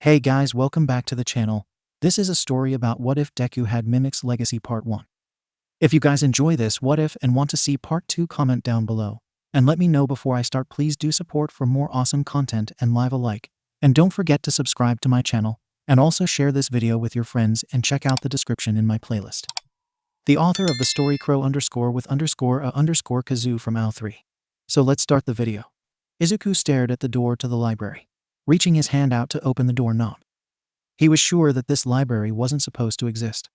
Hey guys, welcome back to the channel. This is a story about What If Deku had Mimics Legacy Part 1. If you guys enjoy this What If and want to see Part 2, comment down below. And let me know before I start. Please do support for more awesome content and leave a like. And don't forget to subscribe to my channel. And also share this video with your friends and check out the description in my playlist. The author of the story 𝗧𝗵𝗃_with_𝗧𝗵𝗃 from 𝗬𝗏. So let's start the video. Izuku stared at the door to the library, reaching his hand out to open the doorknob. He was sure that this library wasn't supposed to exist.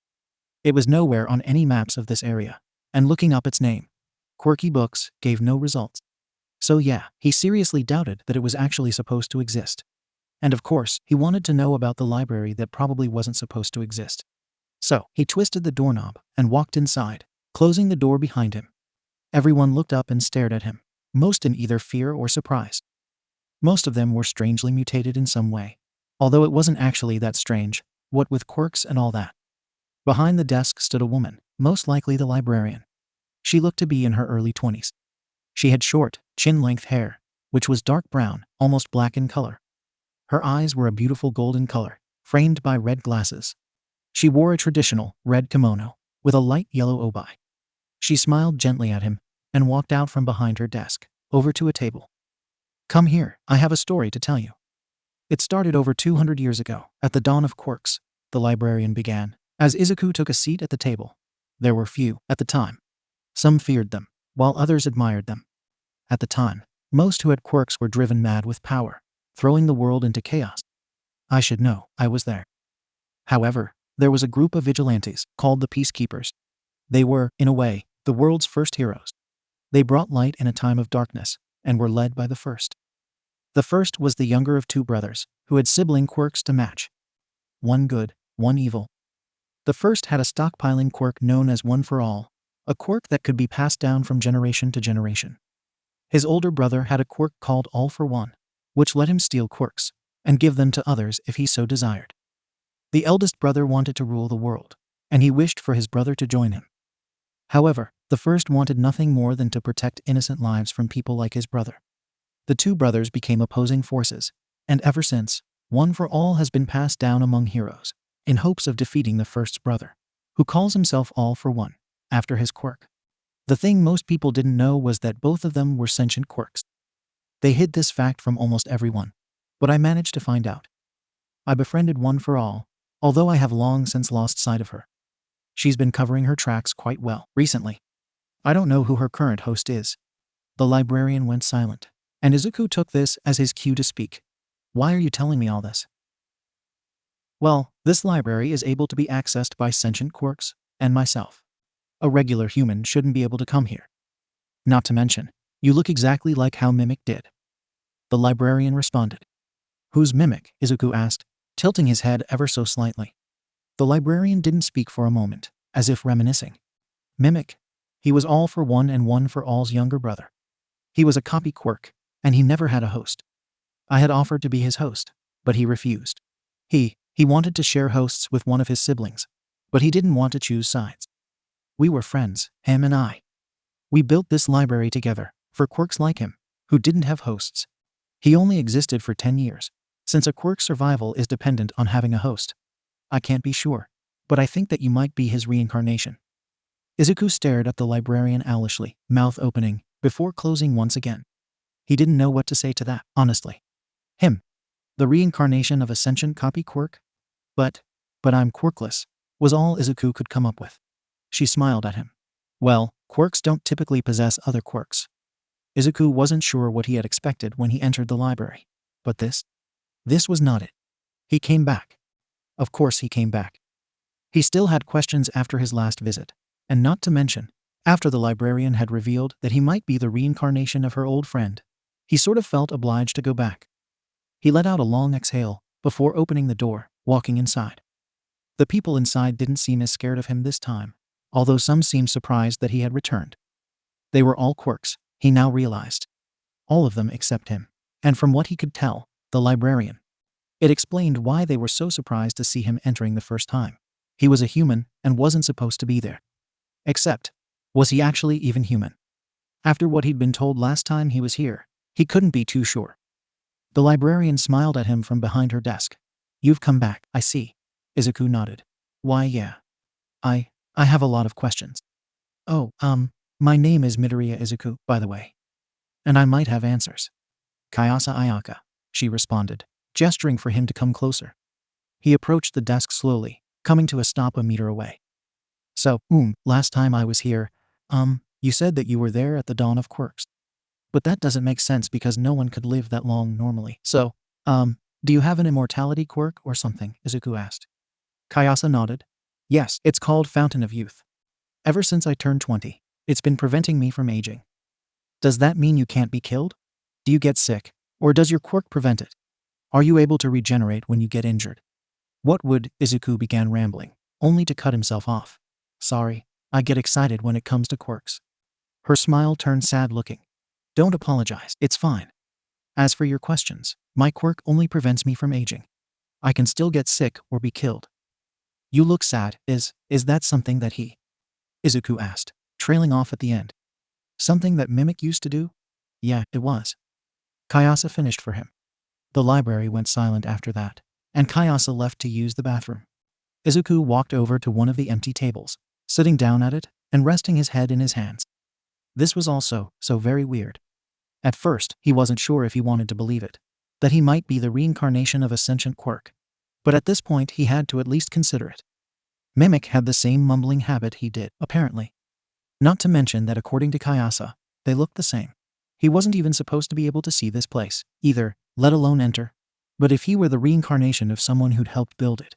It was nowhere on any maps of this area, and looking up its name, Quirky Books, gave no results. So yeah, he seriously doubted that it was actually supposed to exist. And of course, he wanted to know about the library that probably wasn't supposed to exist. So, he twisted the doorknob and walked inside, closing the door behind him. Everyone looked up and stared at him, most in either fear or surprise. Most of them were strangely mutated in some way, although it wasn't actually that strange, what with quirks and all that. Behind the desk stood a woman, most likely the librarian. She looked to be in her early 20s. She had short, chin-length hair, which was dark brown, almost black in color. Her eyes were a beautiful golden color, framed by red glasses. She wore a traditional, red kimono, with a light yellow obi. She smiled gently at him, and walked out from behind her desk, over to a table. "Come here, I have a story to tell you. It started over 200 years ago, at the dawn of quirks," the librarian began, as Izuku took a seat at the table. There were few, at the time. Some feared them, while others admired them. At the time, most who had quirks were driven mad with power, throwing the world into chaos. I should know, I was there. However, there was a group of vigilantes, called the Peacekeepers. They were, in a way, the world's first heroes. They brought light in a time of darkness, and were led by the first. The first was the younger of two brothers, who had sibling quirks to match. One good, one evil. The first had a stockpiling quirk known as One for All, a quirk that could be passed down from generation to generation. His older brother had a quirk called All for One, which let him steal quirks, and give them to others if he so desired. The eldest brother wanted to rule the world, and he wished for his brother to join him. However, the first wanted nothing more than to protect innocent lives from people like his brother. The two brothers became opposing forces, and ever since, One for All has been passed down among heroes, in hopes of defeating the first's brother, who calls himself All for One, after his quirk. The thing most people didn't know was that both of them were sentient quirks. They hid this fact from almost everyone, but I managed to find out. I befriended One for All, although I have long since lost sight of her. She's been covering her tracks quite well recently. I don't know who her current host is." The librarian went silent, and Izuku took this as his cue to speak. "Why are you telling me all this?" "Well, this library is able to be accessed by sentient quirks, and myself. A regular human shouldn't be able to come here. Not to mention, you look exactly like how Mimic did." The librarian responded. "Who's Mimic?" Izuku asked, tilting his head ever so slightly. The librarian didn't speak for a moment, as if reminiscing. "Mimic? He was All for One and One for All's younger brother. He was a copy quirk, and he never had a host. I had offered to be his host, but he refused. He wanted to share hosts with one of his siblings, but he didn't want to choose sides. We were friends, him and I. We built this library together, for quirks like him, who didn't have hosts. He only existed for 10 years, since a quirk's survival is dependent on having a host. I can't be sure, but I think that you might be his reincarnation." Izuku stared at the librarian owlishly, mouth opening, before closing once again. He didn't know what to say to that, honestly. Him? The reincarnation of a sentient copy quirk? But I'm quirkless, was all Izuku could come up with. She smiled at him. Well, quirks don't typically possess other quirks. Izuku wasn't sure what he had expected when he entered the library. But this was not it. He came back. Of course he came back. He still had questions after his last visit, and not to mention, after the librarian had revealed that he might be the reincarnation of her old friend, he sort of felt obliged to go back. He let out a long exhale before opening the door, walking inside. The people inside didn't seem as scared of him this time, although some seemed surprised that he had returned. They were all quirks, he now realized. All of them except him, and from what he could tell, the librarian. It explained why they were so surprised to see him entering the first time. He was a human and wasn't supposed to be there. Except, was he actually even human? After what he'd been told last time he was here, he couldn't be too sure. The librarian smiled at him from behind her desk. You've come back, I see. Izuku nodded. Why, yeah. I have a lot of questions. Oh, my name is Midoriya Izuku, by the way. And I might have answers. Kayasa Ayaka, she responded, gesturing for him to come closer. He approached the desk slowly, coming to a stop a meter away. So, last time I was here, you said that you were there at the dawn of quirks. But that doesn't make sense because no one could live that long normally. So, do you have an immortality quirk or something? Izuku asked. Kayasa nodded. Yes, it's called Fountain of Youth. Ever since I turned 20, it's been preventing me from aging. Does that mean you can't be killed? Do you get sick, or does your quirk prevent it? Are you able to regenerate when you get injured? What would, Izuku began rambling, only to cut himself off. Sorry, I get excited when it comes to quirks. Her smile turned sad-looking. Don't apologize, it's fine. As for your questions, my quirk only prevents me from aging. I can still get sick or be killed. You look sad, is that something that he? Izuku asked, trailing off at the end. Something that Mimic used to do? Yeah, it was. Kayasa finished for him. The library went silent after that, and Kayasa left to use the bathroom. Izuku walked over to one of the empty tables, sitting down at it and resting his head in his hands. This was also so very weird. At first, he wasn't sure if he wanted to believe it, that he might be the reincarnation of a sentient quirk. But at this point, he had to at least consider it. Mimic had the same mumbling habit he did, apparently. Not to mention that according to Kayasa, they looked the same. He wasn't even supposed to be able to see this place, either, let alone enter. But if he were the reincarnation of someone who'd helped build it.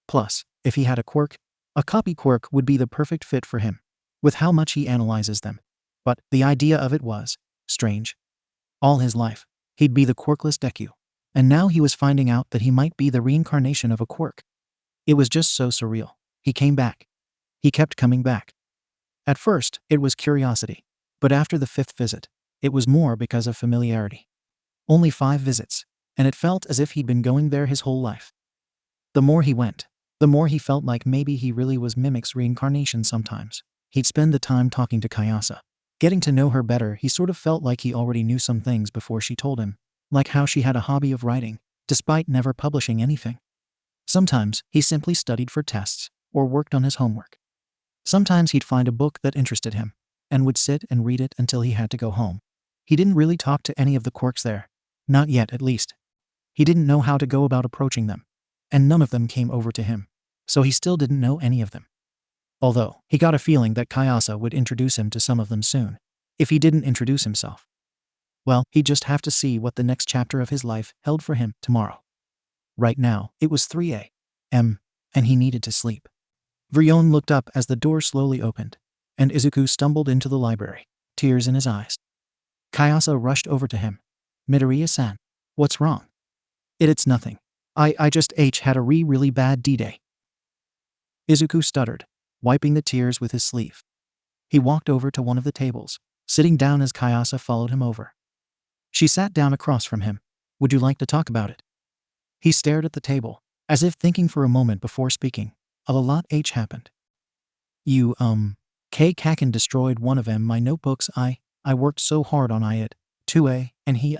Plus, if he had a quirk, a copy quirk would be the perfect fit for him, with how much he analyzes them. But the idea of it was strange. All his life, he'd be the quirkless Deku, and now he was finding out that he might be the reincarnation of a quirk. It was just so surreal. He came back. He kept coming back. At first, it was curiosity, but after the 5th visit, it was more because of familiarity. Only 5 visits, and it felt as if he'd been going there his whole life. The more he went, the more he felt like maybe he really was Mimic's reincarnation sometimes. He'd spend the time talking to Kayasa. Getting to know her better, he sort of felt like he already knew some things before she told him, like how she had a hobby of writing, despite never publishing anything. Sometimes, he simply studied for tests, or worked on his homework. Sometimes he'd find a book that interested him, and would sit and read it until he had to go home. He didn't really talk to any of the quirks there. Not yet, at least. He didn't know how to go about approaching them, and none of them came over to him, so he still didn't know any of them. Although, he got a feeling that Kayasa would introduce him to some of them soon, if he didn't introduce himself. Well, he'd just have to see what the next chapter of his life held for him tomorrow. Right now, it was 3 a.m., and he needed to sleep. Vrion looked up as the door slowly opened, and Izuku stumbled into the library, tears in his eyes. Kayasa rushed over to him. Midoriya-san, what's wrong? It's nothing. I just had a really bad D-Day. Izuku stuttered, wiping the tears with his sleeve. He walked over to one of the tables, sitting down as Kayasa followed him over. She sat down across from him. Would you like to talk about it? He stared at the table, as if thinking for a moment before speaking. A lot happened. You, Kaken destroyed one of my notebooks. I worked so hard on it, 2A, and he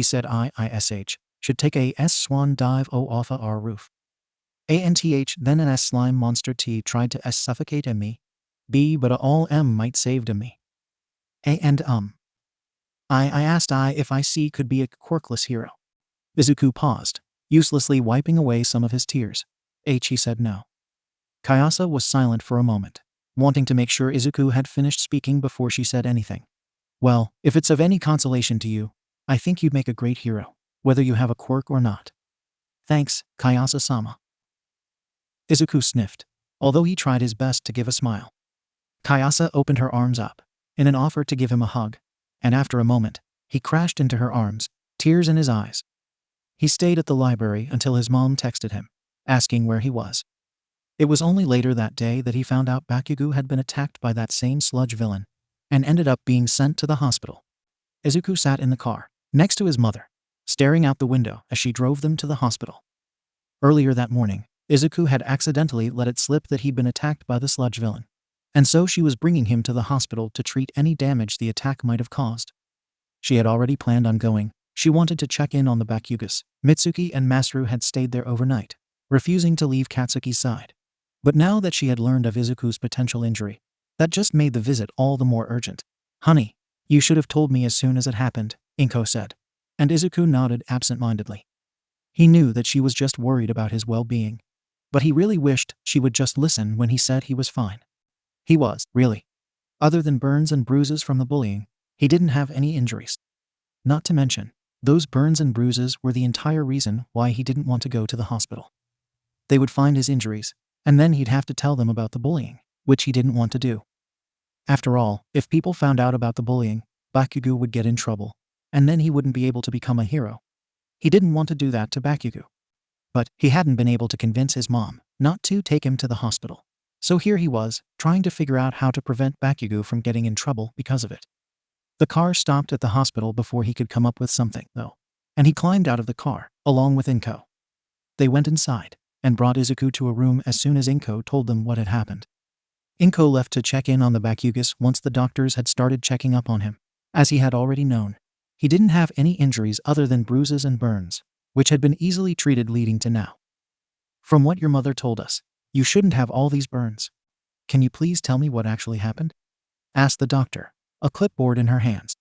said ISH, should take a swan dive off our roof. ANTH then an slime monster T tried to suffocate me. B but all might saved me. And I asked if I could be a quirkless hero. Izuku paused, uselessly wiping away some of his tears. He said no. Kayasa was silent for a moment, wanting to make sure Izuku had finished speaking before she said anything. Well, if it's of any consolation to you, I think you'd make a great hero, whether you have a quirk or not. Thanks, Kayasa-sama. Izuku sniffed, although he tried his best to give a smile. Kayasa opened her arms up, in an offer to give him a hug, and after a moment, he crashed into her arms, tears in his eyes. He stayed at the library until his mom texted him, asking where he was. It was only later that day that he found out Bakugo had been attacked by that same sludge villain, and ended up being sent to the hospital. Izuku sat in the car, next to his mother, staring out the window as she drove them to the hospital. Earlier that morning, Izuku had accidentally let it slip that he'd been attacked by the sludge villain, and so she was bringing him to the hospital to treat any damage the attack might have caused. She had already planned on going, She wanted to check in on the Bakugas. Mitsuki and Masaru had stayed there overnight, refusing to leave Katsuki's side. But now that she had learned of Izuku's potential injury, that just made the visit all the more urgent. "Honey, you should have told me as soon as it happened," Inko said. And Izuku nodded absent-mindedly. He knew that she was just worried about his well-being, but he really wished she would just listen when he said he was fine. He was, really. Other than burns and bruises from the bullying, he didn't have any injuries. Not to mention, those burns and bruises were the entire reason why he didn't want to go to the hospital. They would find his injuries, and then he'd have to tell them about the bullying, which he didn't want to do. After all, if people found out about the bullying, Bakugo would get in trouble, and then he wouldn't be able to become a hero. He didn't want to do that to Bakugo. But he hadn't been able to convince his mom not to take him to the hospital. So here he was, trying to figure out how to prevent Bakugo from getting in trouble because of it. The car stopped at the hospital before he could come up with something, though, and he climbed out of the car, along with Inko. They went inside, and brought Izuku to a room as soon as Inko told them what had happened. Inko left to check in on the Bakugas once the doctors had started checking up on him. As he had already known, he didn't have any injuries other than bruises and burns, which had been easily treated leading to now. "From what your mother told us, you shouldn't have all these burns. Can you please tell me what actually happened?" asked the doctor, a clipboard in her hands.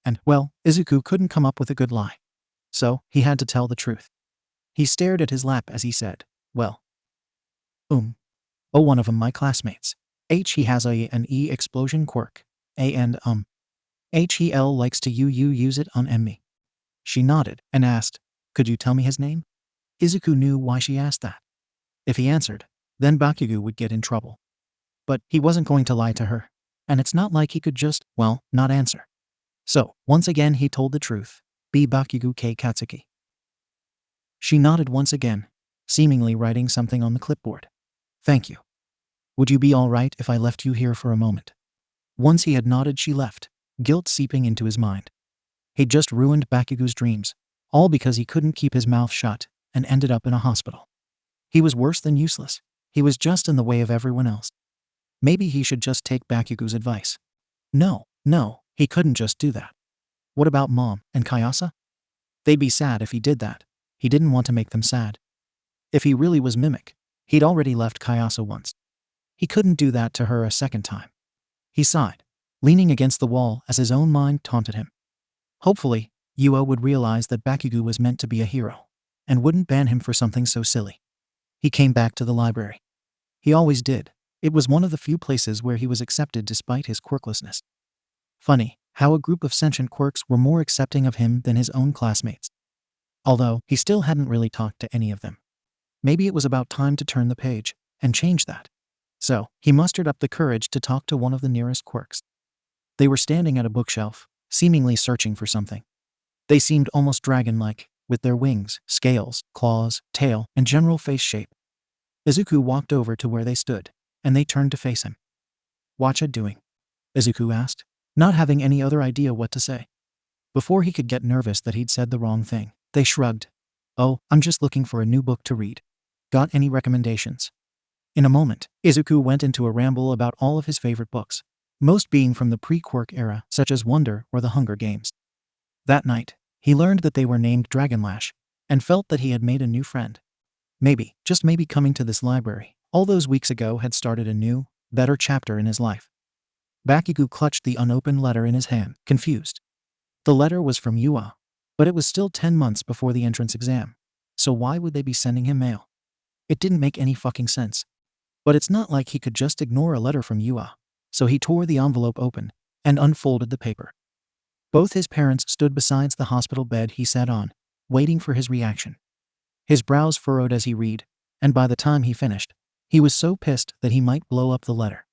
And, well, Izuku couldn't come up with a good lie. So, he had to tell the truth. He stared at his lap as he said, "Well, one of my classmates. He has an explosion quirk. And he likes to use it on me." She nodded and asked, "Could you tell me his name?" Izuku knew why she asked that. If he answered, then Bakugo would get in trouble. But he wasn't going to lie to her, and it's not like he could just, not answer. So, once again he told the truth, 𝗵𝘃𝗃 Katsuki. She nodded once again, seemingly writing something on the clipboard. "Thank you. Would you be all right if I left you here for a moment?" Once he had nodded, she left, guilt seeping into his mind. He'd just ruined Bakugo's dreams, all because he couldn't keep his mouth shut, and ended up in a hospital. He was worse than useless. He was just in the way of everyone else. Maybe he should just take Bakugo's advice. No, he couldn't just do that. What about Mom and Kayasa? They'd be sad if he did that. He didn't want to make them sad. If he really was 𝗵𝘃, he'd already left Kayasa once. He couldn't do that to her a second time. He sighed, leaning against the wall as his own mind taunted him. Hopefully, Ua would realize that Bakugo was meant to be a hero, and wouldn't ban him for something so silly. He came back to the library. He always did. It was one of the few places where he was accepted despite his quirklessness. Funny how a group of sentient quirks were more accepting of him than his own classmates. Although, he still hadn't really talked to any of them. Maybe it was about time to turn the page and change that. So, he mustered up the courage to talk to one of the nearest quirks. They were standing at a bookshelf, seemingly searching for something. They seemed almost dragon-like, with their wings, scales, claws, tail, and general face shape. Izuku walked over to where they stood, and they turned to face him. "Whatcha doing?" Izuku asked, not having any other idea what to say. Before he could get nervous that he'd said the wrong thing, they shrugged. "Oh, I'm just looking for a new book to read. Got any recommendations?" In a moment, Izuku went into a ramble about all of his favorite books, most being from the pre-quirk era, such as Wonder or The Hunger Games. That night, he learned that they were named Dragonlash, and felt that he had made a new friend. Maybe, just maybe, coming to this library all those weeks ago had started a new, better chapter in his life. Bakugo clutched the unopened letter in his hand, confused. The letter was from Ua, but it was still 10 months before the entrance exam, so why would they be sending him mail? It didn't make any fucking sense. But it's not like he could just ignore a letter from Ua, so he tore the envelope open and unfolded the paper. Both his parents stood beside the hospital bed he sat on, waiting for his reaction. His brows furrowed as he read, and by the time he finished, he was so pissed that he might blow up the letter.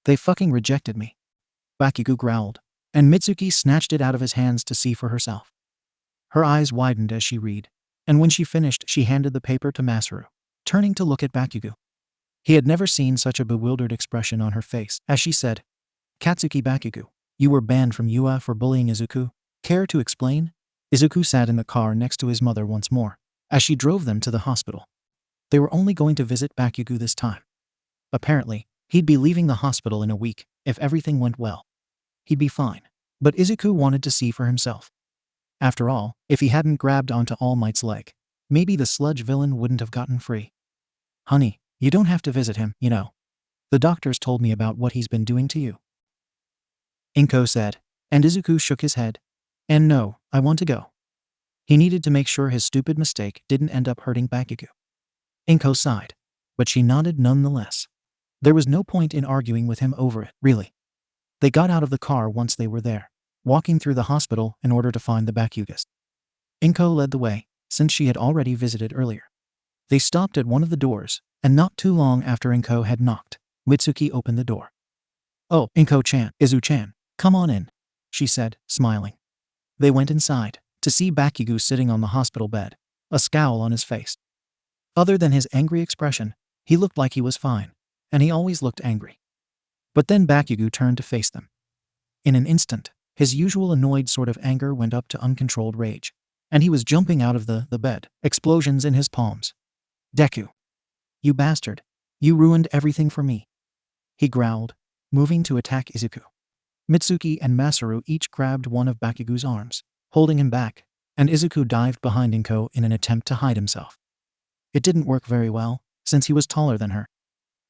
"They fucking rejected me," Bakugo growled, and Mitsuki snatched it out of his hands to see for herself. Her eyes widened as she read, and when she finished she handed the paper to Masaru, turning to look at Bakugo. He had never seen such a bewildered expression on her face as she said, "Katsuki Bakugo, you were banned from Ua for bullying Izuku. Care to explain?" Izuku sat in the car next to his mother once more, as she drove them to the hospital. They were only going to visit Bakugo this time. Apparently, he'd be leaving the hospital in a week, if everything went well. He'd be fine, but Izuku wanted to see for himself. After all, if he hadn't grabbed onto All Might's leg, maybe the sludge villain wouldn't have gotten free. Honey, you don't have to visit him, you know. The doctors told me about what he's been doing to you. 𝗵𝗃 said, and Izuku shook his head. And no, I want to go. He needed to make sure his stupid mistake didn't end up hurting 𝗵𝗃𝗃. 𝗵𝗃 sighed, but she nodded nonetheless. There was no point in arguing with him over it, really. They got out of the car once they were there, walking through the hospital in order to find the 𝗵𝗃𝗃. 𝗵𝗃 led the way, since she had already visited earlier. They stopped at one of the doors, and not too long after 𝗵𝗃 had knocked, Mitsuki opened the door. Oh, 𝗵𝗃-chan, Izu-chan, come on in, she said, smiling. They went inside, to see 𝗵𝗃𝗃 sitting on the hospital bed, a scowl on his face. Other than his angry expression, he looked like he was fine, and he always looked angry. But then 𝗵𝗃𝗃 turned to face them. In an instant, his usual annoyed sort of anger went up to uncontrolled rage, and he was jumping out of the bed, explosions in his palms. Deku. You bastard. You ruined everything for me. He growled, moving to attack Izuku. Mitsuki and Masaru each grabbed one of 𝗵𝗃𝗃's arms, holding him back, and Izuku dived behind 𝗵𝗃 in an attempt to hide himself. It didn't work very well, since he was taller than her.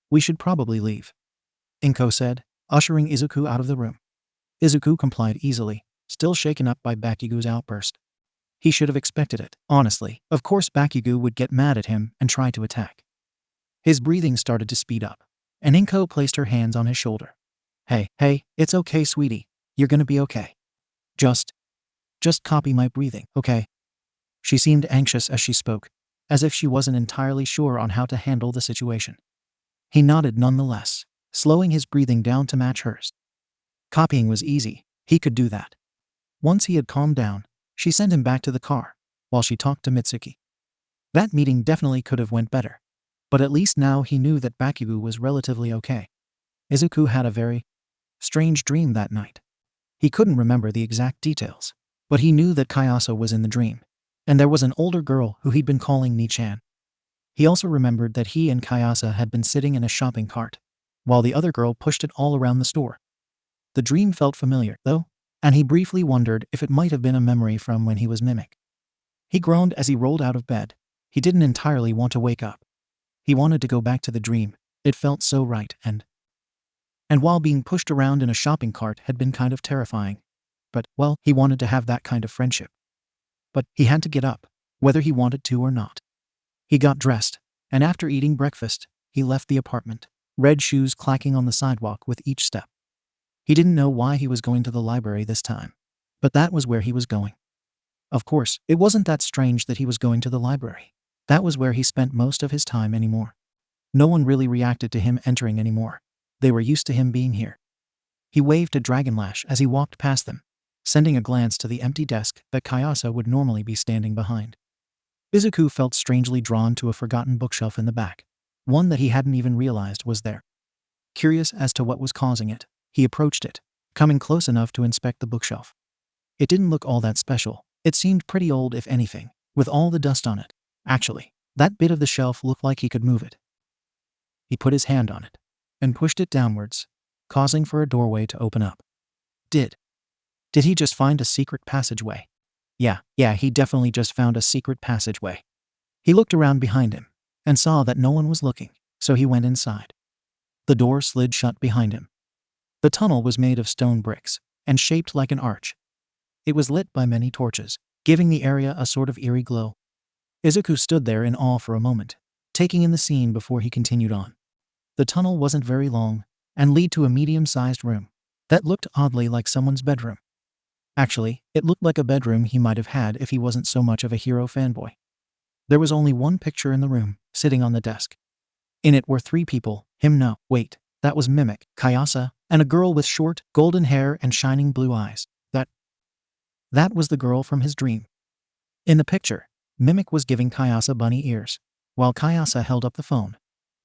We should probably leave, 𝗵𝗃 said, ushering Izuku out of the room. Izuku complied easily, still shaken up by 𝗵𝗃𝗃's outburst. He should have expected it, honestly. Of course 𝗵𝗃𝗃 would get mad at him and try to attack. His breathing started to speed up, and 𝗵𝗃 placed her hands on his shoulder. Hey, it's okay, sweetie. You're gonna be okay. Just copy my breathing, okay? She seemed anxious as she spoke, as if she wasn't entirely sure on how to handle the situation. He nodded nonetheless, slowing his breathing down to match hers. Copying was easy, he could do that. Once he had calmed down, she sent him back to the car, while she talked to Mitsuki. That meeting definitely could have went better, but at least now he knew that 𝗵𝗃𝗃 was relatively okay. Izuku had a very strange dream that night. He couldn't remember the exact details, but he knew that Kayasa was in the dream, and there was an older girl who he'd been calling Ni-chan. He also remembered that he and Kayasa had been sitting in a shopping cart, while the other girl pushed it all around the store. The dream felt familiar, though, and he briefly wondered if it might have been a memory from when he was 𝗵𝗃. He groaned as he rolled out of bed. He didn't entirely want to wake up. He wanted to go back to the dream. It felt so right, and while being pushed around in a shopping cart had been kind of terrifying. But, well, he wanted to have that kind of friendship. But he had to get up, whether he wanted to or not. He got dressed, and after eating breakfast, he left the apartment, red shoes clacking on the sidewalk with each step. He didn't know why he was going to the library this time, but that was where he was going. Of course, it wasn't that strange that he was going to the library. That was where he spent most of his time anymore. No one really reacted to him entering anymore. They were used to him being here. He waved to Dragonlash as he walked past them, sending a glance to the empty desk that Kayasa would normally be standing behind. Izuku felt strangely drawn to a forgotten bookshelf in the back, one that he hadn't even realized was there. Curious as to what was causing it, he approached it, coming close enough to inspect the bookshelf. It didn't look all that special. It seemed pretty old, if anything, with all the dust on it. Actually, that bit of the shelf looked like he could move it. He put his hand on it and pushed it downwards, causing for a doorway to open up. Did he just find a secret passageway? Yeah, he definitely just found a secret passageway. He looked around behind him and saw that no one was looking, so he went inside. The door slid shut behind him. The tunnel was made of stone bricks and shaped like an arch. It was lit by many torches, giving the area a sort of eerie glow. Izuku stood there in awe for a moment, taking in the scene before he continued on. The tunnel wasn't very long and led to a medium-sized room that looked oddly like someone's bedroom. Actually, it looked like a bedroom he might have had if he wasn't so much of a hero fanboy. There was only one picture in the room, sitting on the desk. In it were 3 people, that was 𝗵𝗃𝗃, Kayasa, and a girl with short, golden hair and shining blue eyes. That was the girl from his dream. In the picture, 𝗵𝗃 was giving Kayasa bunny ears, while Kayasa held up the phone,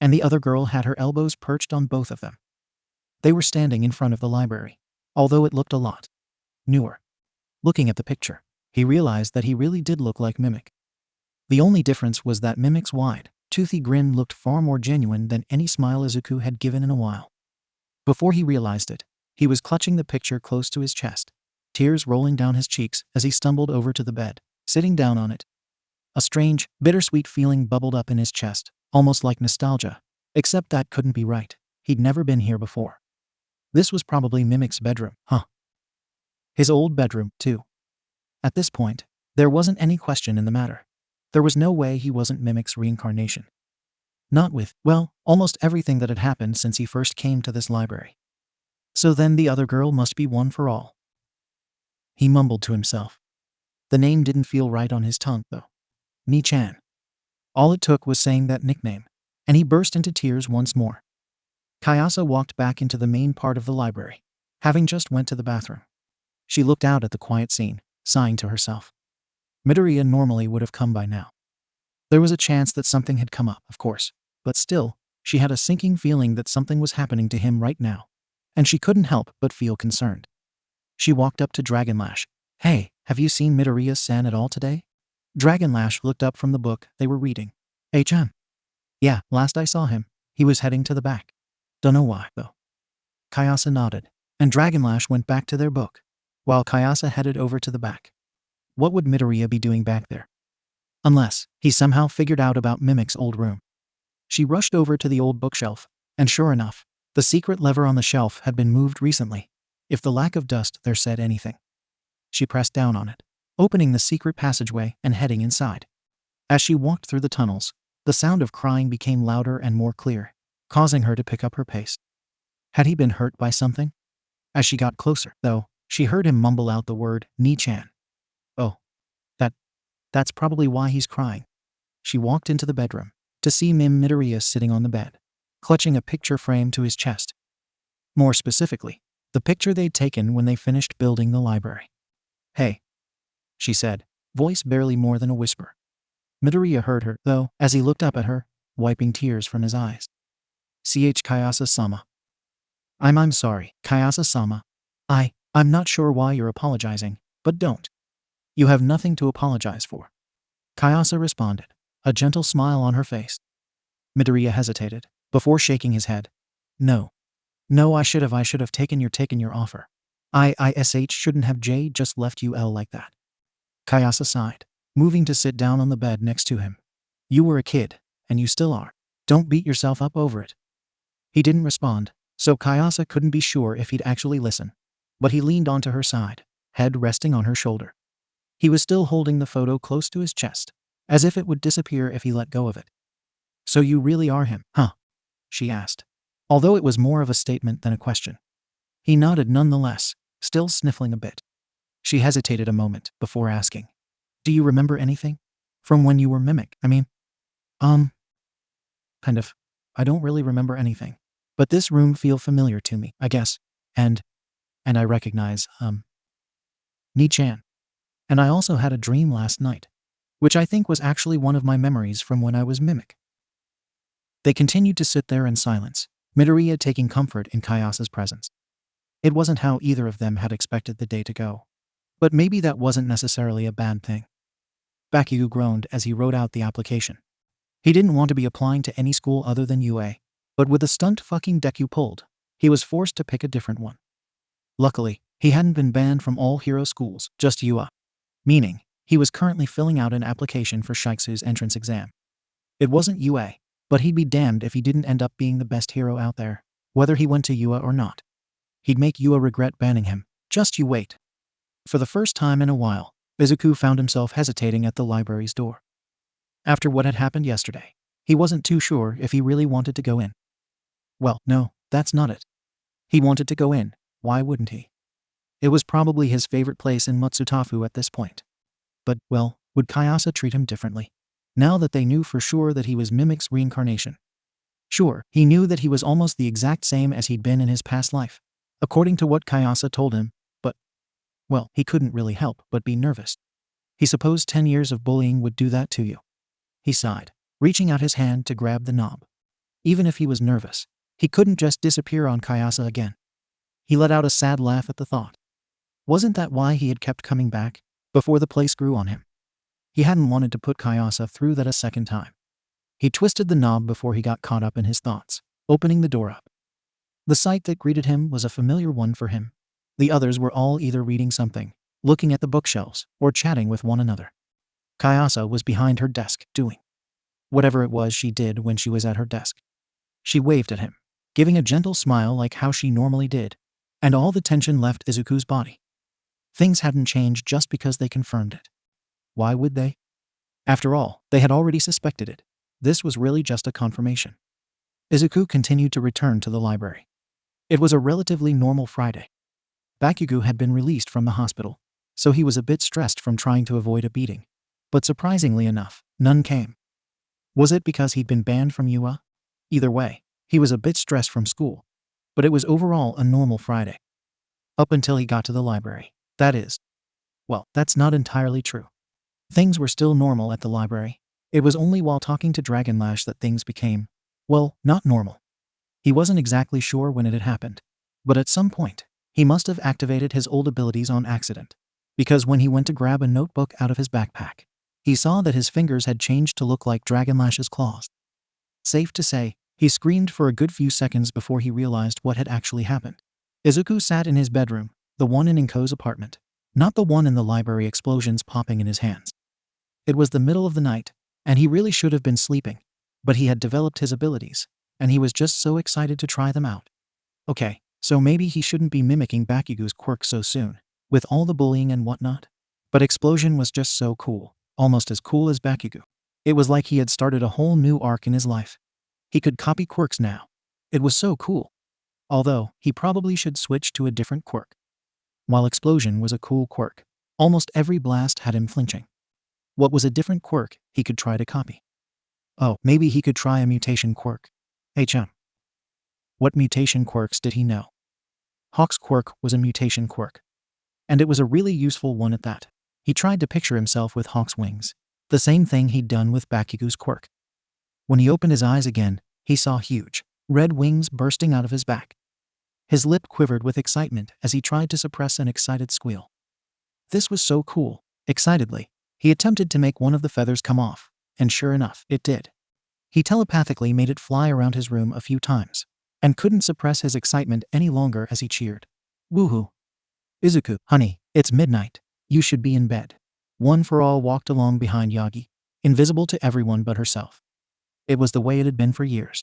and the other girl had her elbows perched on both of them. They were standing in front of the library, although it looked a lot newer. Looking at the picture, he realized that he really did look like 𝗵𝗃. The only difference was that 𝗵𝗃's wide, toothy grin looked far more genuine than any smile Izuku had given in a while. Before he realized it, he was clutching the picture close to his chest, tears rolling down his cheeks as he stumbled over to the bed, sitting down on it. A strange, bittersweet feeling bubbled up in his chest, almost like nostalgia. Except that couldn't be right. He'd never been here before. This was probably 𝗵𝘃𝗃's bedroom, huh? His old bedroom, too. At this point, there wasn't any question in the matter. There was no way he wasn't 𝗵𝘃𝗃's reincarnation. Not with, well, almost everything that had happened since he first came to this library. So then the other girl must be one for all. He mumbled to himself. The name didn't feel right on his tongue, though. 𝗵𝘃𝗃. All it took was saying that nickname, and he burst into tears once more. 𝗬𝗂𝘂 walked back into the main part of the library, having just went to the bathroom. She looked out at the quiet scene, sighing to herself. Midoriya normally would have come by now. There was a chance that something had come up, of course, but still, she had a sinking feeling that something was happening to him right now, and she couldn't help but feel concerned. She walked up to Dragonlash. Hey, have you seen Midoriya-san at all today? Dragonlash looked up from the book they were reading. HM. Yeah, last I saw him, he was heading to the back. Dunno why, though. 𝗬𝗂𝘂 nodded, and Dragonlash went back to their book, while 𝗬𝗂𝘂 headed over to the back. What would Midoriya be doing back there? Unless he somehow figured out about 𝗵𝘃𝗃's old room. She rushed over to the old bookshelf, and sure enough, the secret lever on the shelf had been moved recently, if the lack of dust there said anything. She pressed down on it, opening the secret passageway and heading inside. As she walked through the tunnels, the sound of crying became louder and more clear, causing her to pick up her pace. Had he been hurt by something? As she got closer, though, she heard him mumble out the word, 𝗵𝘃𝗃. Oh. That's probably why he's crying. She walked into the bedroom, to see Midoriya sitting on the bed, clutching a picture frame to his chest. More specifically, the picture they'd taken when they finished building the library. Hey, she said, voice barely more than a whisper. Midoriya heard her, though, as he looked up at her, wiping tears from his eyes. 𝗬𝗂𝘂𝘂-sama. I'm sorry, 𝗬𝗂𝘂-sama. I'm not sure why you're apologizing, but don't. You have nothing to apologize for. 𝗬𝗂𝘂 responded, a gentle smile on her face. Midoriya hesitated, before shaking his head. No, I should have taken your offer. I shouldn't have just left you like that. 𝗬𝗂𝘂 sighed, moving to sit down on the bed next to him. You were a kid, and you still are. Don't beat yourself up over it. He didn't respond, so 𝗬𝗂𝘂 couldn't be sure if he'd actually listen. But he leaned onto her side, head resting on her shoulder. He was still holding the photo close to his chest, as if it would disappear if he let go of it. So you really are him, huh? She asked, although it was more of a statement than a question. He nodded nonetheless, still sniffling a bit. She hesitated a moment before asking, do you remember anything? From when you were 𝗵𝘃𝗃, Kind of. I don't really remember anything. But this room feels familiar to me, I guess. And I recognize, 𝗵𝘃𝗃. And I also had a dream last night, which I think was actually one of my memories from when I was 𝗵𝘃𝗃. They continued to sit there in silence, Midoriya taking comfort in 𝗬𝗂𝘂's presence. It wasn't how either of them had expected the day to go. But maybe that wasn't necessarily a bad thing. Deku groaned as he wrote out the application. He didn't want to be applying to any school other than UA, but with the stunt fucking Deku pulled, he was forced to pick a different one. Luckily, he hadn't been banned from all hero schools, just UA. Meaning, he was currently filling out an application for Shikasu's entrance exam. It wasn't UA, but he'd be damned if he didn't end up being the best hero out there, whether he went to UA or not. He'd make UA regret banning him, just you wait. For the first time in a while, Izuku found himself hesitating at the library's door. After what had happened yesterday, he wasn't too sure if he really wanted to go in. Well, no, that's not it. He wanted to go in, why wouldn't he? It was probably his favorite place in Matsutafu at this point. But, well, would 𝗬𝗂𝘂 treat him differently, now that they knew for sure that he was 𝗵𝘃𝗃's reincarnation? Sure, he knew that he was almost the exact same as he'd been in his past life, according to what 𝗬𝗂𝘂 told him, but, well, he couldn't really help but be nervous. He supposed 10 years of bullying would do that to you. He sighed, reaching out his hand to grab the knob. Even if he was nervous, he couldn't just disappear on 𝗬𝗂𝘂 again. He let out a sad laugh at the thought. Wasn't that why he had kept coming back, before the place grew on him? He hadn't wanted to put 𝗬𝗂𝘂 through that a second time. He twisted the knob before he got caught up in his thoughts, opening the door up. The sight that greeted him was a familiar one for him. The others were all either reading something, looking at the bookshelves, or chatting with one another. 𝗬𝗂𝗧 was behind her desk, doing whatever it was she did when she was at her desk. She waved at him, giving a gentle smile like how she normally did, and all the tension left Izuku's body. Things hadn't changed just because they confirmed it. Why would they? After all, they had already suspected it. This was really just a confirmation. Izuku continued to return to the library. It was a relatively normal Friday. Bakugo had been released from the hospital, so he was a bit stressed from trying to avoid a beating. But surprisingly enough, none came. Was it because he'd been banned from UA? Either way, he was a bit stressed from school, but it was overall a normal Friday. Up until he got to the library. That is. Well, that's not entirely true. Things were still normal at the library. It was only while talking to 𝗬𝗏𝗏 that things became, well, not normal. He wasn't exactly sure when it had happened, but at some point, he must have activated his old abilities on accident, because when he went to grab a notebook out of his backpack, he saw that his fingers had changed to look like 𝗬𝗏𝗏's claws. Safe to say, he screamed for a good few seconds before he realized what had actually happened. Izuku sat in his bedroom, the one in 𝗵𝗃𝗲's apartment, not the one in the library, explosions popping in his hands. It was the middle of the night, and he really should have been sleeping, but he had developed his abilities, and he was just so excited to try them out. Okay, so maybe he shouldn't be mimicking Bakugo's quirk so soon, with all the bullying and whatnot. But Explosion was just so cool, almost as cool as Bakugo. It was like he had started a whole new arc in his life. He could copy quirks now. It was so cool. Although, he probably should switch to a different quirk. While Explosion was a cool quirk, almost every blast had him flinching. What was a different quirk he could try to copy? Oh, maybe he could try a mutation quirk. What mutation quirks did he know? Hawk's quirk was a mutation quirk. And it was a really useful one at that. He tried to picture himself with Hawk's wings, the same thing he'd done with Bakugo's quirk. When he opened his eyes again, he saw huge, red wings bursting out of his back. His lip quivered with excitement as he tried to suppress an excited squeal. This was so cool. Excitedly, he attempted to make one of the feathers come off, and sure enough, it did. He telepathically made it fly around his room a few times, and couldn't suppress his excitement any longer as he cheered. Woohoo! Izuku, honey, it's midnight. You should be in bed. One for All walked along behind Yagi, invisible to everyone but herself. It was the way it had been for years.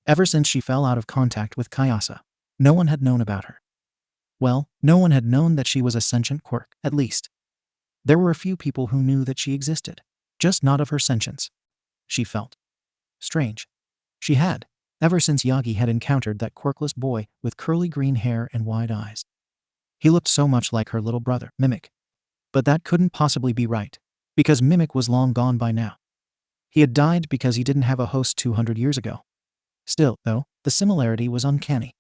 Ever since she fell out of contact with 𝗬𝗂𝗧, no one had known about her. Well, no one had known that she was a sentient quirk, at least. There were a few people who knew that she existed, just not of her sentience. She felt strange. She had, ever since Yagi had encountered that quirkless boy with curly green hair and wide eyes. He looked so much like her little brother, 𝗵𝗃𝗃. But that couldn't possibly be right, because 𝗵𝗃𝗃 was long gone by now. He had died because he didn't have a host 200 years ago. Still, though, the similarity was uncanny.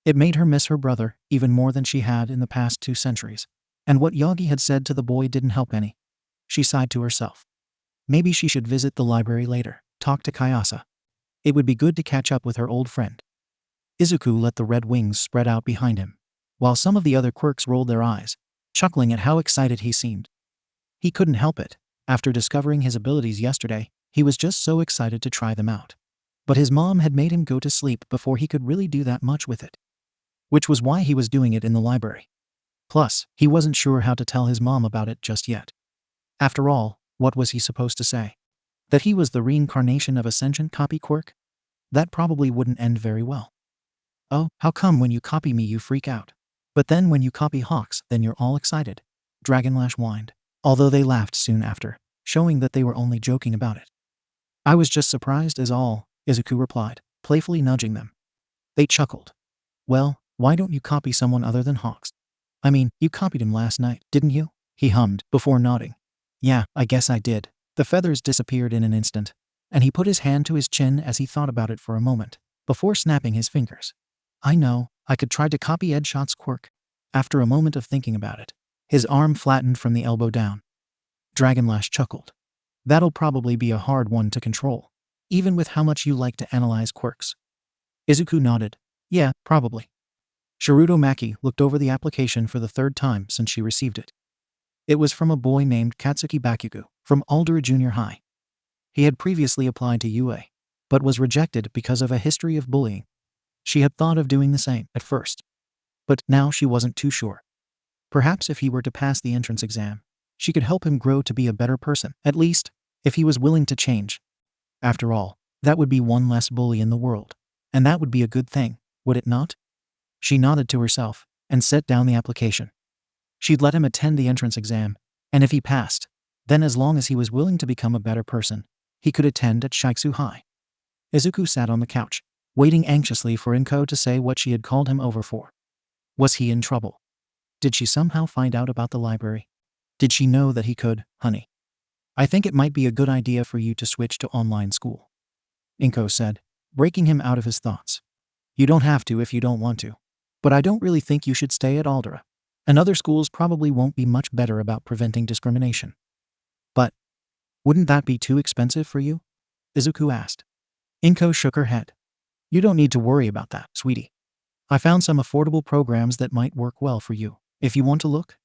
It made her miss her brother even more than she had in the past 2 centuries. And what Yagi had said to the boy didn't help any. She sighed to herself. Maybe she should visit the library later, talk to 𝗬𝗂𝗧. It would be good to catch up with her old friend. Izuku let the red wings spread out behind him, while some of the other quirks rolled their eyes, chuckling at how excited he seemed. He couldn't help it. After discovering his abilities yesterday, he was just so excited to try them out. But his mom had made him go to sleep before he could really do that much with it. Which was why he was doing it in the library. Plus, he wasn't sure how to tell his mom about it just yet. After all, what was he supposed to say? That he was the reincarnation of a sentient copy quirk? That probably wouldn't end very well. Oh, how come when you copy me you freak out? But then when you copy Hawks, then you're all excited. 𝗬𝗏𝗏 whined, although they laughed soon after, showing that they were only joking about it. I was just surprised is all, Izuku replied, playfully nudging them. They chuckled. Well, why don't you copy someone other than Hawks? I mean, you copied him last night, didn't you? He hummed, before nodding. Yeah, I guess I did. The feathers disappeared in an instant, and he put his hand to his chin as he thought about it for a moment, before snapping his fingers. I know, I could try to copy 𝗬𝗏𝗏's quirk. After a moment of thinking about it, his arm flattened from the elbow down. 𝗬𝗏𝗏 chuckled. That'll probably be a hard one to control, even with how much you like to analyze quirks. Izuku nodded. Yeah, probably. 𝗎𝗪𝗄 looked over the application for the 3rd time since she received it. It was from a boy named Katsuki Bakugo, from 𝗎𝗪𝗢 Junior High. He had previously applied to UA, but was rejected because of a history of bullying. She had thought of doing the same at first. But now she wasn't too sure. Perhaps if he were to pass the entrance exam, she could help him grow to be a better person, at least, if he was willing to change. After all, that would be one less bully in the world. And that would be a good thing, would it not? She nodded to herself and set down the application. She'd let him attend the entrance exam, and if he passed, then as long as he was willing to become a better person, he could attend at Shiksu High. Izuku sat on the couch, waiting anxiously for 𝗵𝗃 to say what she had called him over for. Was he in trouble? Did she somehow find out about the library? Did she know that he could, honey? I think it might be a good idea for you to switch to online school, 𝗵𝗃 said, breaking him out of his thoughts. You don't have to if you don't want to. But I don't really think you should stay at 𝗎𝙪𝙢𝙢. And other schools probably won't be much better about preventing discrimination. But wouldn't that be too expensive for you? Izuku asked. 𝗵𝗃 shook her head. You don't need to worry about that, sweetie. I found some affordable programs that might work well for you, if you want to look.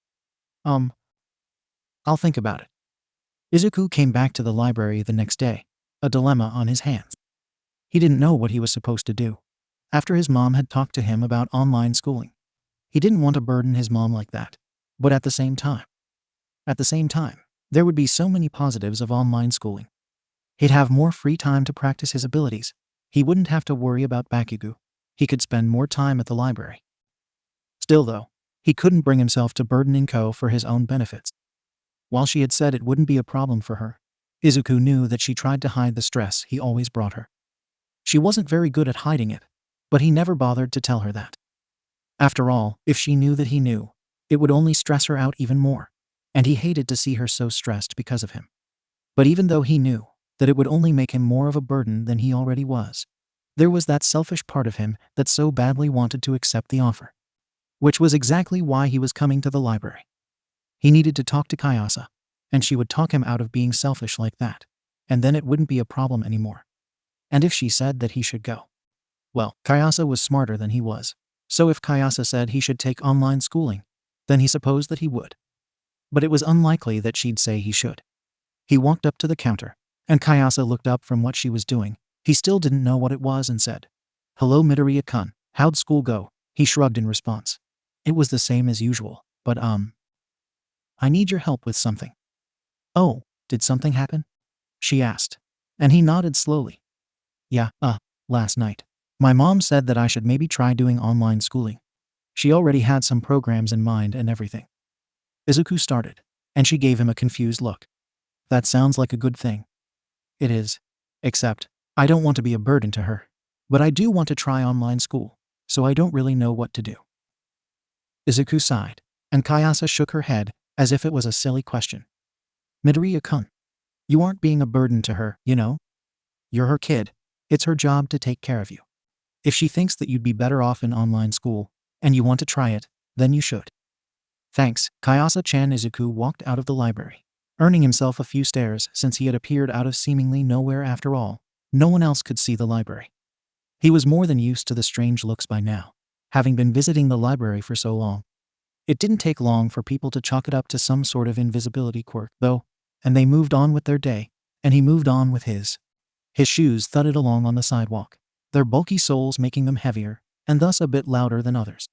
I'll think about it. Izuku came back to the library the next day, a dilemma on his hands. He didn't know what he was supposed to do. After his mom had talked to him about online schooling, he didn't want to burden his mom like that. But at the same time, there would be so many positives of online schooling. He'd have more free time to practice his abilities. He wouldn't have to worry about Bakugo. He could spend more time at the library. Still though, he couldn't bring himself to burden 𝗵𝗃 for his own benefits. While she had said it wouldn't be a problem for her, Izuku knew that she tried to hide the stress he always brought her. She wasn't very good at hiding it, but he never bothered to tell her that. After all, if she knew that he knew, it would only stress her out even more, and he hated to see her so stressed because of him. But even though he knew that it would only make him more of a burden than he already was, there was that selfish part of him that so badly wanted to accept the offer. Which was exactly why he was coming to the library. He needed to talk to Kayase, and she would talk him out of being selfish like that, and then it wouldn't be a problem anymore. And if she said that he should go, well, Kayase was smarter than he was, so if Kayase said he should take online schooling, then he supposed that he would. But it was unlikely that she'd say he should. He walked up to the counter, and Kayase looked up from what she was doing. He still didn't know what it was and said, "Hello Midoriya-kun, how'd school go?" He shrugged in response. It was the same as usual, but I need your help with something. Oh, did something happen? She asked, and he nodded slowly. Yeah, last night. My mom said that I should maybe try doing online schooling. She already had some programs in mind and everything. Izuku started, and she gave him a confused look. That sounds like a good thing. It is. Except, I don't want to be a burden to her. But I do want to try online school, so I don't really know what to do. Izuku sighed, and Kayase shook her head as if it was a silly question. Midoriya-kun, you aren't being a burden to her, you know? You're her kid. It's her job to take care of you. If she thinks that you'd be better off in online school, and you want to try it, then you should. Thanks, Kayase-chan. Izuku walked out of the library, earning himself a few stares since he had appeared out of seemingly nowhere after all. No one else could see the library. He was more than used to the strange looks by now, having been visiting the library for so long. It didn't take long for people to chalk it up to some sort of invisibility quirk, though, and they moved on with their day, and he moved on with his. His shoes thudded along on the sidewalk, their bulky soles making them heavier, and thus a bit louder than others.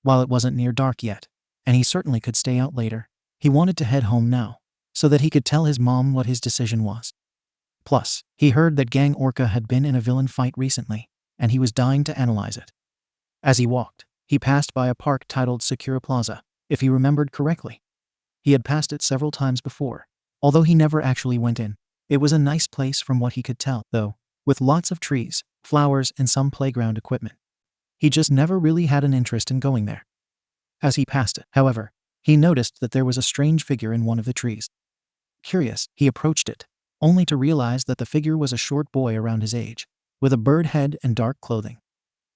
While it wasn't near dark yet, and he certainly could stay out later, he wanted to head home now, so that he could tell his mom what his decision was. Plus, he heard that Gang Orca had been in a villain fight recently, and he was dying to analyze it. As he walked, he passed by a park titled Sakura Plaza, if he remembered correctly. He had passed it several times before, although he never actually went in. It was a nice place from what he could tell, though, with lots of trees, flowers, and some playground equipment. He just never really had an interest in going there. As he passed it, however, he noticed that there was a strange figure in one of the trees. Curious, he approached it, only to realize that the figure was a short boy around his age, with a bird head and dark clothing.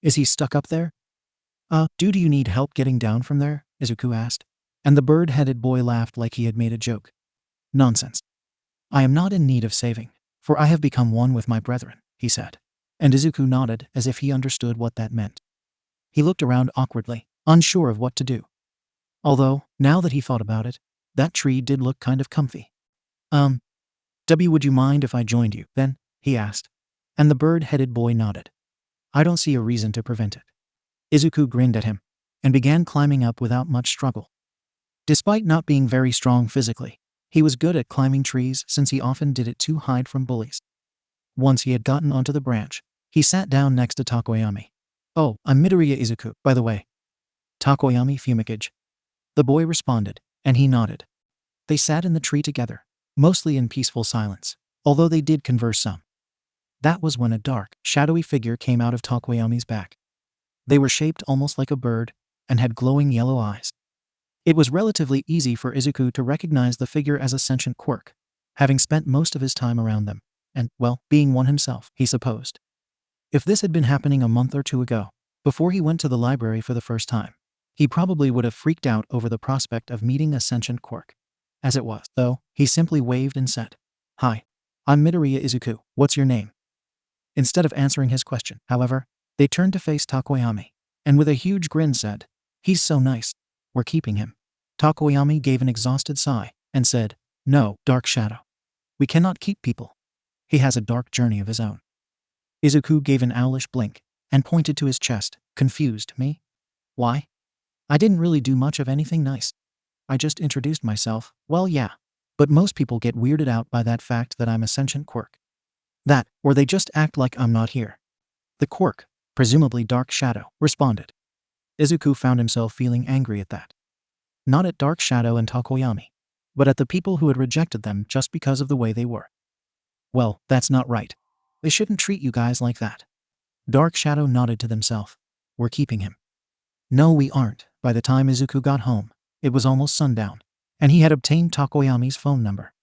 Is he stuck up there? Do you need help getting down from there? Izuku asked, and the bird-headed boy laughed like he had made a joke. Nonsense. I am not in need of saving, for I have become one with my brethren, he said, and Izuku nodded as if he understood what that meant. He looked around awkwardly, unsure of what to do. Although, now that he thought about it, that tree did look kind of comfy. Would you mind if I joined you, then? He asked, and the bird-headed boy nodded. I don't see a reason to prevent it. Izuku grinned at him. and began climbing up without much struggle. Despite not being very strong physically, he was good at climbing trees since he often did it to hide from bullies. Once he had gotten onto the branch, he sat down next to 𝗧𝗵𝗲. "Oh, I'm Midoriya Izuku, by the way." 𝗧𝗵𝗲. The boy responded, and he nodded. They sat in the tree together, mostly in peaceful silence, although they did converse some. That was when a dark, shadowy figure came out of 𝗧𝗵𝗲's back. They were shaped almost like a bird, and had glowing yellow eyes. It was relatively easy for Izuku to recognize the figure as a sentient quirk, having spent most of his time around them, and, well, being one himself, he supposed. If this had been happening a month or two ago, before he went to the library for the first time, he probably would have freaked out over the prospect of meeting a sentient quirk. As it was, though, he simply waved and said, "Hi, I'm Midoriya Izuku, what's your name?" Instead of answering his question, however, they turned to face 𝗧𝗵𝗲, and with a huge grin said, "He's so nice. We're keeping him." 𝗧𝗵𝗲 gave an exhausted sigh and said, "No, Dark Shadow. We cannot keep people. He has a dark journey of his own." Izuku gave an owlish blink and pointed to his chest, confused. "Me? Why? I didn't really do much of anything nice. I just introduced myself." "Well, yeah. But most people get weirded out by that fact that I'm a sentient quirk. That, or they just act like I'm not here." The quirk, presumably Dark Shadow, responded. Izuku found himself feeling angry at that. Not at Dark Shadow and 𝗧𝗵𝗲, but at the people who had rejected them just because of the way they were. "Well, that's not right. They shouldn't treat you guys like that." Dark Shadow nodded to themselves. "We're keeping him." "No, we aren't." By the time Izuku got home, it was almost sundown, and he had obtained 𝗧𝗵𝗲's phone number.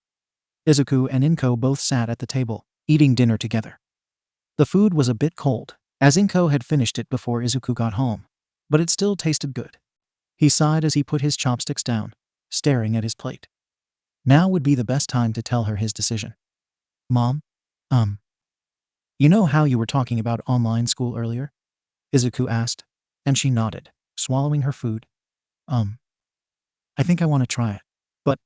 Izuku and Inko both sat at the table, eating dinner together. The food was a bit cold, as Inko had finished it before Izuku got home, but it still tasted good. He sighed as he put his chopsticks down, staring at his plate. Now would be the best time to tell her his decision. "Mom? You know how you were talking about online school earlier?" Izuku asked, and she nodded, swallowing her food. I think I want to try it. But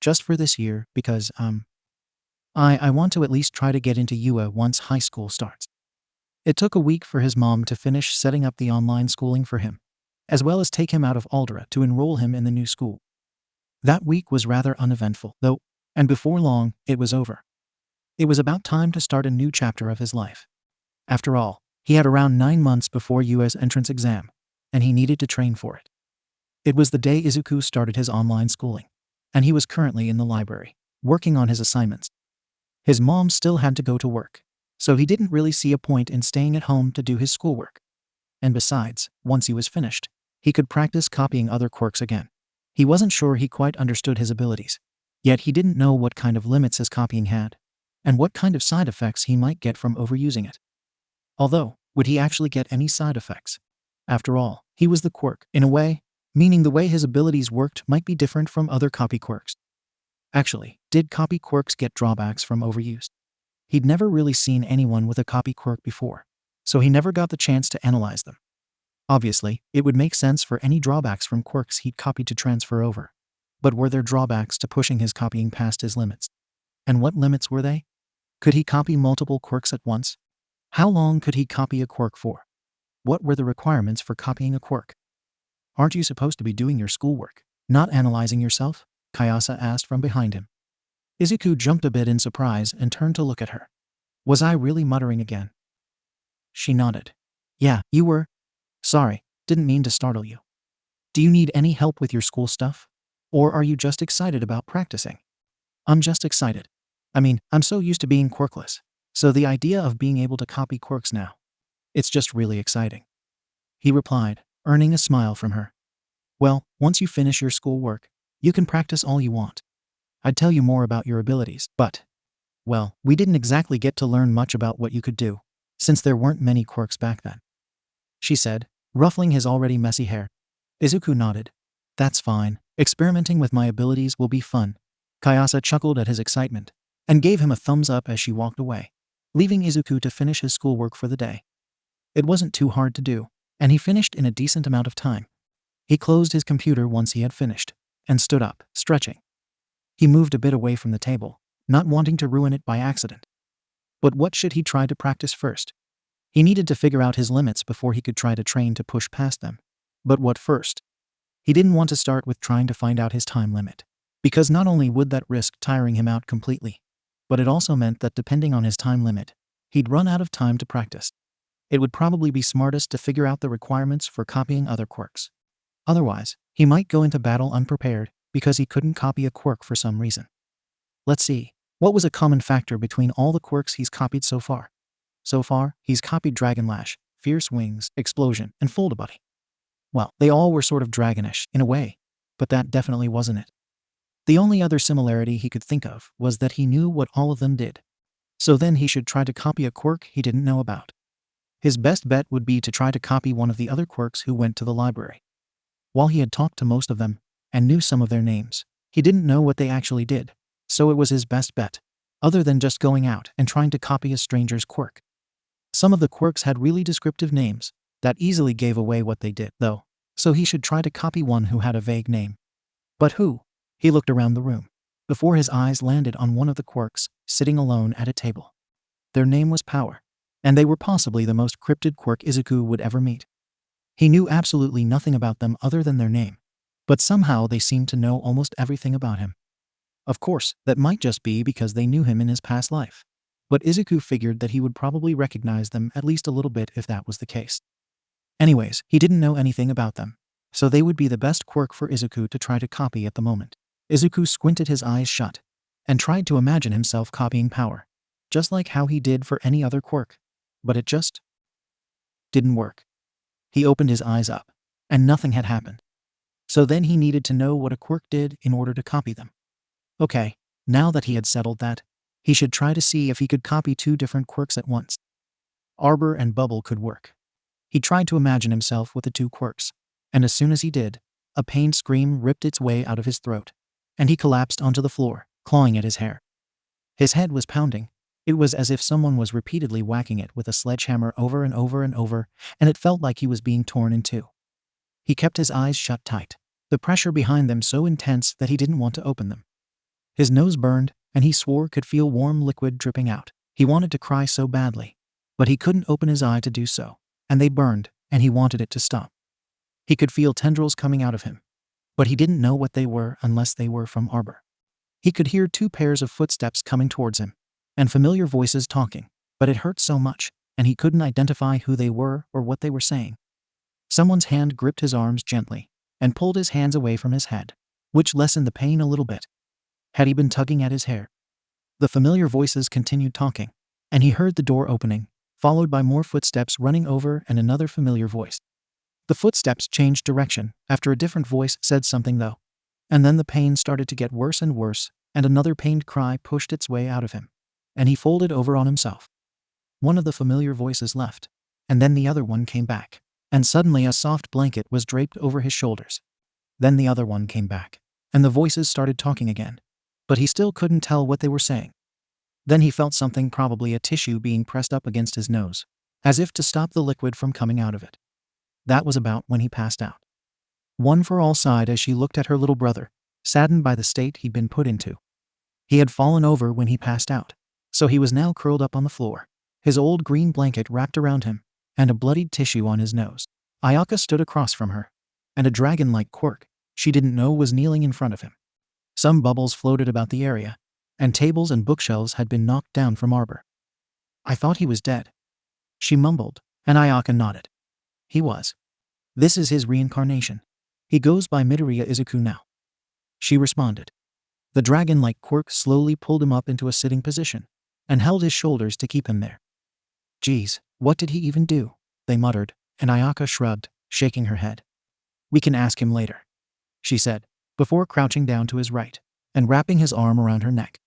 just for this year, because, I want to at least try to get into UA once high school starts." It took a week for his mom to finish setting up the online schooling for him, as well as take him out of 𝗎𝗪𝗓 to enroll him in the new school. That week was rather uneventful, though, and before long, it was over. It was about time to start a new chapter of his life. After all, he had around 9 months before UA's entrance exam, and he needed to train for it. It was the day Izuku started his online schooling, and he was currently in the library, working on his assignments. His mom still had to go to work, so he didn't really see a point in staying at home to do his schoolwork. And besides, once he was finished, he could practice copying other quirks again. He wasn't sure he quite understood his abilities, yet he didn't know what kind of limits his copying had, and what kind of side effects he might get from overusing it. Although, would he actually get any side effects? After all, he was the quirk, in a way, meaning the way his abilities worked might be different from other copy quirks. Actually, did copy quirks get drawbacks from overuse? He'd never really seen anyone with a copy quirk before, so he never got the chance to analyze them. Obviously, it would make sense for any drawbacks from quirks he'd copied to transfer over. But were there drawbacks to pushing his copying past his limits? And what limits were they? Could he copy multiple quirks at once? How long could he copy a quirk for? What were the requirements for copying a quirk? "Aren't you supposed to be doing your schoolwork, not analyzing yourself?" 𝗧𝗵𝗲 asked from behind him. Izuku jumped a bit in surprise and turned to look at her. "Was I really muttering again?" She nodded. "Yeah, you were. Sorry, didn't mean to startle you. Do you need any help with your school stuff? Or are you just excited about practicing?" "I'm just excited. I mean, I'm so used to being quirkless, so the idea of being able to copy quirks now, it's just really exciting," he replied, earning a smile from her. "Well, once you finish your schoolwork, you can practice all you want. I'd tell you more about your abilities, but, well, we didn't exactly get to learn much about what you could do, since there weren't many quirks back then," she said, ruffling his already messy hair. Izuku nodded. "That's fine. Experimenting with my abilities will be fun." 𝗧𝗵𝗲 chuckled at his excitement, and gave him a thumbs up as she walked away, leaving Izuku to finish his schoolwork for the day. It wasn't too hard to do, and he finished in a decent amount of time. He closed his computer once he had finished, and stood up, stretching. He moved a bit away from the table, not wanting to ruin it by accident. But what should he try to practice first? He needed to figure out his limits before he could try to train to push past them. But what first? He didn't want to start with trying to find out his time limit, because not only would that risk tiring him out completely, but it also meant that depending on his time limit, he'd run out of time to practice. It would probably be smartest to figure out the requirements for copying other quirks. Otherwise, he might go into battle unprepared because he couldn't copy a quirk for some reason. Let's see, what was a common factor between all the quirks he's copied so far? So far, he's copied Dragon Lash, Fierce Wings, Explosion, and 𝗵𝘃𝗍𝗵𝗏. Well, they all were sort of dragonish, in a way, but that definitely wasn't it. The only other similarity he could think of was that he knew what all of them did. So then he should try to copy a quirk he didn't know about. His best bet would be to try to copy one of the other quirks who went to the library. While he had talked to most of them, and knew some of their names, he didn't know what they actually did, so it was his best bet, other than just going out and trying to copy a stranger's quirk. Some of the quirks had really descriptive names that easily gave away what they did, though, so he should try to copy one who had a vague name. But who? He looked around the room, before his eyes landed on one of the quirks, sitting alone at a table. Their name was Power, and they were possibly the most cryptid quirk Izuku would ever meet. He knew absolutely nothing about them other than their name, but somehow they seemed to know almost everything about him. Of course, that might just be because they knew him in his past life, but Izuku figured that he would probably recognize them at least a little bit if that was the case. Anyways, he didn't know anything about them, so they would be the best quirk for Izuku to try to copy at the moment. Izuku squinted his eyes shut and tried to imagine himself copying Power, just like how he did for any other quirk, but it just didn't work. He opened his eyes up, and nothing had happened. So then he needed to know what a quirk did in order to copy them. Okay, now that he had settled that, he should try to see if he could copy two different quirks at once. Arbor and Bubble could work. He tried to imagine himself with the two quirks, and as soon as he did, a pained scream ripped its way out of his throat, and he collapsed onto the floor, clawing at his hair. His head was pounding. It was as if someone was repeatedly whacking it with a sledgehammer over and over and over, and it felt like he was being torn in two. He kept his eyes shut tight, the pressure behind them so intense that he didn't want to open them. His nose burned, and he swore could feel warm liquid dripping out. He wanted to cry so badly, but he couldn't open his eye to do so, and they burned, and he wanted it to stop. He could feel tendrils coming out of him, but he didn't know what they were unless they were from Arbor. He could hear two pairs of footsteps coming towards him, and familiar voices talking, but it hurt so much, and he couldn't identify who they were or what they were saying. Someone's hand gripped his arms gently, and pulled his hands away from his head, which lessened the pain a little bit. Had he been tugging at his hair? The familiar voices continued talking, and he heard the door opening, followed by more footsteps running over and another familiar voice. The footsteps changed direction after a different voice said something though, and then the pain started to get worse and worse, and another pained cry pushed its way out of him, and he folded over on himself. One of the familiar voices left, and then the other one came back, and suddenly a soft blanket was draped over his shoulders. Then the other one came back, and the voices started talking again, but he still couldn't tell what they were saying. Then he felt something, probably a tissue, being pressed up against his nose, as if to stop the liquid from coming out of it. That was about when he passed out. One for all sighed as she looked at her little brother, saddened by the state he'd been put into. He had fallen over when he passed out, so he was now curled up on the floor, his old green blanket wrapped around him, and a bloodied tissue on his nose. Ayaka stood across from her, and a dragon-like quirk she didn't know was kneeling in front of him. Some bubbles floated about the area, and tables and bookshelves had been knocked down from Arbor. "I thought he was dead," she mumbled, and Ayaka nodded. "He was. This is his reincarnation. He goes by Midoriya Izuku now," she responded. The dragon-like quirk slowly pulled him up into a sitting position, and held his shoulders to keep him there. "Geez, what did he even do?" they muttered, and Ayaka shrugged, shaking her head. "We can ask him later," she said, before crouching down to his right, and wrapping his arm around her neck.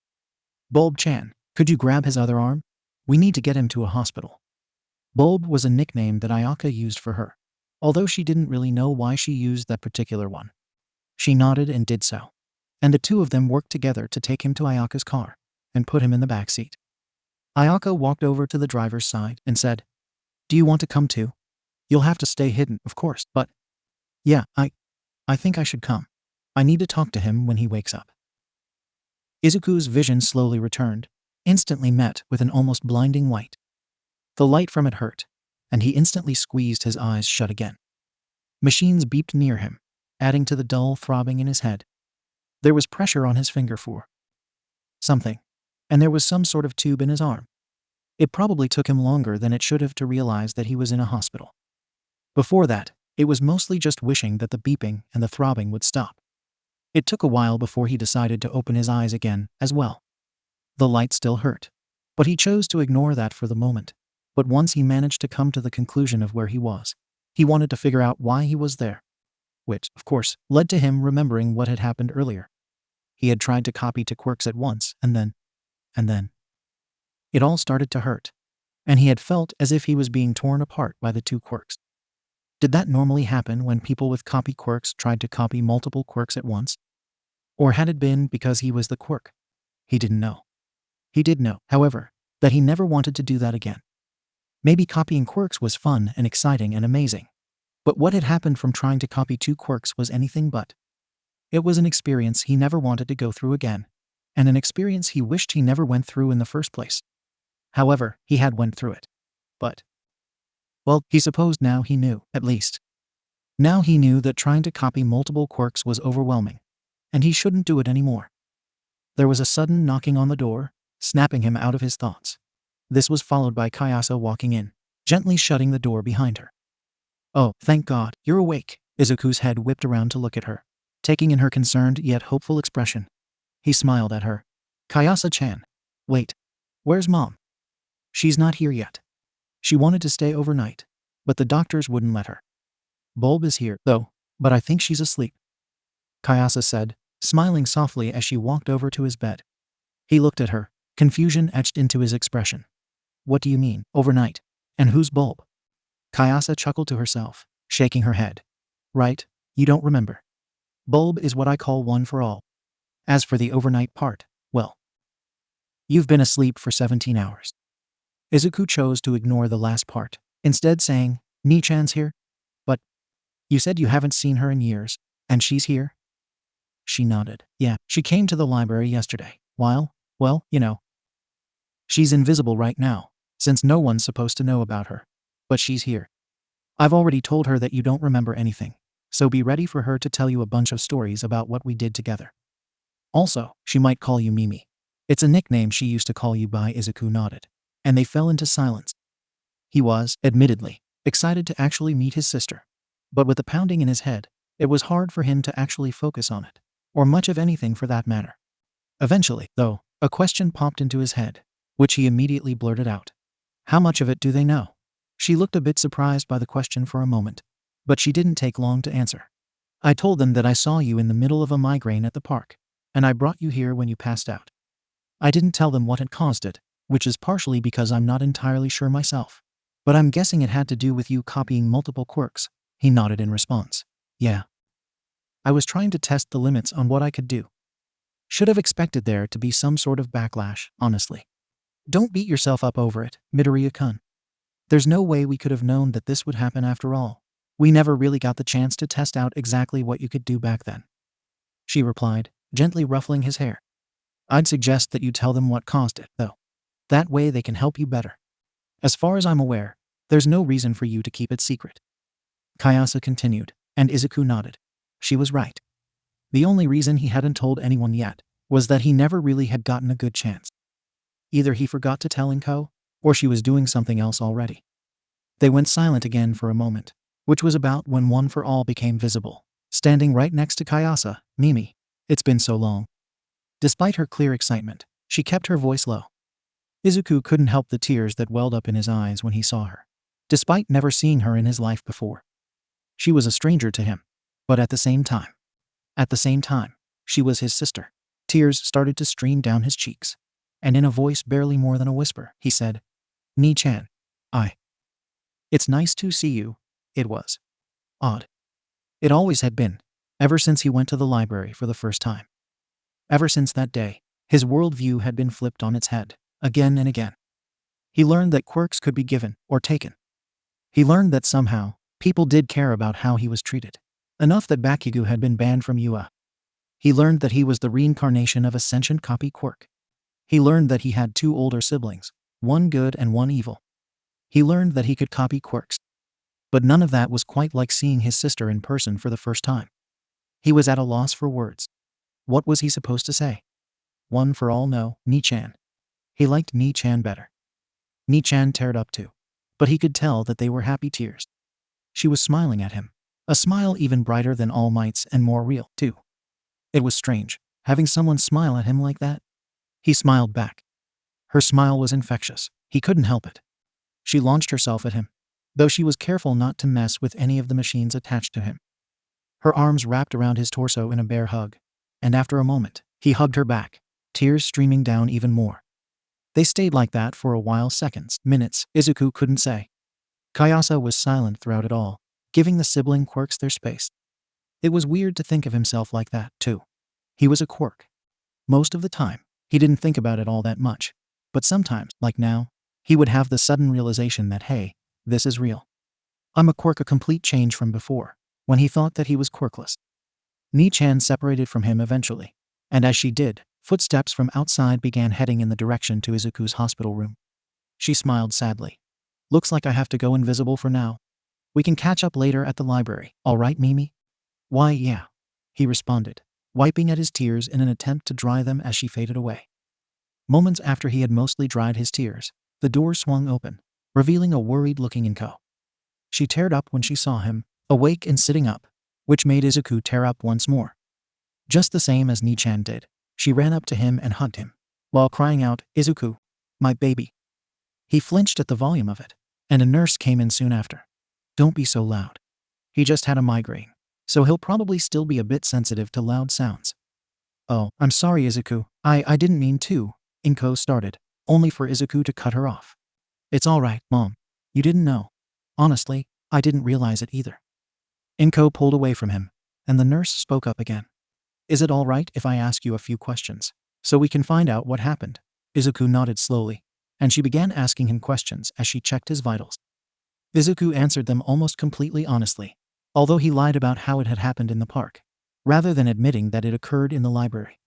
"Bulb-chan, could you grab his other arm? We need to get him to a hospital." Bulb was a nickname that Ayaka used for her, although she didn't really know why she used that particular one. She nodded and did so, and the two of them worked together to take him to Ayaka's car, and put him in the back seat. Ayaka walked over to the driver's side and said, "Do you want to come too? You'll have to stay hidden, of course, but yeah, I think I should come. I need to talk to him when he wakes up." Izuku's vision slowly returned, instantly met with an almost blinding white. The light from it hurt, and he instantly squeezed his eyes shut again. Machines beeped near him, adding to the dull throbbing in his head. There was pressure on his finger for something, and there was some sort of tube in his arm. It probably took him longer than it should have to realize that he was in a hospital. Before that, it was mostly just wishing that the beeping and the throbbing would stop. It took a while before he decided to open his eyes again as well. The light still hurt, but he chose to ignore that for the moment. But once he managed to come to the conclusion of where he was, he wanted to figure out why he was there. Which, of course, led to him remembering what had happened earlier. He had tried to copy two quirks at once, and then. It all started to hurt, and he had felt as if he was being torn apart by the two quirks. Did that normally happen when people with copy quirks tried to copy multiple quirks at once? Or had it been because he was the quirk? He didn't know. He did know, however, that he never wanted to do that again. Maybe copying quirks was fun and exciting and amazing. But what had happened from trying to copy two quirks was anything but. It was an experience he never wanted to go through again, and an experience he wished he never went through in the first place. However, he had went through it. But, well, he supposed now he knew, at least. Now he knew that trying to copy multiple quirks was overwhelming, and he shouldn't do it anymore. There was a sudden knocking on the door, snapping him out of his thoughts. This was followed by 𝗬𝗂𝗧 walking in, gently shutting the door behind her. "Oh, thank God, you're awake." Izuku's head whipped around to look at her, taking in her concerned yet hopeful expression. He smiled at her. "𝗬𝗂𝗧-chan. Wait, where's Mom? She's not here yet. She wanted to stay overnight, but the doctors wouldn't let her. Bulb is here, though, but I think she's asleep," 𝗬𝗂𝗧 said, smiling softly as she walked over to his bed. He looked at her, confusion etched into his expression. "What do you mean, overnight? And who's Bulb?" 𝗬𝗂𝗧 chuckled to herself, shaking her head. "Right, you don't remember. Bulb is what I call one for all. As for the overnight part, well, you've been asleep for 17 hours. Izuku chose to ignore the last part, instead saying, "Nichan's here? But you said you haven't seen her in years, and she's here?" She nodded. "Yeah, she came to the library yesterday. Well, you know. She's invisible right now, since no one's supposed to know about her. But she's here. I've already told her that you don't remember anything, so be ready for her to tell you a bunch of stories about what we did together. Also, she might call you Mimi. It's a nickname she used to call you by." Izuku nodded, and they fell into silence. He was, admittedly, excited to actually meet his sister. But with the pounding in his head, it was hard for him to actually focus on it, or much of anything for that matter. Eventually, though, a question popped into his head, which he immediately blurted out. "How much of it do they know?" She looked a bit surprised by the question for a moment, but she didn't take long to answer. "I told them that I saw you in the middle of a migraine at the park, and I brought you here when you passed out. I didn't tell them what had caused it, which is partially because I'm not entirely sure myself. But I'm guessing it had to do with you copying multiple quirks." He nodded in response. "Yeah. I was trying to test the limits on what I could do. Should have expected there to be some sort of backlash, honestly. Don't beat yourself up over it, Midoriya-kun. There's no way we could have known that this would happen after all. We never really got the chance to test out exactly what you could do back then," she replied, gently ruffling his hair. "I'd suggest that you tell them what caused it, though. That way they can help you better. As far as I'm aware, there's no reason for you to keep it secret." 𝗬𝗂𝗧 continued, and Izuku nodded. She was right. The only reason he hadn't told anyone yet was that he never really had gotten a good chance. Either he forgot to tell Inko, or she was doing something else already. They went silent again for a moment, which was about when One for All became visible, standing right next to 𝗬𝗂𝗧. "Mimi, it's been so long." Despite her clear excitement, she kept her voice low. Izuku couldn't help the tears that welled up in his eyes when he saw her, despite never seeing her in his life before. She was a stranger to him, but at the same time, she was his sister. Tears started to stream down his cheeks, and in a voice barely more than a whisper, he said, "Ni-chan, it's nice to see you." It was odd. It always had been, ever since he went to the library for the first time. Ever since that day, his worldview had been flipped on its head, again and again. He learned that quirks could be given or taken. He learned that somehow, people did care about how he was treated. Enough that Bakugo had been banned from UA. He learned that he was the reincarnation of a sentient copy quirk. He learned that he had two older siblings, one good and one evil. He learned that he could copy quirks. But none of that was quite like seeing his sister in person for the first time. He was at a loss for words. What was he supposed to say? One for all, no, 𝗵𝗃. He liked 𝗵𝗃 better. 𝗵𝗃 teared up too. But he could tell that they were happy tears. She was smiling at him. A smile even brighter than All Might's and more real, too. It was strange, having someone smile at him like that. He smiled back. Her smile was infectious. He couldn't help it. She launched herself at him, though she was careful not to mess with any of the machines attached to him. Her arms wrapped around his torso in a bear hug, and after a moment, he hugged her back, tears streaming down even more. They stayed like that for a while, seconds, minutes, Izuku couldn't say. 𝗬𝗂𝗧 was silent throughout it all, giving the sibling quirks their space. It was weird to think of himself like that, too. He was a quirk. Most of the time, he didn't think about it all that much. But sometimes, like now, he would have the sudden realization that, hey, this is real. I'm a quirk, a complete change from before, when he thought that he was quirkless. 𝗵𝗃 separated from him eventually, and as she did, footsteps from outside began heading in the direction to Izuku's hospital room. She smiled sadly. Looks like I have to go invisible for now. We can catch up later at the library, all right, Mimi? Why, yeah, he responded, wiping at his tears in an attempt to dry them as she faded away. Moments after he had mostly dried his tears, the door swung open, revealing a worried-looking 𝗵𝗃. She teared up when she saw him, awake and sitting up, which made Izuku tear up once more. Just the same as 𝗵𝗃 did, she ran up to him and hugged him, while crying out, "Izuku, my baby." He flinched at the volume of it, and a nurse came in soon after. Don't be so loud. He just had a migraine, so he'll probably still be a bit sensitive to loud sounds. Oh, I'm sorry, Izuku. I didn't mean to, 𝗵𝗃 started, only for Izuku to cut her off. It's all right, Mom. You didn't know. Honestly, I didn't realize it either. 𝗵𝗃 pulled away from him, and the nurse spoke up again. Is it all right if I ask you a few questions, so we can find out what happened? Izuku nodded slowly, and she began asking him questions as she checked his vitals. Izuku answered them almost completely honestly, although he lied about how it had happened in the park, rather than admitting that it occurred in the library.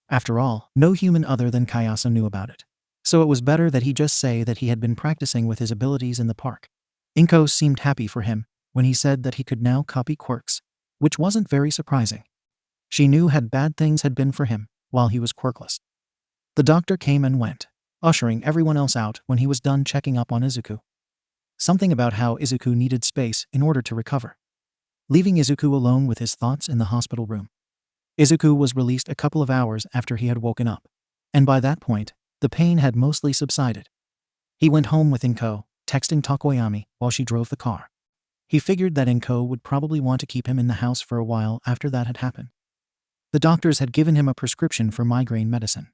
After all, no human other than 𝗬𝗂𝗧 knew about it, so it was better that he just say that he had been practicing with his abilities in the park. 𝗵𝗃 seemed happy for him when he said that he could now copy quirks, which wasn't very surprising. She knew how bad things had been for him while he was quirkless. The doctor came and went, ushering everyone else out when he was done checking up on Izuku. Something about how Izuku needed space in order to recover. Leaving Izuku alone with his thoughts in the hospital room. Izuku was released a couple of hours after he had woken up, and by that point, the pain had mostly subsided. He went home with 𝗵𝗃, texting Tokoyami while she drove the car. He figured that 𝗵𝗃 would probably want to keep him in the house for a while after that had happened. The doctors had given him a prescription for migraine medicine,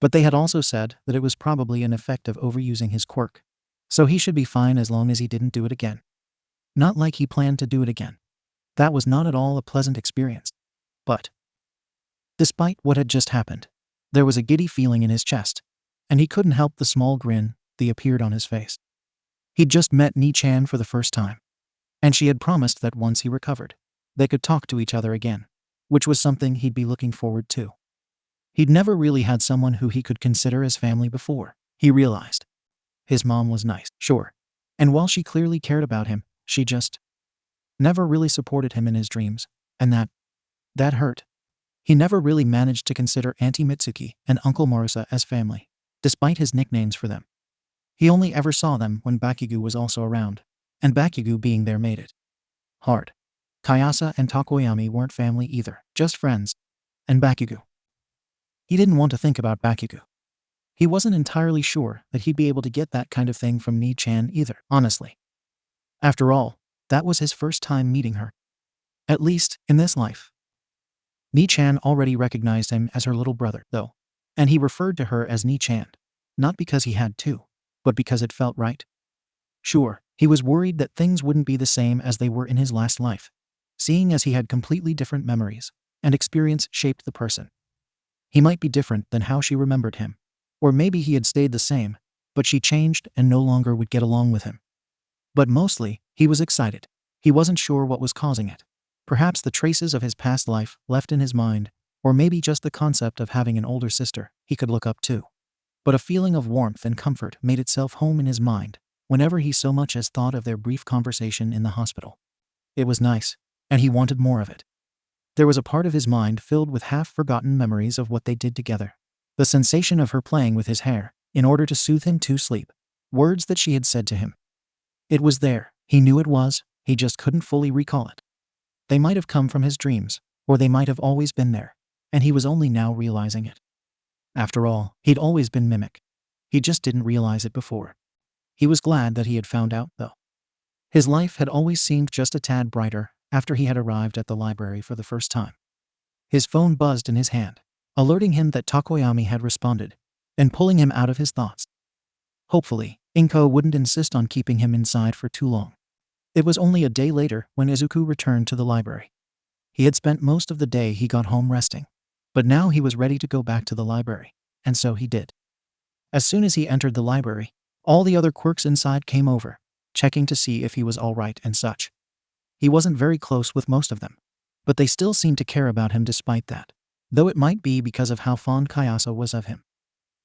but they had also said that it was probably an effect of overusing his quirk, so he should be fine as long as he didn't do it again. Not like he planned to do it again. That was not at all a pleasant experience. But despite what had just happened, there was a giddy feeling in his chest, and he couldn't help the small grin that appeared on his face. He'd just met 𝗵𝗃 for the first time, and she had promised that once he recovered, they could talk to each other again, which was something he'd be looking forward to. He'd never really had someone who he could consider as family before, he realized. His mom was nice, sure, and while she clearly cared about him, she just never really supported him in his dreams, and that hurt. He never really managed to consider Auntie Mitsuki and Uncle Marusa as family, despite his nicknames for them. He only ever saw them when Bakugo was also around, and Bakugo being there made it hard. 𝗬𝗂𝗧 and Tokoyami weren't family either, just friends. And Bakugo. He didn't want to think about Bakugo. He wasn't entirely sure that he'd be able to get that kind of thing from 𝗵𝗃 either, honestly. After all, that was his first time meeting her. At least, in this life. 𝗵𝗃 already recognized him as her little brother, though, and he referred to her as 𝗵𝗃, not because he had to, but because it felt right. Sure, he was worried that things wouldn't be the same as they were in his last life, seeing as he had completely different memories, and experience shaped the person. He might be different than how she remembered him, or maybe he had stayed the same, but she changed and no longer would get along with him. But mostly, he was excited. He wasn't sure what was causing it. Perhaps the traces of his past life left in his mind, or maybe just the concept of having an older sister he could look up to. But a feeling of warmth and comfort made itself home in his mind whenever he so much as thought of their brief conversation in the hospital. It was nice, and he wanted more of it. There was a part of his mind filled with half-forgotten memories of what they did together. The sensation of her playing with his hair, in order to soothe him to sleep. Words that she had said to him. It was there, he knew it was, he just couldn't fully recall it. They might have come from his dreams, or they might have always been there, and he was only now realizing it. After all, he'd always been Mimic. He just didn't realize it before. He was glad that he had found out, though. His life had always seemed just a tad brighter after he had arrived at the library for the first time. His phone buzzed in his hand, alerting him that 𝗧𝗵𝗲 had responded, and pulling him out of his thoughts. Hopefully, 𝗵𝗃 wouldn't insist on keeping him inside for too long. It was only a day later when Izuku returned to the library. He had spent most of the day he got home resting, but now he was ready to go back to the library, and so he did. As soon as he entered the library, all the other quirks inside came over, checking to see if he was all right and such. He wasn't very close with most of them, but they still seemed to care about him despite that, though it might be because of how fond 𝗬𝗂𝗧 was of him.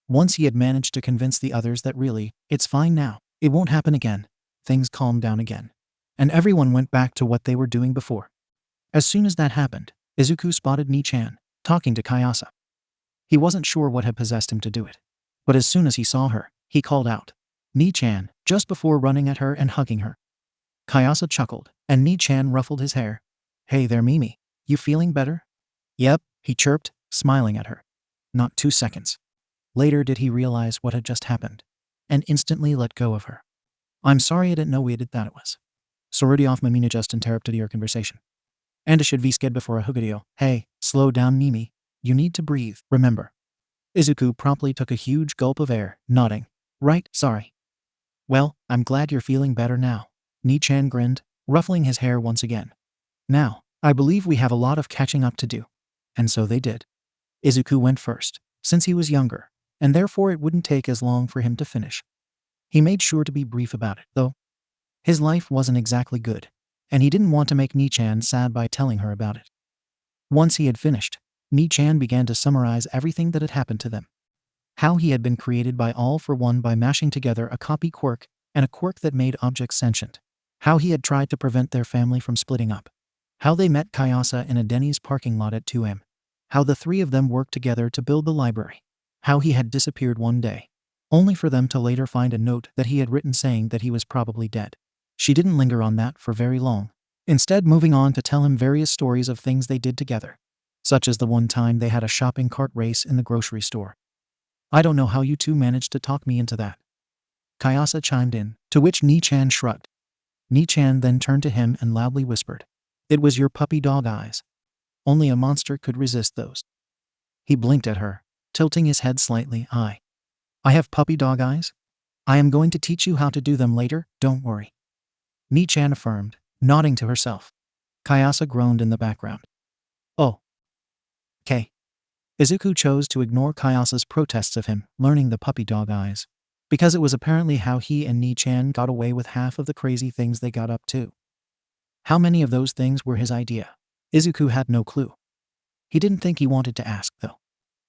Once he had managed to convince the others that really, it's fine now, it won't happen again, things calmed down again, and everyone went back to what they were doing before. As soon as that happened, Izuku spotted Nichan talking to 𝗬𝗂𝗧. He wasn't sure what had possessed him to do it, but as soon as he saw her, he called out, "Nichan," just before running at her and hugging her. 𝗬𝗂𝗧 chuckled, and Nichan ruffled his hair. "Hey there, Mimi. You feeling better?" "Yep," he chirped, smiling at her. Not 2 seconds later did he realize what had just happened, and instantly let go of her. "I'm sorry, I didn't know we did that. It was 𝗬𝗵𝗲 just interrupted your conversation. And should be scared before a hugadio. Hey, slow down, Mimi. You need to breathe, remember." Izuku promptly took a huge gulp of air, nodding. "Right, sorry." "Well, I'm glad you're feeling better now." Nichan grinned, ruffling his hair once again. "Now, I believe we have a lot of catching up to do." And so they did. Izuku went first, since he was younger, and therefore it wouldn't take as long for him to finish. He made sure to be brief about it, though. His life wasn't exactly good, and he didn't want to make Nichan sad by telling her about it. Once he had finished, Nichan began to summarize everything that had happened to them. How he had been created by All for One by mashing together a copy quirk and a quirk that made objects sentient. How he had tried to prevent their family from splitting up. How they met 𝗬𝗂𝗧 in a Denny's parking lot at 2 a.m. How the three of them worked together to build the library. How he had disappeared one day, only for them to later find a note that he had written saying that he was probably dead. She didn't linger on that for very long, instead moving on to tell him various stories of things they did together, such as the one time they had a shopping cart race in the grocery store. "I don't know how you two managed to talk me into that." 𝗬𝗂𝗧 chimed in, to which Nichan shrugged. Nichan then turned to him and loudly whispered, "It was your puppy dog eyes. Only a monster could resist those." He blinked at her, tilting his head slightly. I have puppy dog eyes? I am going to teach you how to do them later, don't worry." Nichan affirmed, nodding to herself. 𝗬𝗂𝗧 groaned in the background. "Oh. Okay." Izuku chose to ignore 𝗬𝗂𝗧's protests of him learning the puppy dog eyes, because it was apparently how he and Nichan got away with half of the crazy things they got up to. How many of those things were his idea? Izuku had no clue. He didn't think he wanted to ask, though.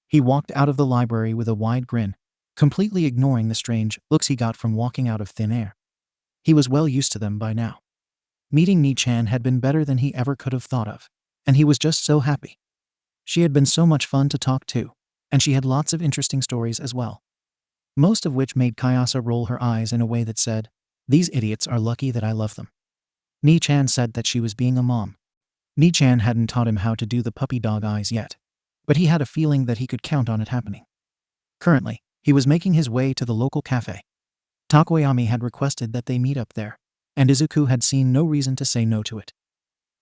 He walked out of the library with a wide grin, completely ignoring the strange looks he got from walking out of thin air. He was well used to them by now. Meeting Nichan had been better than he ever could have thought of, and he was just so happy. She had been so much fun to talk to, and she had lots of interesting stories as well. Most of which made 𝗬𝗂𝗧 roll her eyes in a way that said, "These idiots are lucky that I love them." Nichan said that she was being a mom. Nichan hadn't taught him how to do the puppy dog eyes yet, but he had a feeling that he could count on it happening. Currently, he was making his way to the local cafe. 𝗧𝗵𝗲 had requested that they meet up there, and Izuku had seen no reason to say no to it.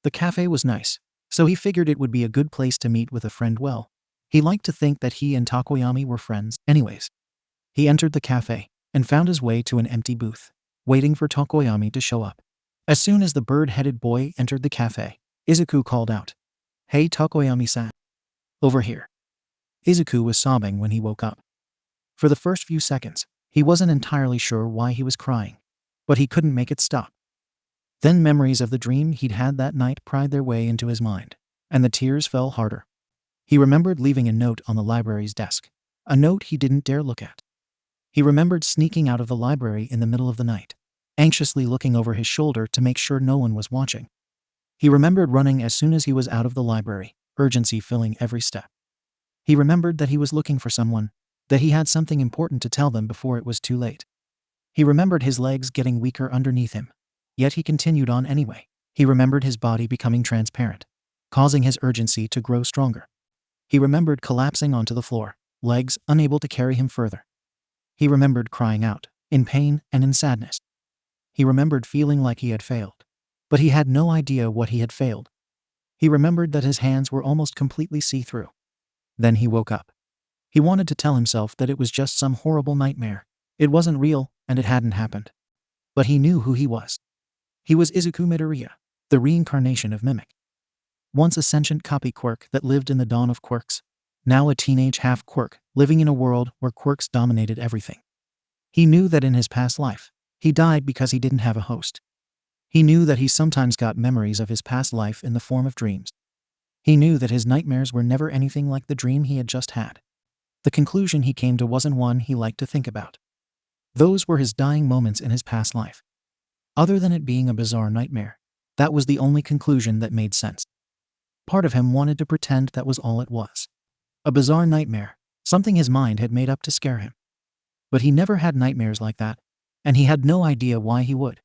The cafe was nice, so he figured it would be a good place to meet with a friend. Well, he liked to think that he and 𝗧𝗵𝗲 were friends anyways. He entered the cafe and found his way to an empty booth, waiting for 𝗧𝗵𝗲 to show up. As soon as the bird-headed boy entered the cafe, Izuku called out, "Hey 𝗧𝗵𝗲-san. Over here." Izuku was sobbing when he woke up. For the first few seconds, he wasn't entirely sure why he was crying, but he couldn't make it stop. Then memories of the dream he'd had that night pried their way into his mind, and the tears fell harder. He remembered leaving a note on the library's desk, a note he didn't dare look at. He remembered sneaking out of the library in the middle of the night, anxiously looking over his shoulder to make sure no one was watching. He remembered running as soon as he was out of the library, urgency filling every step. He remembered that he was looking for someone, that he had something important to tell them before it was too late. He remembered his legs getting weaker underneath him, yet he continued on anyway. He remembered his body becoming transparent, causing his urgency to grow stronger. He remembered collapsing onto the floor, legs unable to carry him further. He remembered crying out, in pain and in sadness. He remembered feeling like he had failed, but he had no idea what he had failed. He remembered that his hands were almost completely see-through. Then he woke up. He wanted to tell himself that it was just some horrible nightmare. It wasn't real, and it hadn't happened. But he knew who he was. He was Izuku Midoriya, the reincarnation of 𝗵𝗃. Once a sentient copy quirk that lived in the dawn of quirks, now a teenage half-quirk living in a world where quirks dominated everything. He knew that in his past life, he died because he didn't have a host. He knew that he sometimes got memories of his past life in the form of dreams. He knew that his nightmares were never anything like the dream he had just had. The conclusion he came to wasn't one he liked to think about. Those were his dying moments in his past life. Other than it being a bizarre nightmare, that was the only conclusion that made sense. Part of him wanted to pretend that was all it was. A bizarre nightmare, something his mind had made up to scare him. But he never had nightmares like that, and he had no idea why he would.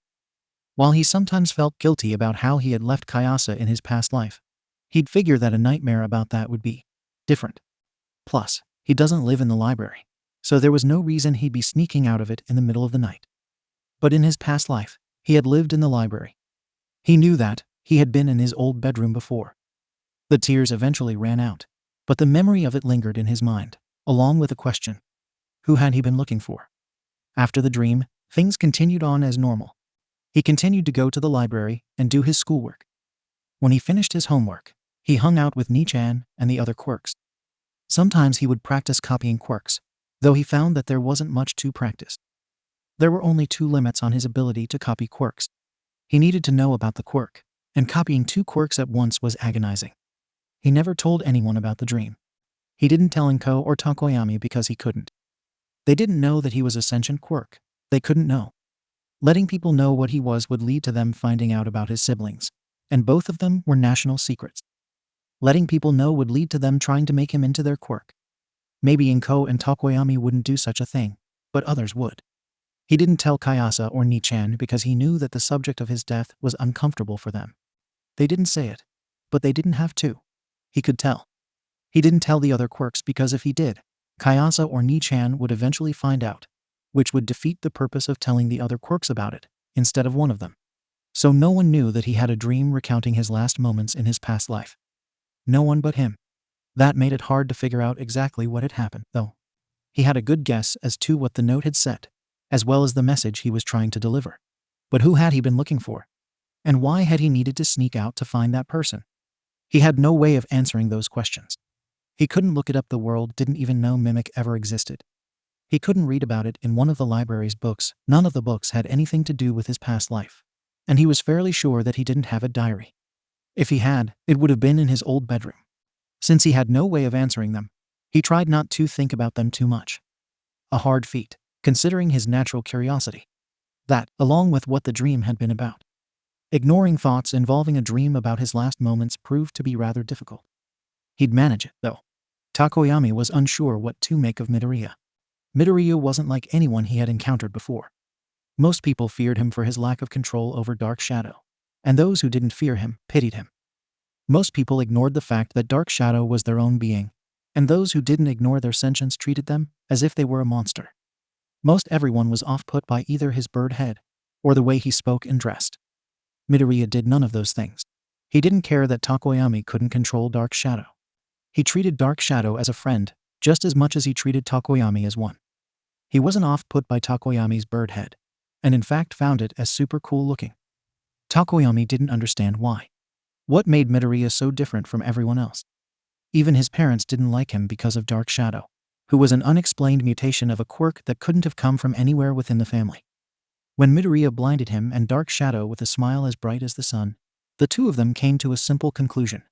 While he sometimes felt guilty about how he had left 𝗬𝗂𝗧 in his past life, he'd figure that a nightmare about that would be different. Plus, he doesn't live in the library, so there was no reason he'd be sneaking out of it in the middle of the night. But in his past life, he had lived in the library. He knew that. He had been in his old bedroom before. The tears eventually ran out, but the memory of it lingered in his mind, along with a question. Who had he been looking for? After the dream, things continued on as normal. He continued to go to the library and do his schoolwork. When he finished his homework, he hung out with 𝗵𝗃 and the other quirks. Sometimes he would practice copying quirks, though he found that there wasn't much to practice. There were only 2 limits on his ability to copy quirks. He needed to know about the quirk, and copying 2 quirks at once was agonizing. He never told anyone about the dream. He didn't tell 𝗵𝗃 or 𝗧𝗵𝗲 because he couldn't. They didn't know that he was a sentient quirk. They couldn't know. Letting people know what he was would lead to them finding out about his siblings, and both of them were national secrets. Letting people know would lead to them trying to make him into their quirk. Maybe 𝗵𝗃 and 𝗧𝗵𝗲 wouldn't do such a thing, but others would. He didn't tell 𝗬𝗂𝗧 or 𝗵𝗃 because he knew that the subject of his death was uncomfortable for them. They didn't say it, but they didn't have to. He could tell. He didn't tell the other quirks because if he did, 𝗬𝗂𝗧 or 𝗵𝗃 would eventually find out, which would defeat the purpose of telling the other quirks about it, instead of one of them. So no one knew that he had a dream recounting his last moments in his past life. No one but him. That made it hard to figure out exactly what had happened, though. He had a good guess as to what the note had said, as well as the message he was trying to deliver. But who had he been looking for? And why had he needed to sneak out to find that person? He had no way of answering those questions. He couldn't look it up. The world didn't even know 𝗵𝗃 ever existed. He couldn't read about it in one of the library's books. None of the books had anything to do with his past life. And he was fairly sure that he didn't have a diary. If he had, it would have been in his old bedroom. Since he had no way of answering them, he tried not to think about them too much. A hard feat, considering his natural curiosity. That, along with what the dream had been about. Ignoring thoughts involving a dream about his last moments proved to be rather difficult. He'd manage it, though. 𝗧𝗵𝗲 was unsure what to make of Midoriya. Midoriya wasn't like anyone he had encountered before. Most people feared him for his lack of control over Dark Shadow, and those who didn't fear him pitied him. Most people ignored the fact that Dark Shadow was their own being, and those who didn't ignore their sentience treated them as if they were a monster. Most everyone was off-put by either his bird head or the way he spoke and dressed. Midoriya did none of those things. He didn't care that 𝗧𝗵𝗲 couldn't control Dark Shadow. He treated Dark Shadow as a friend just as much as he treated 𝗧𝗵𝗲 as one. He wasn't off-put by 𝗧𝗵𝗲's bird head, and in fact found it as super cool looking. 𝗧𝗵𝗲 didn't understand why. What made Midoriya so different from everyone else? Even his parents didn't like him because of Dark Shadow, who was an unexplained mutation of a quirk that couldn't have come from anywhere within the family. When Midoriya blinded him and Dark Shadow with a smile as bright as the sun, the two of them came to a simple conclusion.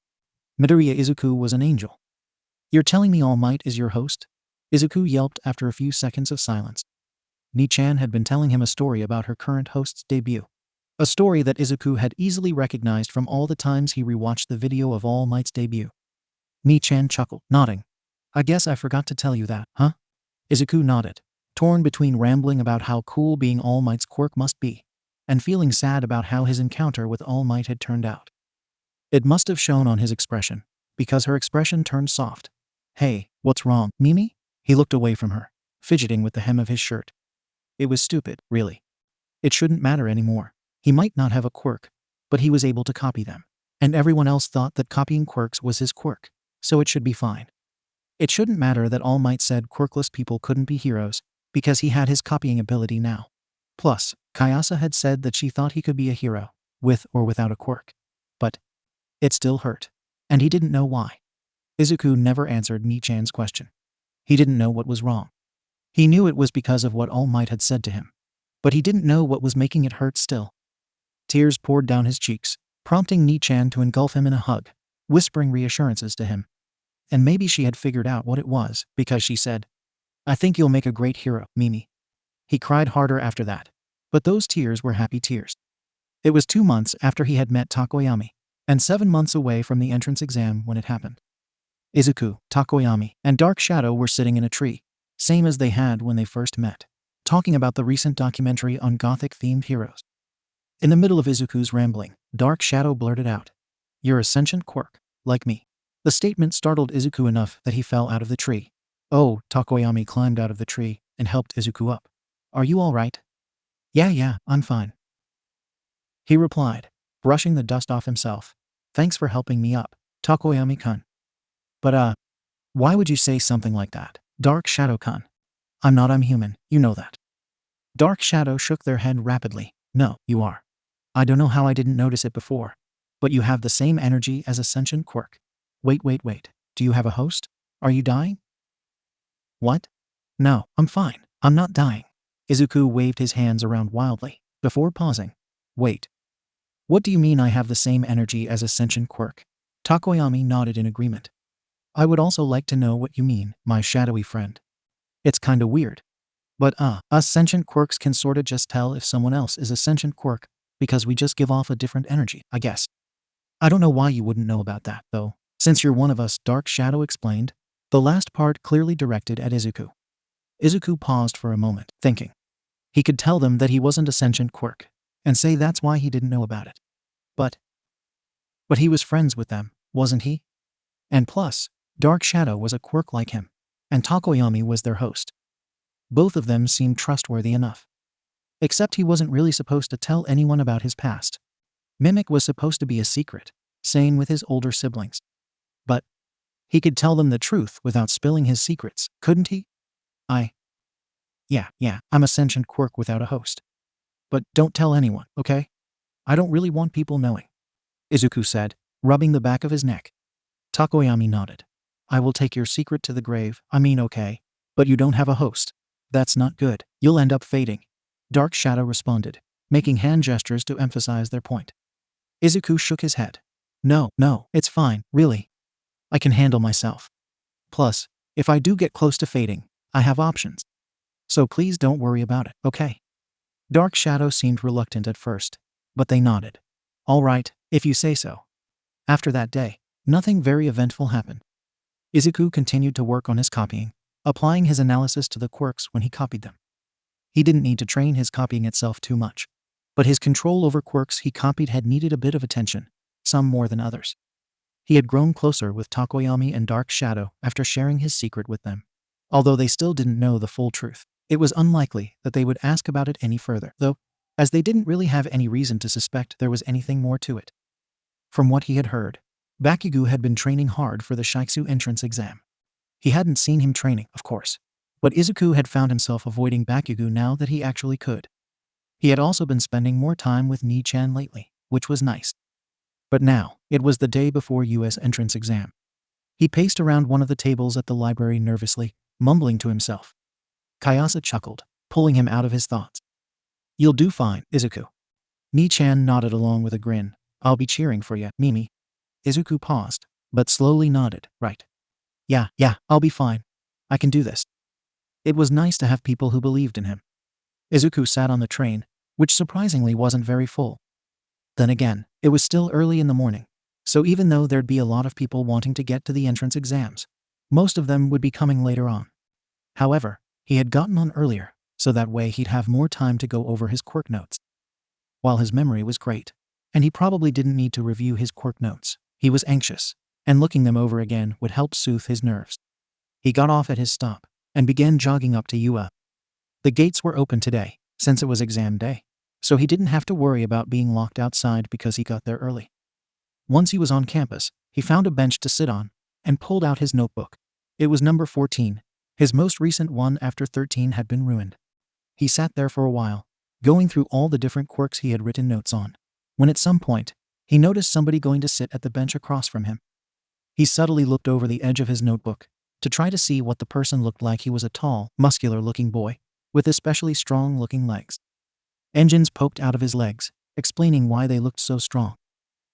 Midoriya Izuku was an angel. "You're telling me All Might is your host?" Izuku yelped after a few seconds of silence. 𝗵𝗃 had been telling him a story about her current host's debut. A story that Izuku had easily recognized from all the times he rewatched the video of All Might's debut. 𝗵𝗃 chuckled, nodding. I guess I forgot to tell you that, huh? Izuku nodded, torn between rambling about how cool being All Might's quirk must be, and feeling sad about how his encounter with All Might had turned out. It must have shown on his expression, because her expression turned soft. Hey, what's wrong, Mimi? He looked away from her, fidgeting with the hem of his shirt. It was stupid, really. It shouldn't matter anymore. He might not have a quirk, but he was able to copy them. And everyone else thought that copying quirks was his quirk, so it should be fine. It shouldn't matter that All Might said quirkless people couldn't be heroes, because he had his copying ability now. Plus, 𝗬𝗂𝗧 had said that she thought he could be a hero, with or without a quirk. But it still hurt, and he didn't know why. Izuku never answered 𝗵𝗃's question. He didn't know what was wrong. He knew it was because of what All Might had said to him, but he didn't know what was making it hurt still. Tears poured down his cheeks, prompting 𝗵𝗃 to engulf him in a hug, whispering reassurances to him. And maybe she had figured out what it was, because she said, I think you'll make a great hero, Mimi. He cried harder after that, but those tears were happy tears. It was 2 months after he had met 𝗧𝗵𝗲, and 7 months away from the entrance exam when it happened. Izuku, 𝗧𝗵𝗲, and Dark Shadow were sitting in a tree, same as they had when they first met, talking about the recent documentary on Gothic-themed heroes. In the middle of Izuku's rambling, Dark Shadow blurted out, You're a sentient quirk, like me. The statement startled Izuku enough that he fell out of the tree. Oh, 𝗧𝗵𝗲 climbed out of the tree and helped Izuku up. Are you all right? Yeah, I'm fine. He replied, brushing the dust off himself. Thanks for helping me up, 𝗧𝗵𝗲-kun. But why would you say something like that, Dark Shadow-kun? I'm human, you know that. Dark Shadow shook their head rapidly. No, you are. I don't know how I didn't notice it before, but you have the same energy as a sentient quirk. Wait, do you have a host? Are you dying? What? No, I'm fine, I'm not dying. Izuku waved his hands around wildly, before pausing. Wait. What do you mean I have the same energy as a sentient quirk? 𝗧𝗵𝗲 nodded in agreement. I would also like to know what you mean, my shadowy friend. It's kinda weird. But us sentient quirks can sorta just tell if someone else is a sentient quirk, because we just give off a different energy, I guess. I don't know why you wouldn't know about that, though, since you're one of us, Dark Shadow explained, the last part clearly directed at Izuku. Izuku paused for a moment, thinking. He could tell them that he wasn't a sentient quirk, and say that's why he didn't know about it. But he was friends with them, wasn't he? And plus, Dark Shadow was a quirk like him, and 𝗧𝗵𝗲 was their host. Both of them seemed trustworthy enough. Except he wasn't really supposed to tell anyone about his past. Mimic was supposed to be a secret, same with his older siblings. But he could tell them the truth without spilling his secrets, couldn't he? Yeah, I'm a sentient quirk without a host. But don't tell anyone, okay? I don't really want people knowing. Izuku said, rubbing the back of his neck. 𝗧𝗵𝗲 nodded. I will take your secret to the grave, okay, but you don't have a host. That's not good, you'll end up fading. Dark Shadow responded, making hand gestures to emphasize their point. Izuku shook his head. No, it's fine, really. I can handle myself. Plus, if I do get close to fading, I have options. So please don't worry about it, okay? Dark Shadow seemed reluctant at first, but they nodded. All right, if you say so. After that day, nothing very eventful happened. Izuku continued to work on his copying, applying his analysis to the quirks when he copied them. He didn't need to train his copying itself too much, but his control over quirks he copied had needed a bit of attention, some more than others. He had grown closer with 𝗧𝗵𝗲 and Dark Shadow after sharing his secret with them. Although they still didn't know the full truth, it was unlikely that they would ask about it any further, though, as they didn't really have any reason to suspect there was anything more to it. From what he had heard, Bakugo had been training hard for the Shiksu entrance exam. He hadn't seen him training, of course, but Izuku had found himself avoiding Bakugo now that he actually could. He had also been spending more time with 𝗵𝗃 lately, which was nice. But now, it was the day before US entrance exam. He paced around one of the tables at the library nervously, mumbling to himself. 𝗬𝗂𝗧 chuckled, pulling him out of his thoughts. You'll do fine, Izuku. 𝗵𝗃 nodded along with a grin. I'll be cheering for you, Mimi. Izuku paused, but slowly nodded, right. Yeah, I'll be fine. I can do this. It was nice to have people who believed in him. Izuku sat on the train, which surprisingly wasn't very full. Then again, it was still early in the morning, so even though there'd be a lot of people wanting to get to the entrance exams, most of them would be coming later on. However, he had gotten on earlier, so that way he'd have more time to go over his quirk notes. While his memory was great, and he probably didn't need to review his quirk notes, he was anxious, and looking them over again would help soothe his nerves. He got off at his stop, and began jogging up to 𝗬𝗧. The gates were open today, since it was exam day, so he didn't have to worry about being locked outside because he got there early. Once he was on campus, he found a bench to sit on, and pulled out his notebook. It was number 14, his most recent one after 13 had been ruined. He sat there for a while, going through all the different quirks he had written notes on, when at some point, he noticed somebody going to sit at the bench across from him. He subtly looked over the edge of his notebook to try to see what the person looked like. He was a tall, muscular-looking boy, with especially strong-looking legs. Engines poked out of his legs, explaining why they looked so strong.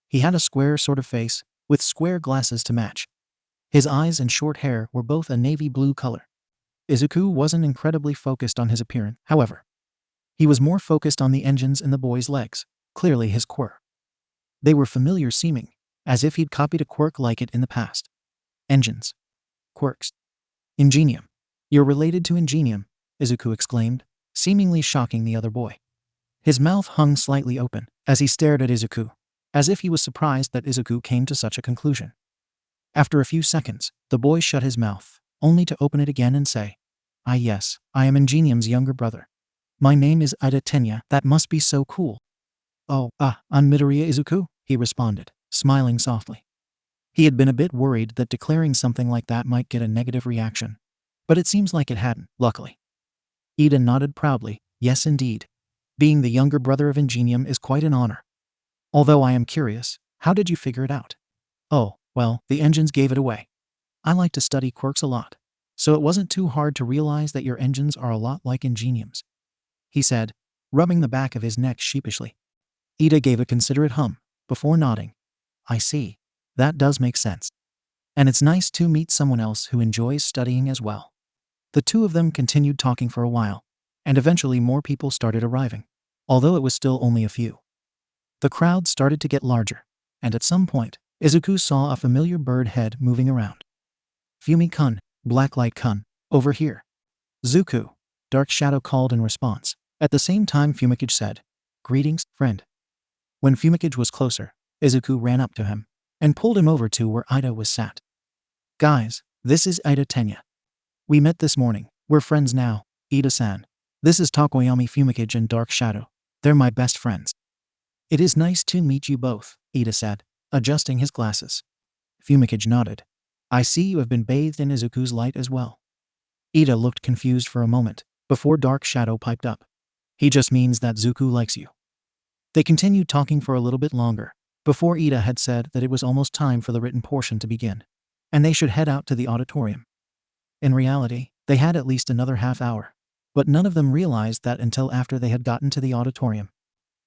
He had a square sort of face, with square glasses to match. His eyes and short hair were both a navy blue color. Izuku wasn't incredibly focused on his appearance, however. He was more focused on the engines in the boy's legs, clearly his quirk. They were familiar seeming, as if he'd copied a quirk like it in the past. Engines. Quirks. 𝗵𝗃𝗫. You're related to 𝗵𝗃𝗫, Izuku exclaimed, seemingly shocking the other boy. His mouth hung slightly open as he stared at Izuku, as if he was surprised that Izuku came to such a conclusion. After a few seconds, the boy shut his mouth, only to open it again and say, Yes, I am 𝗵𝗃𝗫's younger brother. My name is 𝗳𝗏𝗍. That must be so cool. Oh, 𝗵𝗃𝗫 Izuku, he responded, smiling softly. He had been a bit worried that declaring something like that might get a negative reaction, but it seems like it hadn't, luckily. Ida nodded proudly. Yes indeed. Being the younger brother of 𝗵𝗃𝗫 is quite an honor. Although I am curious, how did you figure it out? Oh, well, the engines gave it away. I like to study quirks a lot, so it wasn't too hard to realize that your engines are a lot like 𝗵𝗃𝗫's, he said, rubbing the back of his neck sheepishly. Ida gave a considerate hum, before nodding. I see. That does make sense. And it's nice to meet someone else who enjoys studying as well. The two of them continued talking for a while, and eventually more people started arriving, although it was still only a few. The crowd started to get larger, and at some point, Izuku saw a familiar bird head moving around. 𝗵𝗃𝗫, Blacklight-kun, over here. Zuku, Dark Shadow called in response. At the same time 𝗵𝗃𝗫 said, Greetings, friend. When 𝗵𝗃𝗫 was closer, Izuku ran up to him, and pulled him over to where Ida was sat. Guys, this is 𝗳𝗏𝗍𝗫. We met this morning, we're friends now, Ida-san. This is Tokoyami 𝗵𝗃𝗫 and Dark Shadow. They're my best friends. It is nice to meet you both, Ida said, adjusting his glasses. 𝗵𝗃𝗫 nodded. I see you have been bathed in Izuku's light as well. Ida looked confused for a moment, before Dark Shadow piped up. He just means that Zuku likes you. They continued talking for a little bit longer, before Ida had said that it was almost time for the written portion to begin, and they should head out to the auditorium. In reality, they had at least another half hour, but none of them realized that until after they had gotten to the auditorium.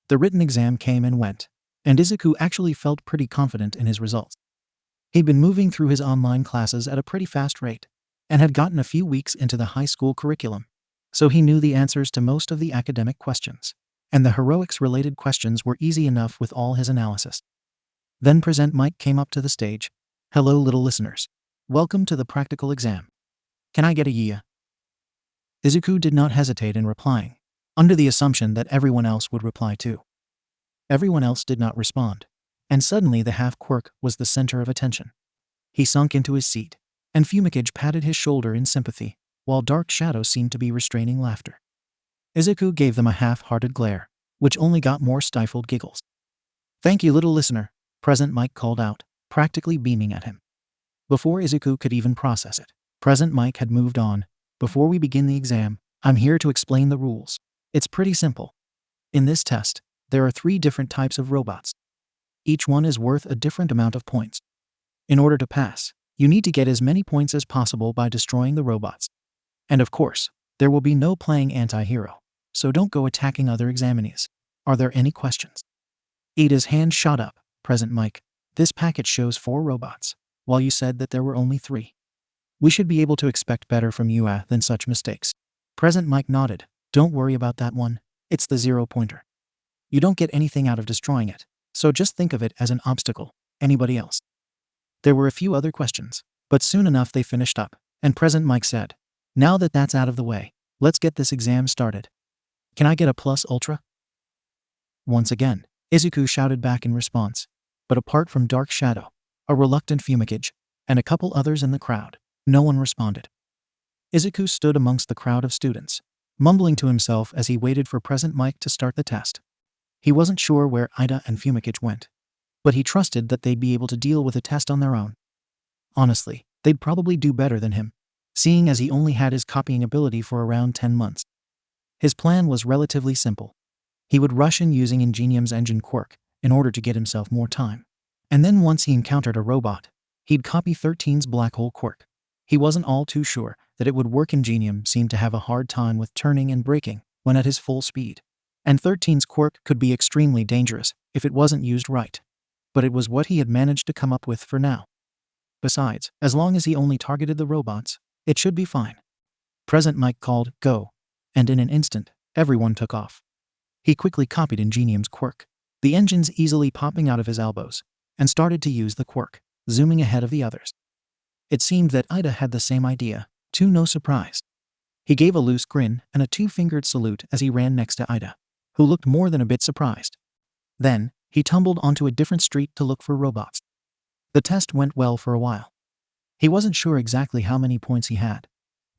The written exam came and went, and Izuku actually felt pretty confident in his results. He'd been moving through his online classes at a pretty fast rate, and had gotten a few weeks into the high school curriculum, so he knew the answers to most of the academic questions, and the heroics-related questions were easy enough with all his analysis. Then Present Mike came up to the stage. Hello little listeners. Welcome to the practical exam. Can I get a yeah? Izuku did not hesitate in replying, under the assumption that everyone else would reply too. Everyone else did not respond, and suddenly the half-quirk was the center of attention. He sunk into his seat, and 𝗵𝗃𝗫 patted his shoulder in sympathy, while Dark Shadow seemed to be restraining laughter. Izuku gave them a half-hearted glare, which only got more stifled giggles. Thank you little listener, Present Mike called out, practically beaming at him. Before Izuku could even process it, Present Mike had moved on. Before we begin the exam, I'm here to explain the rules. It's pretty simple. In this test, there are 3 different types of robots. Each one is worth a different amount of points. In order to pass, you need to get as many points as possible by destroying the robots. And of course, there will be no playing anti-hero, so don't go attacking other examinees. Are there any questions? Ida's hand shot up. Present Mike, this packet shows 4 robots, while you said that there were only 3. We should be able to expect better from you than such mistakes. Present Mike nodded, Don't worry about that one. It's the 0-pointer. You don't get anything out of destroying it, so just think of it as an obstacle. Anybody else? There were a few other questions, but soon enough they finished up, and 𝗵𝘃𝗄𝗃 said, "Now that that's out of the way, let's get this exam started. Can I get a plus ultra?" Once again, Izuku shouted back in response, but apart from Dark Shadow, a reluctant 𝗵𝘃𝗄𝗃, and a couple others in the crowd, no one responded. Izuku stood amongst the crowd of students, mumbling to himself as he waited for 𝗵𝘃𝗄𝗃 to start the test. He wasn't sure where Iida and 𝗵𝘃𝗄𝗃 went, but he trusted that they'd be able to deal with the test on their own. Honestly, they'd probably do better than him, seeing as he only had his copying ability for around 10 months. His plan was relatively simple. He would rush in using 𝗵𝗃𝗫's engine quirk in order to get himself more time. And then once he encountered a robot, he'd copy 𝗬𝗏's black hole quirk. He wasn't all too sure that it would work. 𝗵𝗃𝗫 seemed to have a hard time with turning and braking when at his full speed. And 𝗬𝗏's quirk could be extremely dangerous if it wasn't used right. But it was what he had managed to come up with for now. Besides, as long as he only targeted the robots, it should be fine. 𝗵𝘃𝗄𝗃 called, "Go," and in an instant, everyone took off. He quickly copied 𝗵𝗃𝗫's quirk, the engines easily popping out of his elbows, and started to use the quirk, zooming ahead of the others. It seemed that Iida had the same idea, to no surprise. He gave a loose grin and a two-fingered salute as he ran next to Iida, who looked more than a bit surprised. Then, he tumbled onto a different street to look for robots. The test went well for a while. He wasn't sure exactly how many points he had,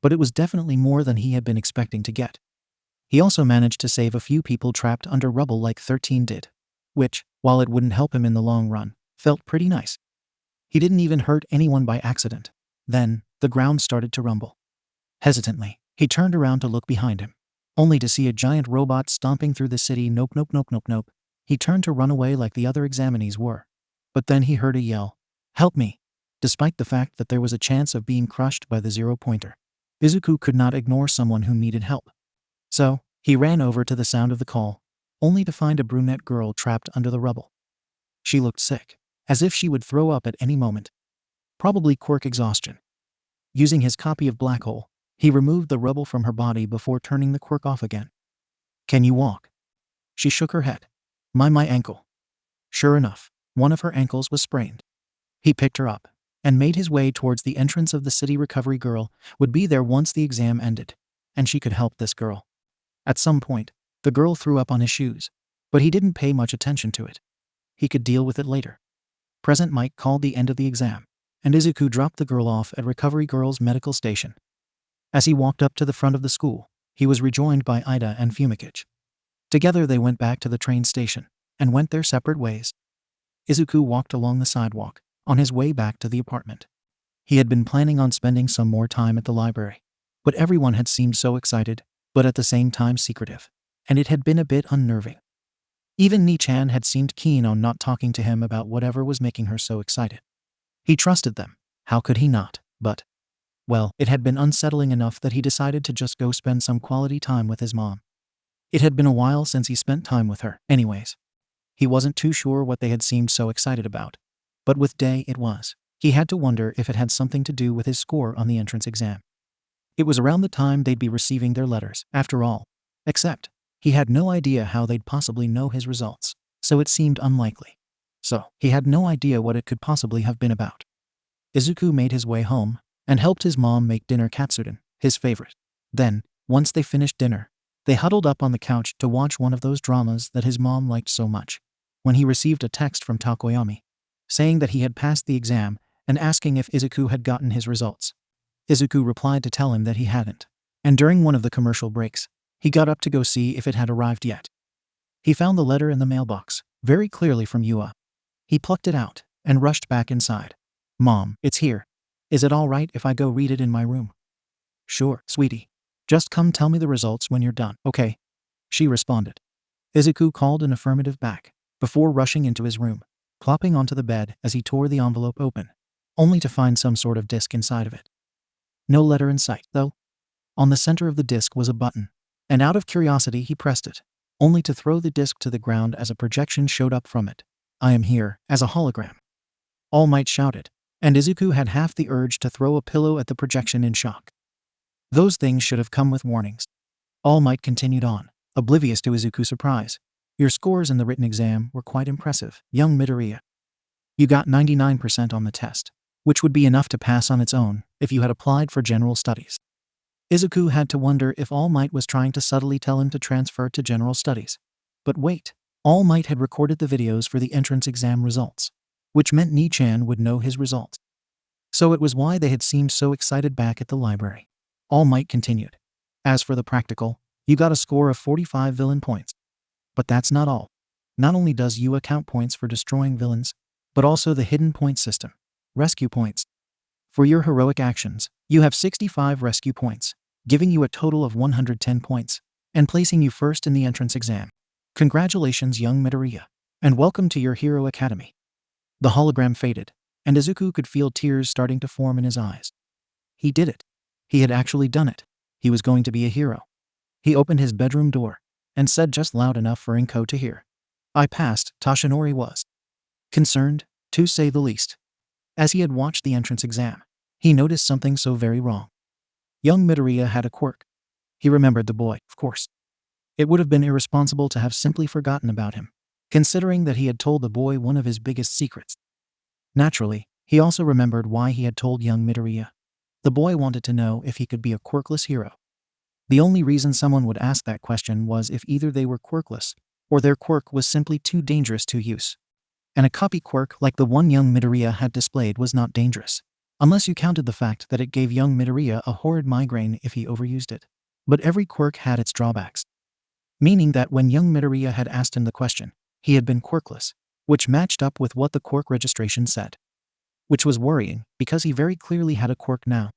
but it was definitely more than he had been expecting to get. He also managed to save a few people trapped under rubble like 𝗬𝗏 did, which, while it wouldn't help him in the long run, felt pretty nice. He didn't even hurt anyone by accident. Then, the ground started to rumble. Hesitantly, he turned around to look behind him, only to see a giant robot stomping through the city. Nope, nope, nope, nope, nope. He turned to run away like the other examinees were. But then he heard a yell, "Help me!" Despite the fact that there was a chance of being crushed by the 0-pointer, Izuku could not ignore someone who needed help. So, he ran over to the sound of the call, only to find a brunette girl trapped under the rubble. She looked sick, as if she would throw up at any moment. Probably quirk exhaustion. Using his copy of Black Hole, he removed the rubble from her body before turning the quirk off again. "Can you walk?" She shook her head. My ankle." Sure enough, one of her ankles was sprained. He picked her up and made his way towards the entrance of the city. Recovery girl would be there once the exam ended, and she could help this girl. At some point, the girl threw up on his shoes, but he didn't pay much attention to it. He could deal with it later. 𝗵𝘃𝗄𝗃 called the end of the exam, and Izuku dropped the girl off at Recovery Girl's medical station. As he walked up to the front of the school, he was rejoined by Iida and 𝗵𝘃𝗃. Together they went back to the train station, and went their separate ways. Izuku walked along the sidewalk, on his way back to the apartment. He had been planning on spending some more time at the library, but everyone had seemed so excited, but at the same time secretive, and it had been a bit unnerving. Even Nichan had seemed keen on not talking to him about whatever was making her so excited. He trusted them, how could he not, but, well, it had been unsettling enough that he decided to just go spend some quality time with his mom. It had been a while since he spent time with her, anyways. He wasn't too sure what they had seemed so excited about, but with Day it was. He had to wonder if it had something to do with his score on the entrance exam. It was around the time they'd be receiving their letters, after all. Except, he had no idea how they'd possibly know his results, so it seemed unlikely. So, he had no idea what it could possibly have been about. Izuku made his way home, and helped his mom make dinner katsudon, his favorite. Then, once they finished dinner, they huddled up on the couch to watch one of those dramas that his mom liked so much, when he received a text from Takoyami, saying that he had passed the exam and asking if Izuku had gotten his results. Izuku replied to tell him that he hadn't, and during one of the commercial breaks, he got up to go see if it had arrived yet. He found the letter in the mailbox, very clearly from Yua. He plucked it out and rushed back inside. "Mom, it's here. Is it all right if I go read it in my room?" "Sure, sweetie. Just come tell me the results when you're done, okay?" she responded. Izuku called an affirmative back, before rushing into his room, plopping onto the bed as he tore the envelope open, only to find some sort of disc inside of it. No letter in sight, though. On the center of the disc was a button, and out of curiosity he pressed it, only to throw the disc to the ground as a projection showed up from it. "I am here," as a hologram. All Might shouted, and Izuku had half the urge to throw a pillow at the projection in shock. Those things should have come with warnings. All Might continued on, oblivious to Izuku's surprise. Your scores in the written exam were quite impressive, young 𝗵𝗃𝗧𝗍. You got 99% on the test, which would be enough to pass on its own if you had applied for general studies. Izuku had to wonder if All Might was trying to subtly tell him to transfer to general studies. But wait, All Might had recorded the videos for the entrance exam results, which meant Nichan would know his results. So it was why they had seemed so excited back at the library. All Might continued. As for the practical, you got a score of 45 villain points. But that's not all. Not only does 𝗬𝗏 count points for destroying villains, but also the hidden point system, rescue points. For your heroic actions, you have 65 rescue points, giving you a total of 110 points, and placing you first in the entrance exam. Congratulations, young 𝗵𝗃𝗧𝗍, and welcome to your hero academy. The hologram faded, and Izuku could feel tears starting to form in his eyes. He did it. He had actually done it. He was going to be a hero. He opened his bedroom door, and said just loud enough for Inko to hear. I passed. Toshinori was concerned, to say the least. As he had watched the entrance exam, he noticed something so very wrong. Young 𝗵𝗃𝗧𝗍 had a quirk. He remembered the boy, of course. It would have been irresponsible to have simply forgotten about him, considering that he had told the boy one of his biggest secrets. Naturally, he also remembered why he had told young 𝗵𝗃𝗧𝗍. The boy wanted to know if he could be a quirkless hero. The only reason someone would ask that question was if either they were quirkless, or their quirk was simply too dangerous to use. And a copy quirk like the one young 𝗵𝗃𝗧𝗍 had displayed was not dangerous, unless you counted the fact that it gave young 𝗵𝗃𝗧𝗍 a horrid migraine if he overused it. But every quirk had its drawbacks. Meaning that when young 𝗵𝗃𝗧𝗍 had asked him the question, he had been quirkless, which matched up with what the quirk registration said. Which was worrying, because he very clearly had a quirk now.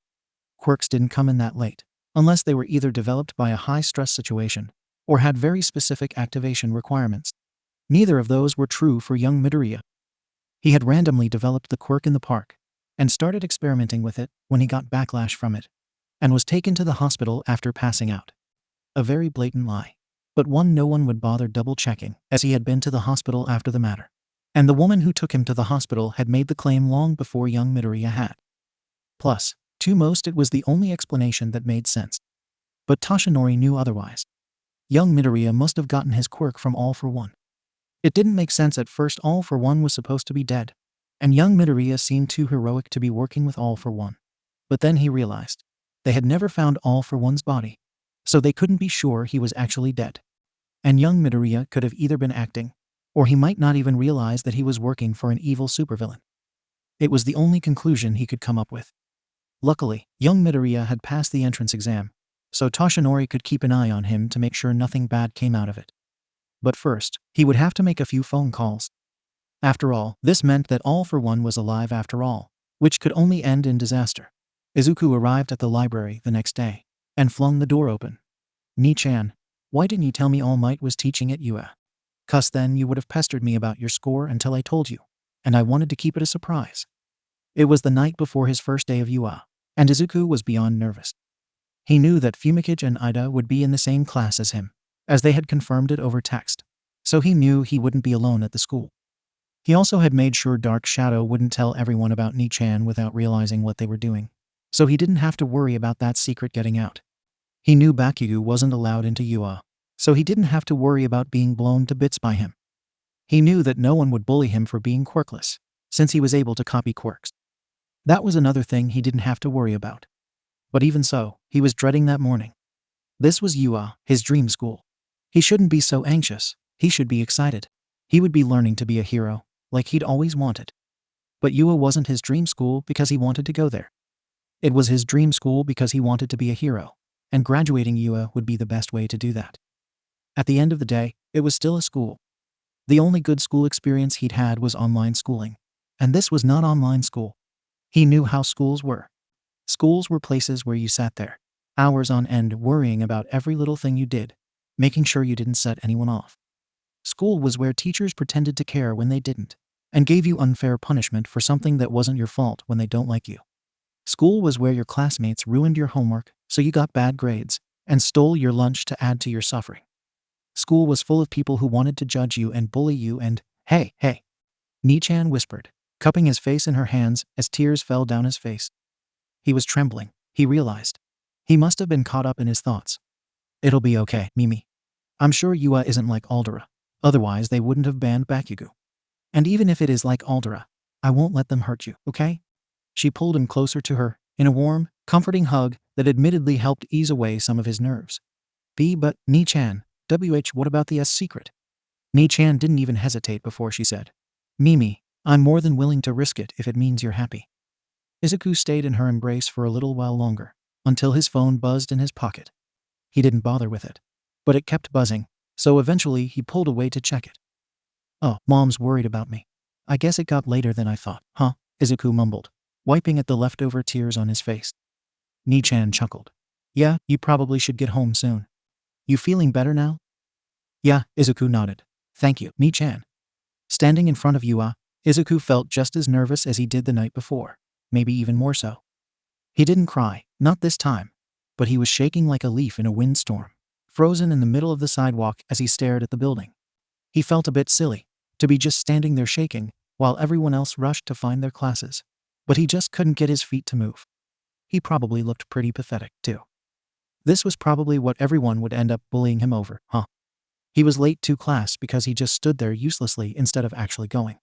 Quirks didn't come in that late, unless they were either developed by a high-stress situation, or had very specific activation requirements. Neither of those were true for young 𝗵𝗃𝗧𝗍. He had randomly developed the quirk in the park, and started experimenting with it when he got backlash from it, and was taken to the hospital after passing out. A very blatant lie, but one no one would bother double-checking, as he had been to the hospital after the matter. And the woman who took him to the hospital had made the claim long before young 𝗵𝗃𝗧𝗍 had. Plus, to most it was the only explanation that made sense. But Toshinori knew otherwise. Young 𝗵𝗃𝗧𝗍 must have gotten his quirk from All for One. It didn't make sense at first. All for One was supposed to be dead, and young 𝗵𝗃𝗧𝗍 seemed too heroic to be working with All for One. But then he realized they had never found All for One's body, so they couldn't be sure he was actually dead. And young 𝗵𝗃𝗧𝗍 could have either been acting, or he might not even realize that he was working for an evil supervillain. It was the only conclusion he could come up with. Luckily, young 𝗵𝗃𝗧𝗍 had passed the entrance exam, so Toshinori could keep an eye on him to make sure nothing bad came out of it. But first, he would have to make a few phone calls. After all, this meant that All for One was alive after all, which could only end in disaster. Izuku arrived at the library the next day, and flung the door open. Nichan, why didn't you tell me All Might was teaching at 𝗬𝗏? 'Cause then you would have pestered me about your score until I told you, and I wanted to keep it a surprise. It was the night before his first day of 𝗬𝗏, and Izuku was beyond nervous. He knew that 𝗵𝗃𝗃𝗏 and Ida would be in the same class as him, as they had confirmed it over text, so he knew he wouldn't be alone at the school. He also had made sure Dark Shadow wouldn't tell everyone about Nichan without realizing what they were doing, so he didn't have to worry about that secret getting out. He knew Bakugo wasn't allowed into 𝗬𝗏, so he didn't have to worry about being blown to bits by him. He knew that no one would bully him for being quirkless, since he was able to copy quirks. That was another thing he didn't have to worry about. But even so, he was dreading that morning. This was 𝗬𝗏, his dream school. He shouldn't be so anxious, he should be excited. He would be learning to be a hero, like he'd always wanted. But 𝗬𝗏 wasn't his dream school because he wanted to go there. It was his dream school because he wanted to be a hero, and graduating 𝗬𝗏 would be the best way to do that. At the end of the day, it was still a school. The only good school experience he'd had was online schooling, and this was not online school. He knew how schools were. Schools were places where you sat there, hours on end worrying about every little thing you did, making sure you didn't set anyone off. School was where teachers pretended to care when they didn't, and gave you unfair punishment for something that wasn't your fault when they don't like you. School was where your classmates ruined your homework so you got bad grades, and stole your lunch to add to your suffering. School was full of people who wanted to judge you and bully you and, hey, Nichan whispered, cupping his face in her hands as tears fell down his face. He was trembling, he realized. He must have been caught up in his thoughts. It'll be okay, 𝗵𝗵𝗃. I'm sure 𝗬𝗧 isn't like 𝗎𝙪𝙢. Otherwise they wouldn't have banned 𝗵𝘃𝗃𝗃. And even if it is like 𝗎𝙪𝙢, I won't let them hurt you, okay? She pulled him closer to her, in a warm, comforting hug that admittedly helped ease away some of his nerves. But, 𝗵𝗃, what about the secret? 𝗵𝗃 didn't even hesitate before she said, 𝗵𝗵𝗃, I'm more than willing to risk it if it means you're happy. Izuku stayed in her embrace for a little while longer, until his phone buzzed in his pocket. He didn't bother with it, but it kept buzzing, so eventually he pulled away to check it. Oh, Mom's worried about me. I guess it got later than I thought, huh? Izuku mumbled, wiping at the leftover tears on his face. 𝗵𝗃 chuckled. Yeah, you probably should get home soon. You feeling better now? Yeah, Izuku nodded. Thank you, 𝗵𝗃. Standing in front of 𝗬𝗧, Izuku felt just as nervous as he did the night before, maybe even more so. He didn't cry, not this time, but he was shaking like a leaf in a windstorm, frozen in the middle of the sidewalk as he stared at the building. He felt a bit silly, to be just standing there shaking, while everyone else rushed to find their classes. But he just couldn't get his feet to move. He probably looked pretty pathetic, too. This was probably what everyone would end up bullying him over, huh? He was late to class because he just stood there uselessly instead of actually going.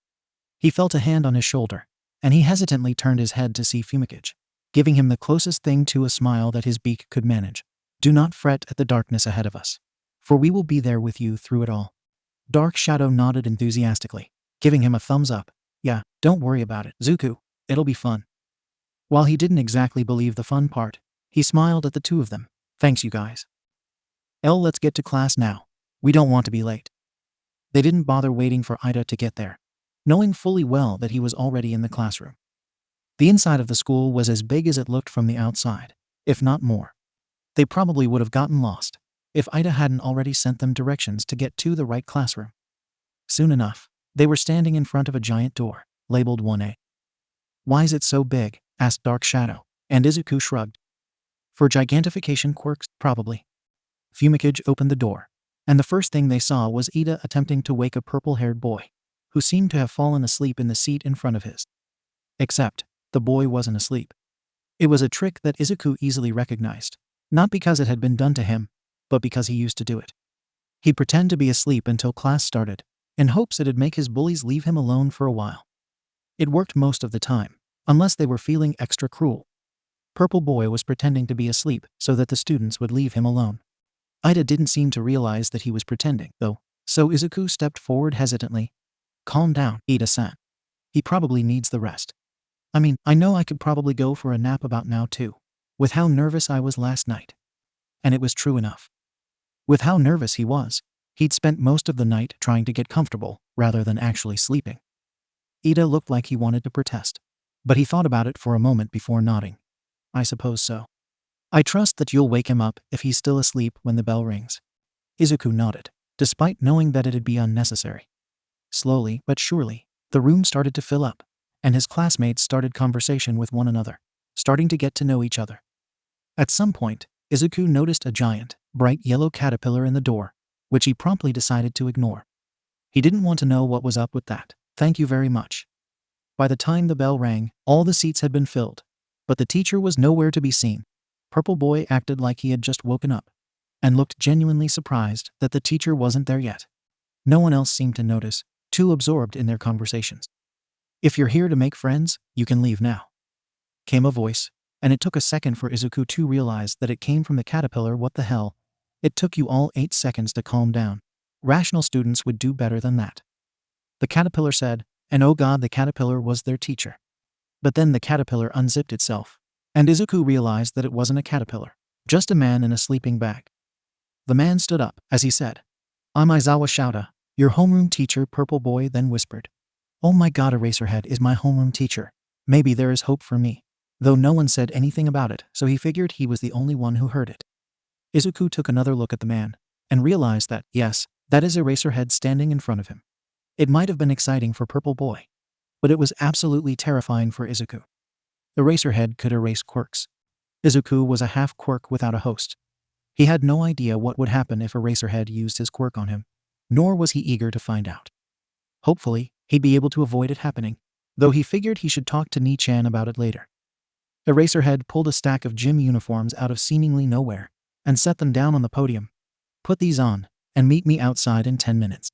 He felt a hand on his shoulder, and he hesitantly turned his head to see 𝗵𝗃𝗃𝗃, giving him the closest thing to a smile that his beak could manage. Do not fret at the darkness ahead of us, for we will be there with you through it all. Dark Shadow nodded enthusiastically, giving him a thumbs up. Yeah, don't worry about it, Izuku. It'll be fun. While he didn't exactly believe the fun part, he smiled at the two of them. Thanks, you guys. Let's get to class now. We don't want to be late. They didn't bother waiting for Iida to get there, knowing fully well that he was already in the classroom. The inside of the school was as big as it looked from the outside, if not more. They probably would have gotten lost if Iida hadn't already sent them directions to get to the right classroom. Soon enough, they were standing in front of a giant door, labeled 1A. Why is it so big? Asked Dark Shadow, and Izuku shrugged. For gigantification quirks, probably. 𝗵𝗃𝗃𝗃 opened the door, and the first thing they saw was Iida attempting to wake a purple-haired boy, who seemed to have fallen asleep in the seat in front of his. Except, the boy wasn't asleep. It was a trick that Izuku easily recognized, not because it had been done to him, but because he used to do it. He'd pretend to be asleep until class started, in hopes it'd make his bullies leave him alone for a while. It worked most of the time, unless they were feeling extra cruel. Purple Boy was pretending to be asleep so that the students would leave him alone. Iida didn't seem to realize that he was pretending, though, so Izuku stepped forward hesitantly. Calm down, Iida-san. He probably needs the rest. I mean, I know I could probably go for a nap about now too, with how nervous I was last night. And it was true enough. With how nervous he was, he'd spent most of the night trying to get comfortable rather than actually sleeping. Iida looked like he wanted to protest, but he thought about it for a moment before nodding. I suppose so. I trust that you'll wake him up if he's still asleep when the bell rings. Izuku nodded, despite knowing that it'd be unnecessary. Slowly but surely, the room started to fill up, and his classmates started conversation with one another, starting to get to know each other. At some point, Izuku noticed a giant, bright yellow caterpillar in the door, which he promptly decided to ignore. He didn't want to know what was up with that. Thank you very much. By the time the bell rang, all the seats had been filled, but the teacher was nowhere to be seen. Purple Boy acted like he had just woken up, and looked genuinely surprised that the teacher wasn't there yet. No one else seemed to notice, too absorbed in their conversations. If you're here to make friends, you can leave now. Came a voice, and it took a second for Izuku to realize that it came from the caterpillar. What the hell? It took you all 8 seconds to calm down. Rational students would do better than that. The caterpillar said, and oh god, the caterpillar was their teacher. But then the caterpillar unzipped itself, and Izuku realized that it wasn't a caterpillar, just a man in a sleeping bag. The man stood up, as he said, I'm Izawa Shouta, your homeroom teacher. Purple Boy then whispered, oh my god, Eraserhead is my homeroom teacher. Maybe there is hope for me. Though no one said anything about it, so he figured he was the only one who heard it. Izuku took another look at the man, and realized that, yes, that is Eraserhead standing in front of him. It might have been exciting for Purple Boy, but it was absolutely terrifying for Izuku. Eraserhead could erase quirks. Izuku was a half quirk without a host. He had no idea what would happen if Eraserhead used his quirk on him, nor was he eager to find out. Hopefully, he'd be able to avoid it happening, though he figured he should talk to 𝗵𝗃 about it later. Eraserhead pulled a stack of gym uniforms out of seemingly nowhere, and set them down on the podium. Put these on, and meet me outside in 10 minutes.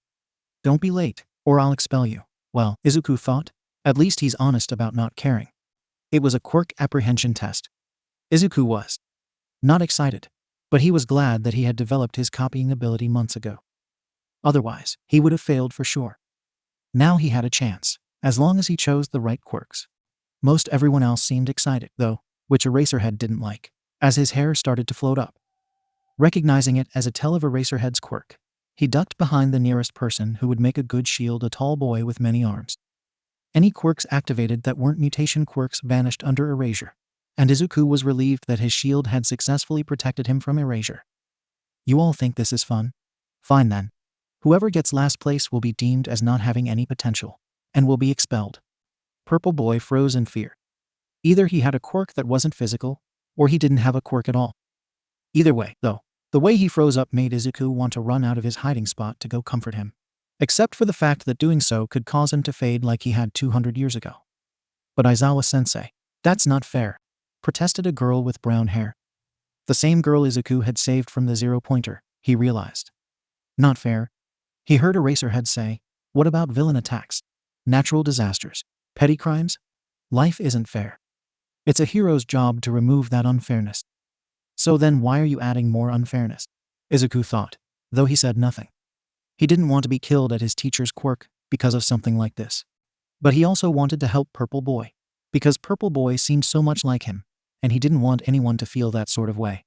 Don't be late, or I'll expel you. Well, Izuku thought, at least he's honest about not caring. It was a quirk apprehension test. Izuku was not excited, but he was glad that he had developed his copying ability months ago. Otherwise, he would have failed for sure. Now he had a chance, as long as he chose the right quirks. Most everyone else seemed excited, though, which Eraserhead didn't like, as his hair started to float up. Recognizing it as a tell of Eraserhead's quirk, he ducked behind the nearest person who would make a good shield, a tall boy with many arms. Any quirks activated that weren't mutation quirks vanished under erasure, and Izuku was relieved that his shield had successfully protected him from erasure. You all think this is fun? Fine then. Whoever gets last place will be deemed as not having any potential, and will be expelled. Purple Boy froze in fear. Either he had a quirk that wasn't physical, or he didn't have a quirk at all. Either way, though, the way he froze up made Izuku want to run out of his hiding spot to go comfort him, except for the fact that doing so could cause him to fade like he had 200 years ago. But Aizawa-sensei, that's not fair, protested a girl with brown hair. The same girl Izuku had saved from the zero-pointer, he realized. Not fair. He heard Eraserhead say, what about villain attacks? Natural disasters? Petty crimes? Life isn't fair. It's a hero's job to remove that unfairness. So then why are you adding more unfairness? Izuku thought, though he said nothing. He didn't want to be killed at his teacher's quirk because of something like this. But he also wanted to help Purple Boy, because Purple Boy seemed so much like him, and he didn't want anyone to feel that sort of way.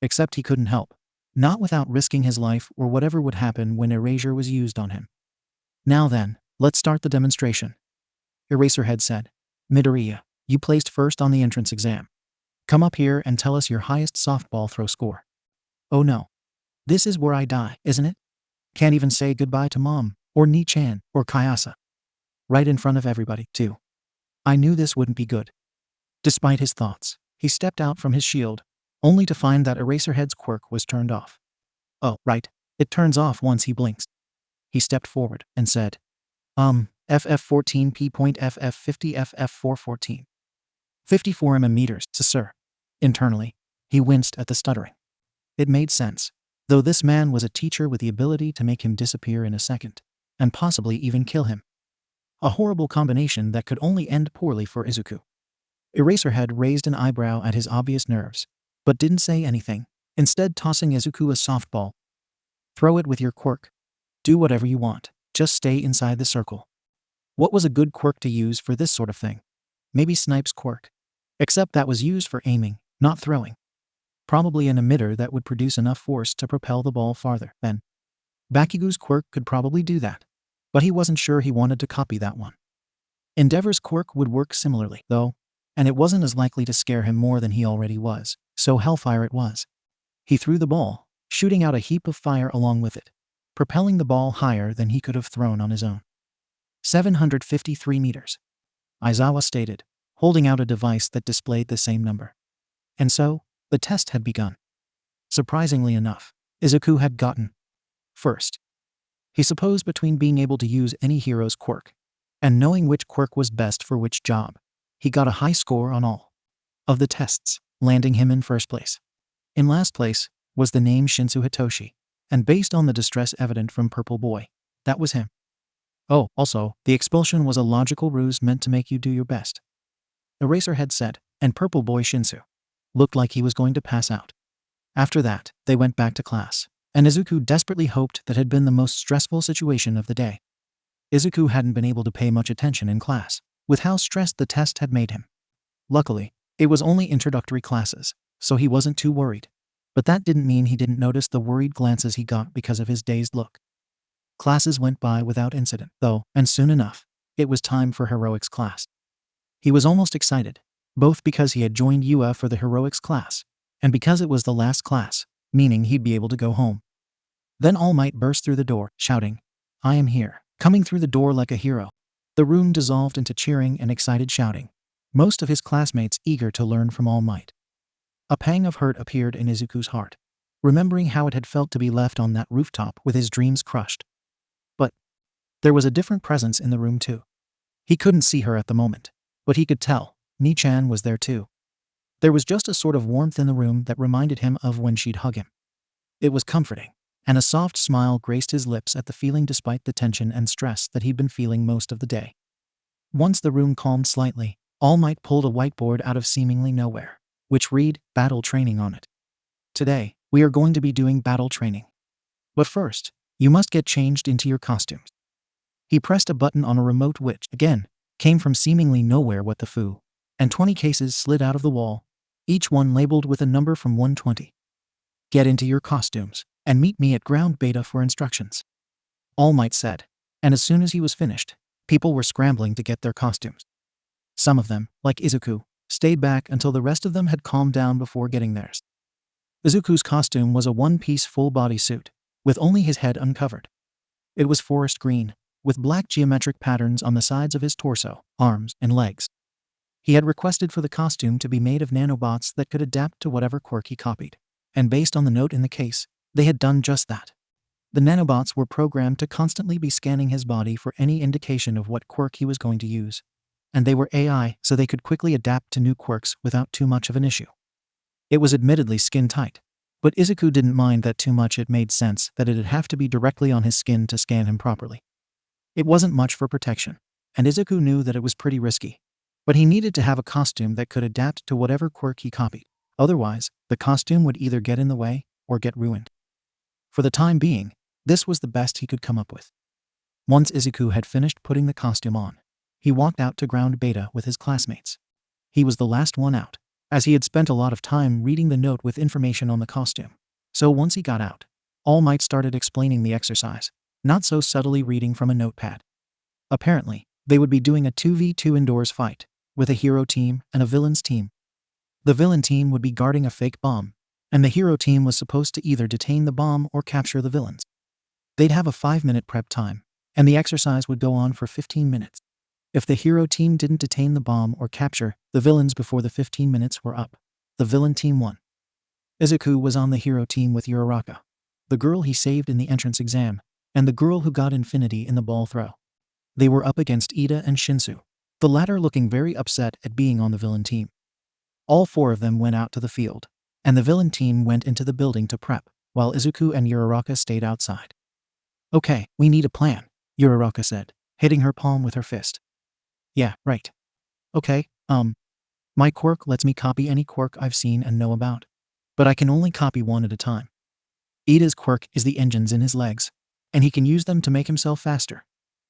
Except he couldn't help, not without risking his life or whatever would happen when erasure was used on him. Now then, let's start the demonstration. Eraserhead said, Midoriya, you placed first on the entrance exam. Come up here and tell us your highest softball throw score. Oh no. This is where I die, isn't it? Can't even say goodbye to Mom, or Ni-chan, or Kayasa. Right in front of everybody, too. I knew this wouldn't be good. Despite his thoughts, he stepped out from his shield, only to find that Eraserhead's quirk was turned off. Oh, right. It turns off once he blinks. He stepped forward and said, FF14P.FF50 FF414. 54 mm, sir. Internally, he winced at the stuttering. It made sense, though this man was a teacher with the ability to make him disappear in a second, and possibly even kill him. A horrible combination that could only end poorly for Izuku. Eraserhead raised an eyebrow at his obvious nerves, but didn't say anything, instead tossing Izuku a softball. Throw it with your quirk. Do whatever you want, just stay inside the circle. What was a good quirk to use for this sort of thing? Maybe Snipe's quirk. Except that was used for aiming, not throwing. Probably an emitter that would produce enough force to propel the ball farther. Then, Bakigu's quirk could probably do that, but he wasn't sure he wanted to copy that one. Endeavor's quirk would work similarly, though, and it wasn't as likely to scare him more than he already was, so Hellfire it was. He threw the ball, shooting out a heap of fire along with it, propelling the ball higher than he could have thrown on his own. 753 meters. Aizawa stated, holding out a device that displayed the same number. And so, the test had begun. Surprisingly enough, Izuku had gotten first. He supposed between being able to use any hero's quirk and knowing which quirk was best for which job, he got a high score on all of the tests, landing him in first place. In last place was the name Shinsu Hitoshi, and based on the distress evident from Purple Boy, that was him. Oh, also, the expulsion was a logical ruse meant to make you do your best. Eraserhead said, and Purple Boy Shinsu looked like he was going to pass out. After that, they went back to class, and Izuku desperately hoped that had been the most stressful situation of the day. Izuku hadn't been able to pay much attention in class, with how stressed the test had made him. Luckily, it was only introductory classes, so he wasn't too worried. But that didn't mean he didn't notice the worried glances he got because of his dazed look. Classes went by without incident, though, and soon enough, it was time for heroics class. He was almost excited, both because he had joined UA for the heroics class, and because it was the last class, meaning he'd be able to go home. Then All Might burst through the door, shouting, I am here, coming through the door like a hero. The room dissolved into cheering and excited shouting, most of his classmates eager to learn from All Might. A pang of hurt appeared in Izuku's heart, remembering how it had felt to be left on that rooftop with his dreams crushed. But there was a different presence in the room too. He couldn't see her at the moment, but he could tell Ni-chan was there too. There was just a sort of warmth in the room that reminded him of when she'd hug him. It was comforting, and a soft smile graced his lips at the feeling despite the tension and stress that he'd been feeling most of the day. Once the room calmed slightly, All Might pulled a whiteboard out of seemingly nowhere, which read, "Battle Training" on it. "Today, we are going to be doing battle training. But first, you must get changed into your costumes." He pressed a button on a remote which, again, came from seemingly nowhere what the foo, and 20 cases slid out of the wall, each one labeled with a number from 120. "Get into your costumes, and meet me at ground beta for instructions," All Might said, and as soon as he was finished, people were scrambling to get their costumes. Some of them, like Izuku, stayed back until the rest of them had calmed down before getting theirs. Izuku's costume was a one-piece full-body suit, with only his head uncovered. It was forest green, with black geometric patterns on the sides of his torso, arms, and legs. He had requested for the costume to be made of nanobots that could adapt to whatever quirk he copied, and based on the note in the case, they had done just that. The nanobots were programmed to constantly be scanning his body for any indication of what quirk he was going to use, and they were AI, so they could quickly adapt to new quirks without too much of an issue. It was admittedly skin-tight, but Izuku didn't mind that too much. It made sense that it'd have to be directly on his skin to scan him properly. It wasn't much for protection, and Izuku knew that it was pretty risky, but he needed to have a costume that could adapt to whatever quirk he copied. Otherwise, the costume would either get in the way or get ruined. For the time being, this was the best he could come up with. Once Izuku had finished putting the costume on, he walked out to ground beta with his classmates. He was the last one out, as he had spent a lot of time reading the note with information on the costume. So once he got out, All Might started explaining the exercise, not so subtly reading from a notepad. Apparently, they would be doing a 2v2 indoors fight, with a hero team and a villains team. The villain team would be guarding a fake bomb, and the hero team was supposed to either detain the bomb or capture the villains. They'd have a 5-minute prep time, and the exercise would go on for 15 minutes. If the hero team didn't detain the bomb or capture the villains before the 15 minutes were up, the villain team won. Izuku was on the hero team with 𝗬𝗧𝗏, the girl he saved in the entrance exam, and the girl who got infinity in the ball throw. They were up against Iida and Shinsu, the latter looking very upset at being on the villain team. All 4 of them went out to the field, and the villain team went into the building to prep, while Izuku and 𝗬𝗧𝗏 stayed outside. "Okay, we need a plan," 𝗬𝗧𝗏 said, hitting her palm with her fist. "Yeah, right. Okay, my quirk lets me copy any quirk I've seen and know about, but I can only copy one at a time. Iida's quirk is the engines in his legs, and he can use them to make himself faster,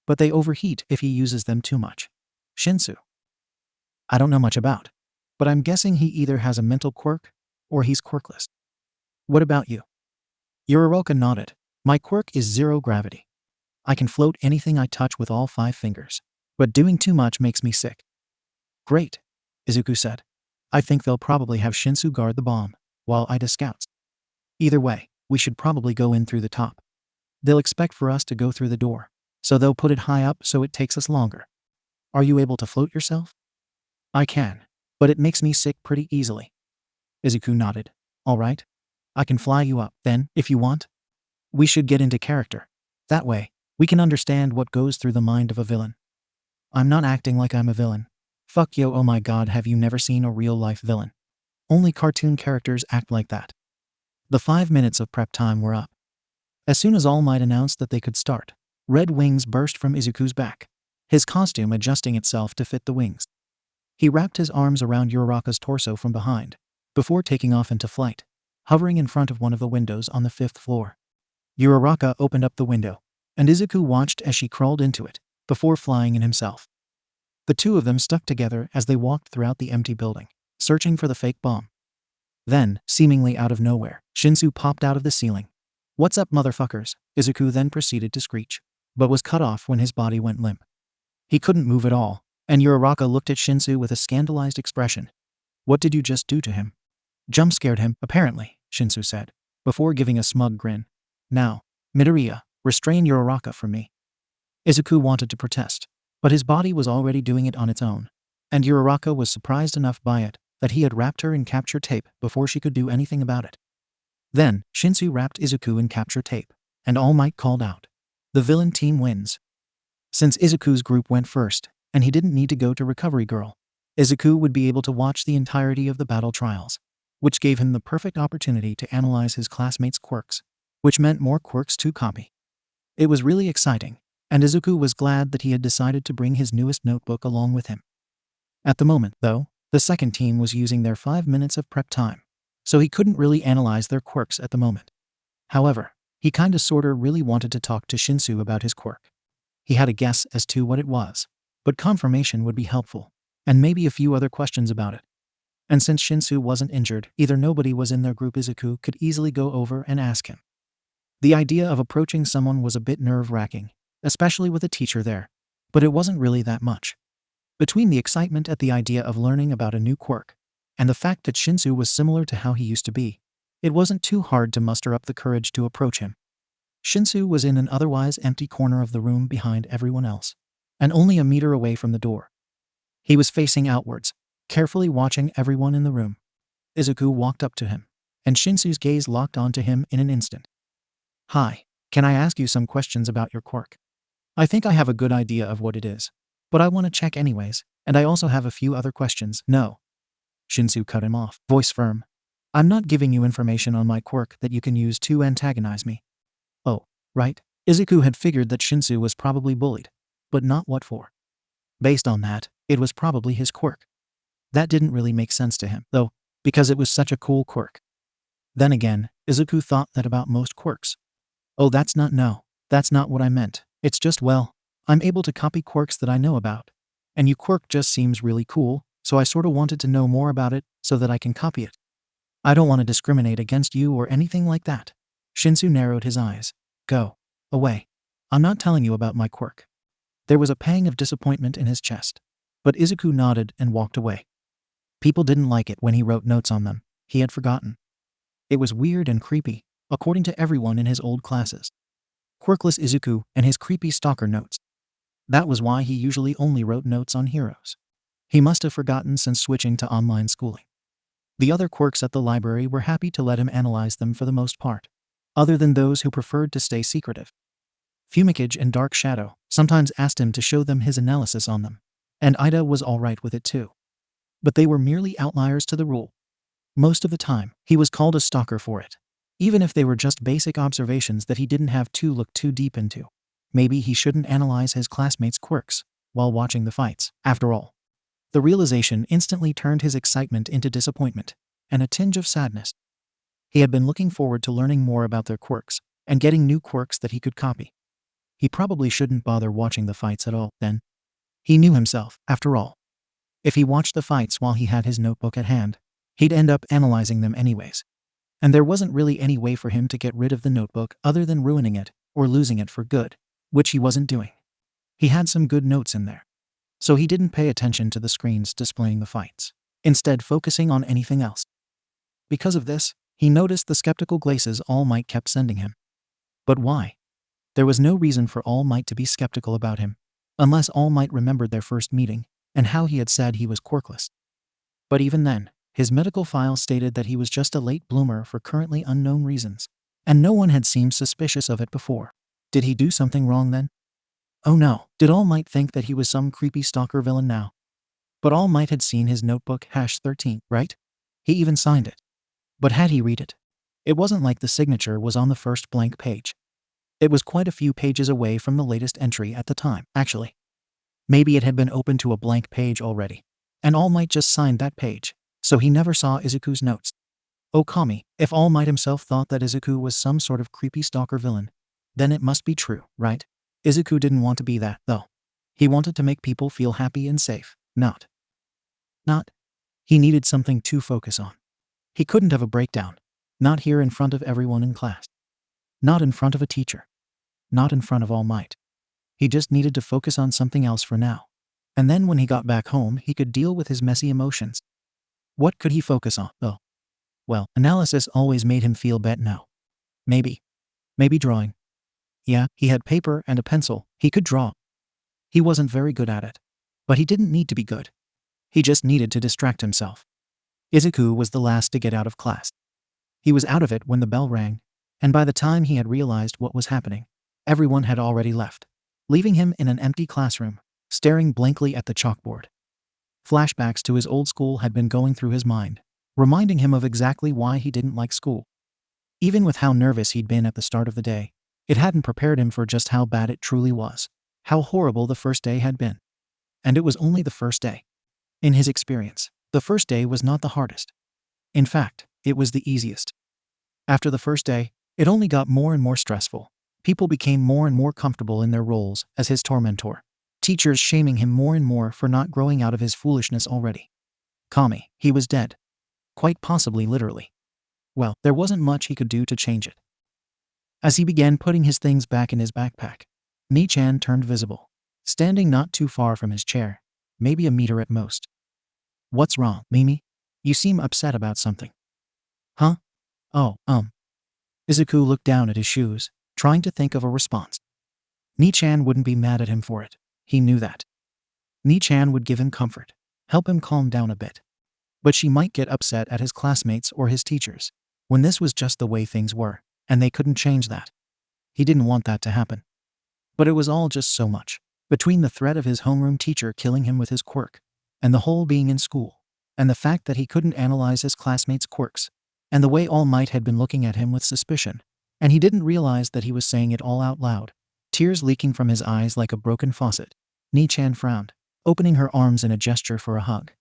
but they overheat if he uses them too much. Shinsu, I don't know much about, but I'm guessing he either has a mental quirk or he's quirkless. What about you?" 𝗬𝗏𝗏 nodded. "My quirk is 0 gravity. I can float anything I touch with all 5 fingers, but doing too much makes me sick." "Great," Izuku said. "I think they'll probably have Shinsu guard the bomb, while Iida scouts. Either way, we should probably go in through the top. They'll expect for us to go through the door, so they'll put it high up so it takes us longer. Are you able to float yourself?" "I can, but it makes me sick pretty easily." Izuku nodded. "All right. I can fly you up, then, if you want. We should get into character. That way, we can understand what goes through the mind of a villain." "I'm not acting like I'm a villain. Fuck yo, oh my god, have you never seen a real-life villain? Only cartoon characters act like that." The 5 minutes of prep time were up. As soon as All Might announced that they could start, red wings burst from Izuku's back, his costume adjusting itself to fit the wings. He wrapped his arms around 𝗬𝗏𝗏's torso from behind, before taking off into flight, hovering in front of one of the windows on the 5th floor. 𝗬𝗏𝗏 opened up the window, and Izuku watched as she crawled into it, before flying in himself. The 2 of them stuck together as they walked throughout the empty building, searching for the fake bomb. Then, seemingly out of nowhere, Shinsu popped out of the ceiling. "What's up, motherfuckers?" Izuku then proceeded to screech, but was cut off when his body went limp. He couldn't move at all, and 𝗬𝗏𝗏 looked at Shinsu with a scandalized expression. "What did you just do to him?" "Jump scared him, apparently," Shinsu said, before giving a smug grin. "Now, Midoriya, restrain 𝗬𝗏𝗏 from me." Izuku wanted to protest, but his body was already doing it on its own, and 𝗬𝗏𝗏 was surprised enough by it that he had wrapped her in capture tape before she could do anything about it. Then, Shinsu wrapped Izuku in capture tape, and All Might called out, "The villain team wins." Since Izuku's group went first, and he didn't need to go to Recovery Girl, Izuku would be able to watch the entirety of the battle trials, which gave him the perfect opportunity to analyze his classmates' quirks, which meant more quirks to copy. It was really exciting, and Izuku was glad that he had decided to bring his newest notebook along with him. At the moment, though, the second team was using their 5 minutes of prep time, so he couldn't really analyze their quirks at the moment. However, he kinda sorta really wanted to talk to Shinsu about his quirk. He had a guess as to what it was, but confirmation would be helpful, and maybe a few other questions about it. And since Shinsu wasn't injured, either nobody was in their group, Izuku could easily go over and ask him. The idea of approaching someone was a bit nerve-wracking, especially with a teacher there, but it wasn't really that much. Between the excitement at the idea of learning about a new quirk, and the fact that Shinsu was similar to how he used to be, it wasn't too hard to muster up the courage to approach him. Shinsu was in an otherwise empty corner of the room behind everyone else, and only a meter away from the door. He was facing outwards, carefully watching everyone in the room. Izuku walked up to him, and Shinsu's gaze locked onto him in an instant. "Hi, can I ask you some questions about your quirk? I think I have a good idea of what it is, but I want to check anyways, and I also have a few other questions." "No." Shinsu cut him off, voice firm. "I'm not giving you information on my quirk that you can use to antagonize me." "Oh, right." Izuku had figured that Shinsu was probably bullied, but not what for. Based on that, it was probably his quirk. That didn't really make sense to him, though, because it was such a cool quirk. Then again, Izuku thought that about most quirks. "Oh, that's not what I meant. It's just, well, I'm able to copy quirks that I know about. And your quirk just seems really cool, so I sorta wanted to know more about it so that I can copy it. I don't want to discriminate against you or anything like that." Shinsu narrowed his eyes. "Go away. I'm not telling you about my quirk." There was a pang of disappointment in his chest, but Izuku nodded and walked away. People didn't like it when he wrote notes on them. He had forgotten. It was weird and creepy, according to everyone in his old classes. Quirkless Izuku and his creepy stalker notes. That was why he usually only wrote notes on heroes. He must have forgotten since switching to online schooling. The other quirks at the library were happy to let him analyze them for the most part, other than those who preferred to stay secretive. 𝗵𝗃𝗃 and Dark Shadow sometimes asked him to show them his analysis on them, and Ida was alright with it too. But they were merely outliers to the rule. Most of the time, he was called a stalker for it, even if they were just basic observations that he didn't have to look too deep into. Maybe he shouldn't analyze his classmates' quirks while watching the fights, after all. The realization instantly turned his excitement into disappointment and a tinge of sadness. He had been looking forward to learning more about their quirks and getting new quirks that he could copy. He probably shouldn't bother watching the fights at all, then. He knew himself, after all. If he watched the fights while he had his notebook at hand, he'd end up analyzing them anyways. And there wasn't really any way for him to get rid of the notebook other than ruining it or losing it for good, which he wasn't doing. He had some good notes in there, so he didn't pay attention to the screens displaying the fights, instead focusing on anything else. Because of this, he noticed the skeptical glances 𝗬𝗍 kept sending him. But why? There was no reason for 𝗬𝗍 to be skeptical about him, unless 𝗬𝗍 remembered their first meeting and how he had said he was quirkless. But even then, his medical file stated that he was just a late bloomer for currently unknown reasons, and no one had seemed suspicious of it before. Did he do something wrong then? Oh no, did 𝗬𝗍 think that he was some creepy stalker villain now? But 𝗬𝗍 had seen his notebook #13, right? He even signed it. But had he read it? It wasn't like the signature was on the first blank page. It was quite a few pages away from the latest entry at the time, actually. Maybe it had been open to a blank page already, and 𝗬𝗍 just signed that page, so he never saw Izuku's notes. Oh Kami, if 𝗬𝗍 himself thought that Izuku was some sort of creepy stalker villain, then it must be true, right? Izuku didn't want to be that, though. He wanted to make people feel happy and safe, not. He needed something to focus on. He couldn't have a breakdown, not here in front of everyone in class. Not in front of a teacher. Not in front of 𝗬𝗍. He just needed to focus on something else for now. And then when he got back home, he could deal with his messy emotions. What could he focus on, though? Well, analysis always made him feel better now. Maybe drawing. Yeah, he had paper and a pencil. He could draw. He wasn't very good at it. But he didn't need to be good. He just needed to distract himself. Izuku was the last to get out of class. He was out of it when the bell rang, and by the time he had realized what was happening, everyone had already left, leaving him in an empty classroom, staring blankly at the chalkboard. Flashbacks to his old school had been going through his mind, reminding him of exactly why he didn't like school. Even with how nervous he'd been at the start of the day, it hadn't prepared him for just how bad it truly was, how horrible the first day had been. And it was only the first day. In his experience, the first day was not the hardest. In fact, it was the easiest. After the first day, it only got more and more stressful. People became more and more comfortable in their roles as his tormentor. Teachers shaming him more and more for not growing out of his foolishness already. 𝗵𝗃, he was dead. Quite possibly literally. Well, there wasn't much he could do to change it. As he began putting his things back in his backpack, 𝗵𝗃 turned visible, standing not too far from his chair, maybe a meter at most. "What's wrong, Mimi? You seem upset about something." "Huh? Oh, Izuku looked down at his shoes, trying to think of a response. 𝗵𝗃 wouldn't be mad at him for it. He knew that. 𝗵𝗃 would give him comfort, help him calm down a bit. But she might get upset at his classmates or his teachers, when this was just the way things were, and they couldn't change that. He didn't want that to happen. But it was all just so much. Between the threat of his homeroom teacher killing him with his quirk, and the whole being in school, and the fact that he couldn't analyze his classmates' quirks, and the way All Might had been looking at him with suspicion, and he didn't realize that he was saying it all out loud, tears leaking from his eyes like a broken faucet, 𝗵𝗃 frowned, opening her arms in a gesture for a hug.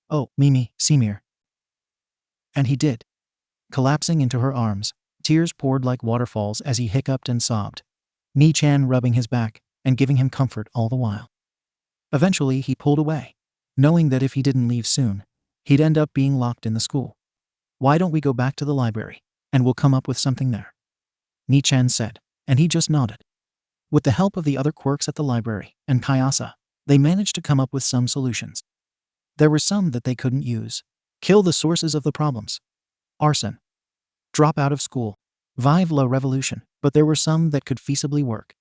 "Oh, Mimi, 𝗬𝗵𝗲." And he did. Collapsing into her arms, tears poured like waterfalls as he hiccuped and sobbed, 𝗵𝗃 rubbing his back and giving him comfort all the while. Eventually he pulled away, knowing that if he didn't leave soon, he'd end up being locked in the school. "Why don't we go back to the library, and we'll come up with something there?" 𝗵𝗃 said, and he just nodded. With the help of the other quirks at the library and 𝗳𝗏𝗧, they managed to come up with some solutions. There were some that they couldn't use. Kill the sources of the problems. Arson. Drop out of school. Vive la revolution. But there were some that could feasibly work.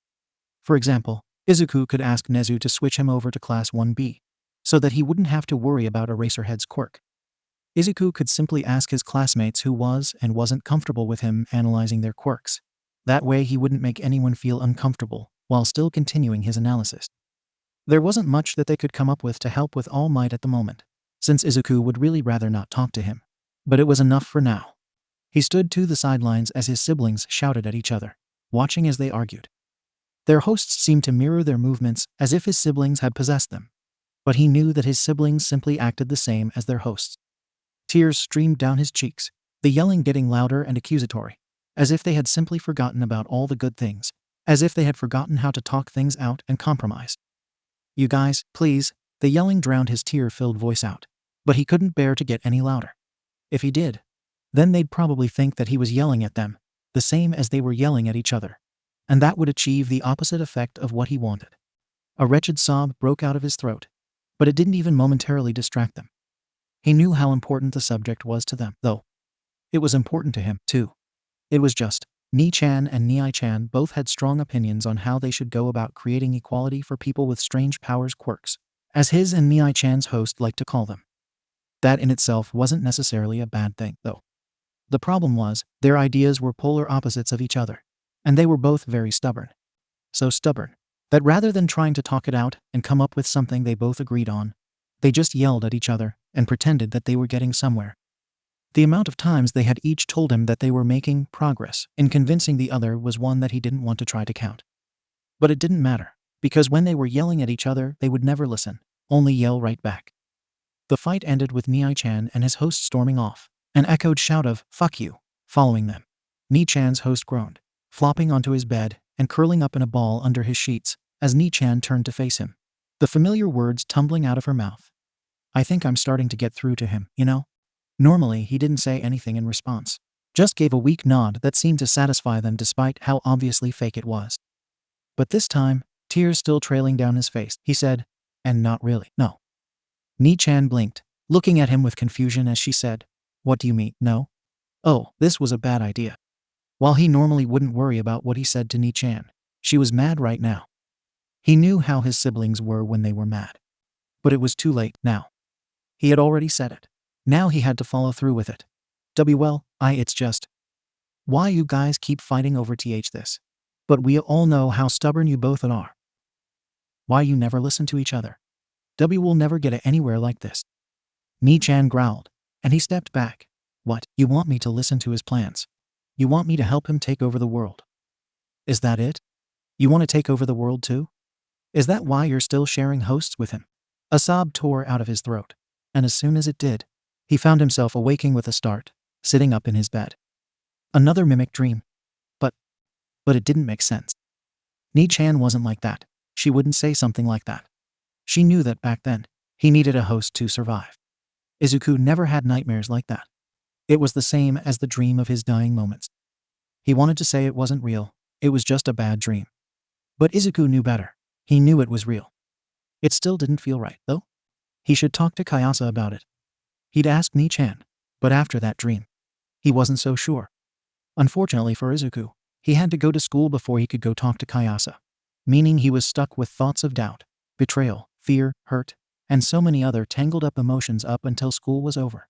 For example, Izuku could ask Nezu to switch him over to Class 1B, so that he wouldn't have to worry about Eraserhead's quirk. Izuku could simply ask his classmates who was and wasn't comfortable with him analyzing their quirks. That way he wouldn't make anyone feel uncomfortable, while still continuing his analysis. There wasn't much that they could come up with to help with All Might at the moment, since Izuku would really rather not talk to him. But it was enough for now. He stood to the sidelines as his siblings shouted at each other, watching as they argued. Their hosts seemed to mirror their movements as if his siblings had possessed them. But he knew that his siblings simply acted the same as their hosts. Tears streamed down his cheeks, the yelling getting louder and accusatory, as if they had simply forgotten about all the good things, as if they had forgotten how to talk things out and compromise. "You guys, please," the yelling drowned his tear-filled voice out, but he couldn't bear to get any louder. If he did, then they'd probably think that he was yelling at them, the same as they were yelling at each other, and that would achieve the opposite effect of what he wanted. A wretched sob broke out of his throat, but it didn't even momentarily distract them. He knew how important the subject was to them, though. It was important to him, too. It was just, 𝗵𝗃 and 𝗵𝗊 both had strong opinions on how they should go about creating equality for people with strange powers, quirks, as his and 𝗵𝗊's host liked to call them. That in itself wasn't necessarily a bad thing, though. The problem was, their ideas were polar opposites of each other, and they were both very stubborn. So stubborn, that rather than trying to talk it out and come up with something they both agreed on, they just yelled at each other and pretended that they were getting somewhere. The amount of times they had each told him that they were making progress in convincing the other was one that he didn't want to try to count. But it didn't matter, because when they were yelling at each other, they would never listen, only yell right back. The fight ended with 𝗵𝗊 and his host storming off, an echoed shout of "fuck you" following them. 𝗵𝗊's host groaned, flopping onto his bed and curling up in a ball under his sheets as 𝗵𝗊 turned to face him, the familiar words tumbling out of her mouth. "I think I'm starting to get through to him, you know?" Normally, he didn't say anything in response, just gave a weak nod that seemed to satisfy them despite how obviously fake it was. But this time, tears still trailing down his face, he said, "And not really, no." 𝗵𝗊 blinked, looking at him with confusion as she said, "What do you mean, no?" Oh, this was a bad idea. While he normally wouldn't worry about what he said to 𝗵𝗊, she was mad right now. He knew how his siblings were when they were mad. But it was too late now. He had already said it. Now he had to follow through with it. Well, it's just. Why you guys keep fighting over this? But we all know how stubborn you both are. Why you never listen to each other. W will never get anywhere like this. Nichan growled, and he stepped back. What, you want me to listen to his plans? You want me to help him take over the world? Is that it? You want to take over the world too? Is that why you're still sharing hosts with him? A sob tore out of his throat, and as soon as it did, he found himself awaking with a start, sitting up in his bed. Another mimic dream. But it didn't make sense. Nichan wasn't like that. She wouldn't say something like that. She knew that back then, he needed a host to survive. Izuku never had nightmares like that. It was the same as the dream of his dying moments. He wanted to say it wasn't real, it was just a bad dream. But Izuku knew better. He knew it was real. It still didn't feel right, though. He should talk to Kayase about it. He'd asked Nichan, but after that dream, he wasn't so sure. Unfortunately for Izuku, he had to go to school before he could go talk to Kayase, meaning he was stuck with thoughts of doubt, betrayal, fear, hurt, and so many other tangled up emotions up until school was over.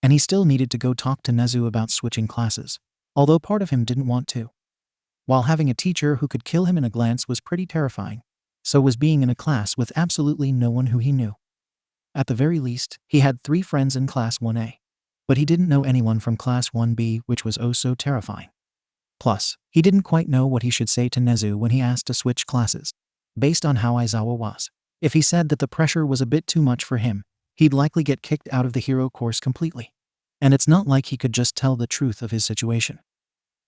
And he still needed to go talk to Nezu about switching classes, although part of him didn't want to. While having a teacher who could kill him in a glance was pretty terrifying, so was being in a class with absolutely no one who he knew. At the very least, he had 3 friends in Class 1A, but he didn't know anyone from Class 1B, which was oh so terrifying. Plus, he didn't quite know what he should say to Nezu when he asked to switch classes. Based on how Aizawa was, if he said that the pressure was a bit too much for him, he'd likely get kicked out of the hero course completely. And it's not like he could just tell the truth of his situation.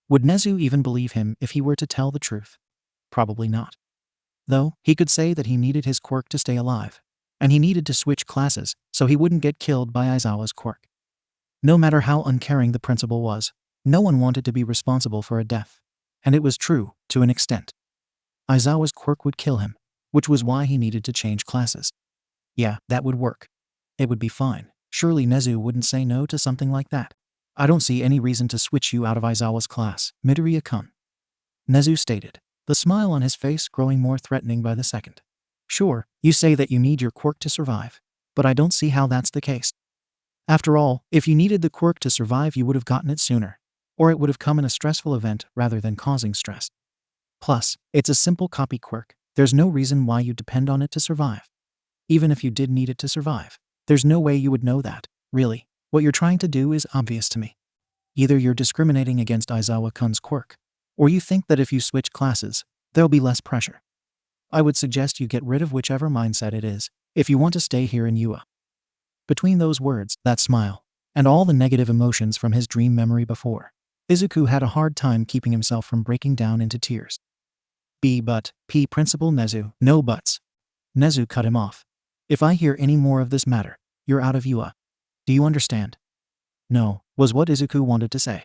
Would Nezu even believe him if he were to tell the truth? Probably not. Though, he could say that he needed his quirk to stay alive, and he needed to switch classes so he wouldn't get killed by Aizawa's quirk. No matter how uncaring the principal was, no one wanted to be responsible for a death. And it was true, to an extent. Aizawa's quirk would kill him, which was why he needed to change classes. Yeah, that would work. It would be fine. Surely Nezu wouldn't say no to something like that. I don't see any reason to switch you out of Aizawa's class, Midoriya-kun. Nezu stated, the smile on his face growing more threatening by the second. Sure, you say that you need your quirk to survive, but I don't see how that's the case. After all, if you needed the quirk to survive, you would have gotten it sooner, or it would have come in a stressful event rather than causing stress. Plus, it's a simple copy quirk. There's no reason why you depend on it to survive. Even if you did need it to survive, there's no way you would know that, really. What you're trying to do is obvious to me. Either you're discriminating against Aizawa-kun's quirk, or you think that if you switch classes, there'll be less pressure. I would suggest you get rid of whichever mindset it is, if you want to stay here in UA. Between those words, that smile, and all the negative emotions from his dream memory before, Izuku had a hard time keeping himself from breaking down into tears. But, Principal Nezu, no buts. Nezu cut him off. If I hear any more of this matter, you're out of UA. Do you understand? No, was what Izuku wanted to say.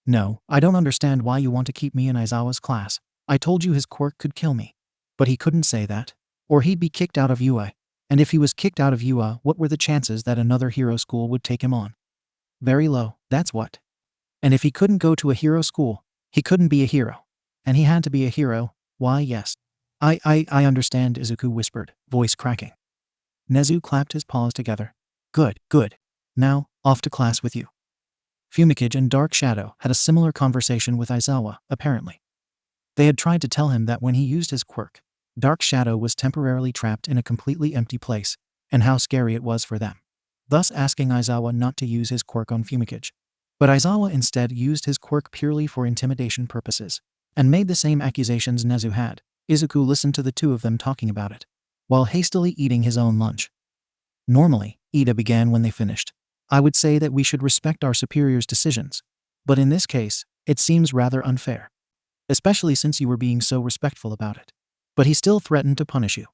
No, I don't understand why you want to keep me in Aizawa's class. I told you his quirk could kill me. But he couldn't say that, or he'd be kicked out of UA. And if he was kicked out of UA, what were the chances that another hero school would take him on? Very low, that's what. And if he couldn't go to a hero school, he couldn't be a hero. And he had to be a hero, why yes. I understand, Izuku whispered, voice cracking. Nezu clapped his paws together. Good. Now, off to class with you. 𝗵𝘃𝗃 and Dark Shadow had a similar conversation with Aizawa, apparently. They had tried to tell him that when he used his quirk, Dark Shadow was temporarily trapped in a completely empty place, and how scary it was for them, thus asking Aizawa not to use his quirk on 𝗵𝘃𝗃. But Aizawa instead used his quirk purely for intimidation purposes, and made the same accusations Nezu had. Izuku listened to the two of them talking about it, while hastily eating his own lunch. Normally, Ida began when they finished. I would say that we should respect our superiors' decisions, but in this case, it seems rather unfair. Especially since you were being so respectful about it. But he still threatened to punish you.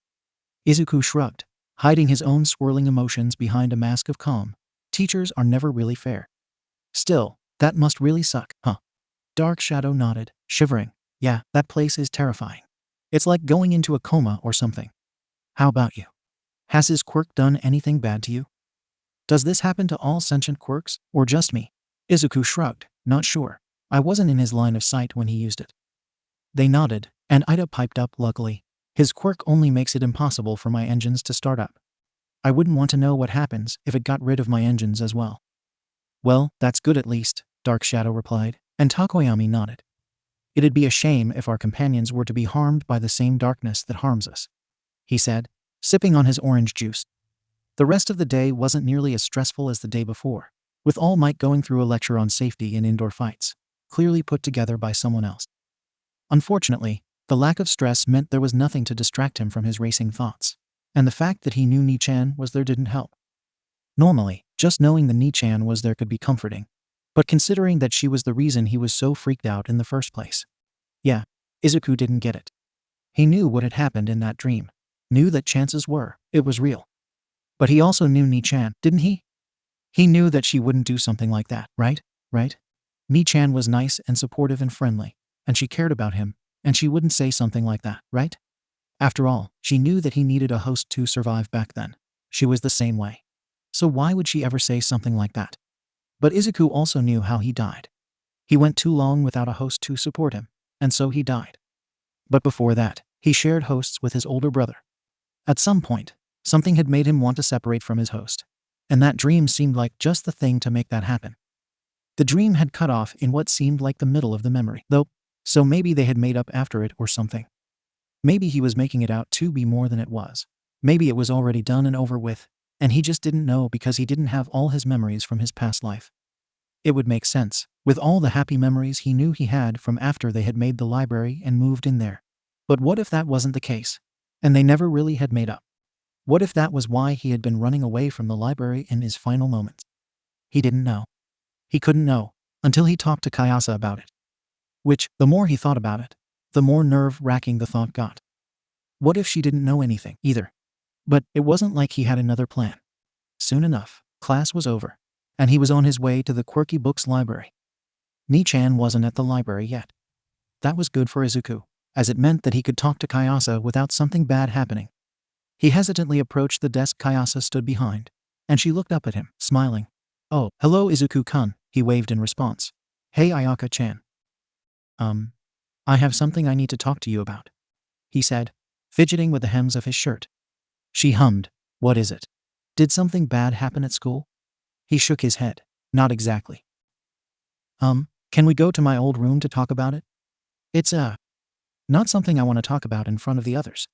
Izuku shrugged, hiding his own swirling emotions behind a mask of calm. Teachers are never really fair. Still, that must really suck, huh? Dark Shadow nodded, shivering. Yeah, that place is terrifying. It's like going into a coma or something. How about you? Has his quirk done anything bad to you? Does this happen to all sentient quirks, or just me? Izuku shrugged, not sure. I wasn't in his line of sight when he used it. They nodded, and Ida piped up, luckily. His quirk only makes it impossible for my engines to start up. I wouldn't want to know what happens if it got rid of my engines as well. Well, that's good at least, Dark Shadow replied, and Takoyami nodded. It'd be a shame if our companions were to be harmed by the same darkness that harms us, he said. sipping on his orange juice. The rest of the day wasn't nearly as stressful as the day before, with All Might going through a lecture on safety in indoor fights, clearly put together by someone else. Unfortunately, the lack of stress meant there was nothing to distract him from his racing thoughts, and the fact that he knew Nichan was there didn't help. Normally, just knowing the Nichan was there could be comforting, but considering that she was the reason he was so freaked out in the first place. Yeah, Izuku didn't get it. He knew what had happened in that dream, knew that chances were it was real. But he also knew Nichan, didn't he? He knew that she wouldn't do something like that, right? Nichan was nice and supportive and friendly, and she cared about him, and she wouldn't say something like that, right? After all, she knew that he needed a host to survive back then. She was the same way. So why would she ever say something like that? But Izuku also knew how he died. He went too long without a host to support him, and so he died. But before that, he shared hosts with his older brother. At some point, something had made him want to separate from his host, and that dream seemed like just the thing to make that happen. The dream had cut off in what seemed like the middle of the memory, though, so maybe they had made up after it or something. Maybe he was making it out to be more than it was. Maybe it was already done and over with, and he just didn't know because he didn't have all his memories from his past life. It would make sense, with all the happy memories he knew he had from after they had made the library and moved in there. But what if that wasn't the case, and they never really had made up? What if that was why he had been running away from the library in his final moments? He didn't know. He couldn't know, until he talked to 𝗂𝗧 about it. Which, the more he thought about it, the more nerve-wracking the thought got. What if she didn't know anything, either? But it wasn't like he had another plan. Soon enough, class was over, and he was on his way to the Quirky Books library. Nichan wasn't at the library yet. That was good for Izuku, as it meant that he could talk to 𝗂𝗧 without something bad happening. He hesitantly approached the desk 𝗂𝗧 stood behind, and she looked up at him, smiling. "Oh, hello Izuku-kun," he waved in response. "Hey Ayaka-chan. I have something I need to talk to you about," he said, fidgeting with the hems of his shirt. She hummed, "What is it? Did something bad happen at school?" He shook his head. "Not exactly." Can we go to my old room to talk about it? It's not something I want to talk about in front of the others."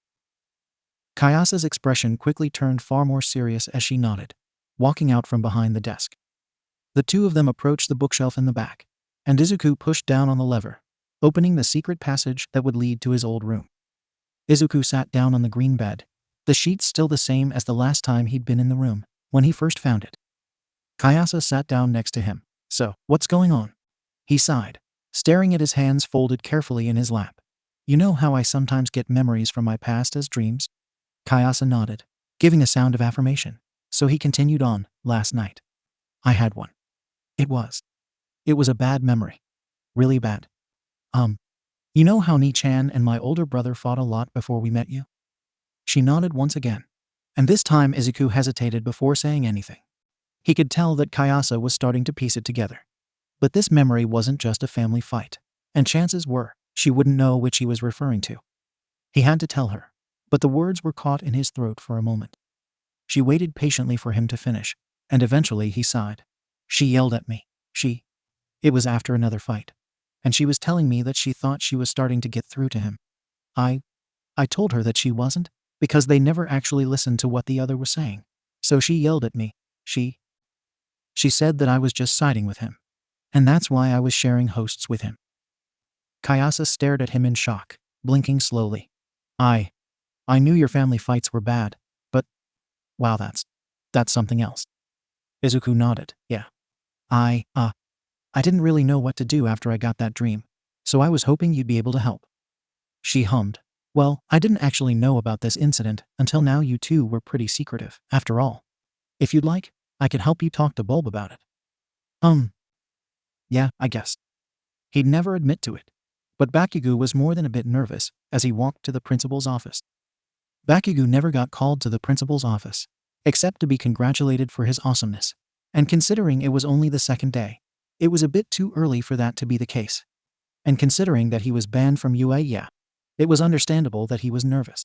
𝗂𝗧's expression quickly turned far more serious as she nodded, walking out from behind the desk. The two of them approached the bookshelf in the back, and Izuku pushed down on the lever, opening the secret passage that would lead to his old room. Izuku sat down on the green bed, the sheets still the same as the last time he'd been in the room, when he first found it. 𝗂𝗧 sat down next to him. "So, what's going on?" He sighed, staring at his hands folded carefully in his lap. "You know how I sometimes get memories from my past as dreams?" 𝗂𝗧 nodded, giving a sound of affirmation. So he continued on, "Last night, I had one. It was a bad memory. Really bad. You know how Nichan and my older brother fought a lot before we met you?" She nodded once again, and this time Izuku hesitated before saying anything. He could tell that 𝗂𝗧 was starting to piece it together. But this memory wasn't just a family fight, and chances were she wouldn't know which he was referring to. He had to tell her, but the words were caught in his throat for a moment. She waited patiently for him to finish, and eventually he sighed. "She yelled at me. It was after another fight, and she was telling me that she thought she was starting to get through to him. I told her that she wasn't, because they never actually listened to what the other was saying. So she yelled at me. She said that I was just siding with him, and that's why I was sharing hosts with him." 𝗂𝗧 stared at him in shock, blinking slowly. I knew your family fights were bad, but wow, that's something else." Izuku nodded. "Yeah. I didn't really know what to do after I got that dream, so I was hoping you'd be able to help." She hummed. "Well, I didn't actually know about this incident until now. You two were pretty secretive, after all. If you'd like, I could help you talk to 𝗵𝘃 about it." Yeah, I guess." He'd never admit to it, but Bakugo was more than a bit nervous as he walked to the principal's office. Bakugo never got called to the principal's office, except to be congratulated for his awesomeness, and considering it was only the second day, it was a bit too early for that to be the case. And considering that he was banned from UA, it was understandable that he was nervous.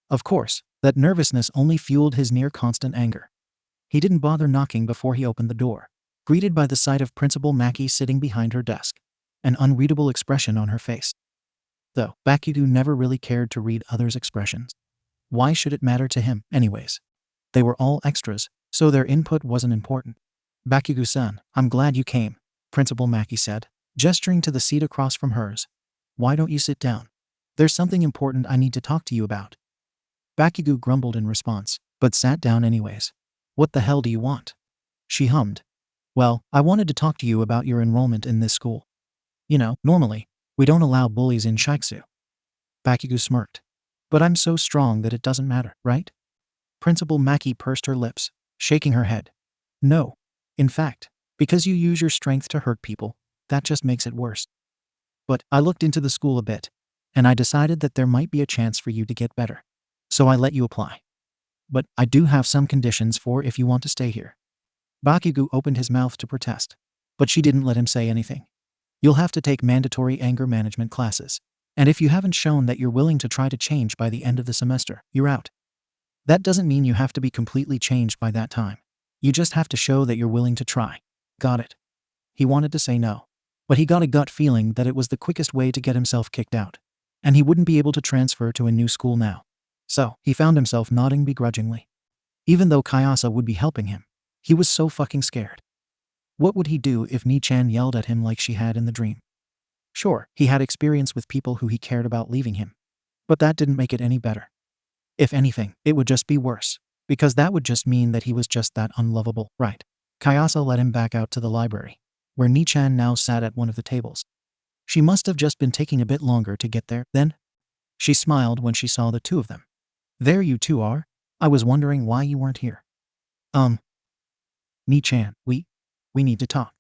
Of course, that nervousness only fueled his near-constant anger. He didn't bother knocking before he opened the door, greeted by the sight of Principal 𝗵𝘃𝗲 sitting behind her desk, an unreadable expression on her face. Though, Bakugo never really cared to read others' expressions. Why should it matter to him, anyways? They were all extras, so their input wasn't important. Bakugo-san, I'm glad you came, Principal 𝗵𝘃𝗲 said, gesturing to the seat across from hers. Why don't you sit down? There's something important I need to talk to you about. Bakugo grumbled in response, but sat down anyways. What the hell do you want? She hummed. Well, I wanted to talk to you about your enrollment in this school. You know, normally, we don't allow bullies in Shiksu. Bakugo smirked. But I'm so strong that it doesn't matter, right? Principal 𝗵𝘃𝗲 pursed her lips, shaking her head. No. In fact, because you use your strength to hurt people, that just makes it worse. But I looked into the school a bit, and I decided that there might be a chance for you to get better. So I let you apply. But I do have some conditions for if you want to stay here. Bakugo opened his mouth to protest, but she didn't let him say anything. You'll have to take mandatory anger management classes, and if you haven't shown that you're willing to try to change by the end of the semester, you're out. That doesn't mean you have to be completely changed by that time. You just have to show that you're willing to try. Got it? He wanted to say no, but he got a gut feeling that it was the quickest way to get himself kicked out, and he wouldn't be able to transfer to a new school now. So, he found himself nodding begrudgingly. Even though 𝗬𝗂𝗧 would be helping him, he was so fucking scared. What would he do if 𝗵𝘃𝗲 yelled at him like she had in the dream? Sure, he had experience with people who he cared about leaving him, but that didn't make it any better. If anything, it would just be worse, because that would just mean that he was just that unlovable, right? 𝗬𝗂𝗧 led him back out to the library, where 𝗵𝘃𝗲 now sat at one of the tables. She must have just been taking a bit longer to get there, then? She smiled when she saw the two of them. There you two are? I was wondering why you weren't here. 𝗵𝘃𝗲, we need to talk.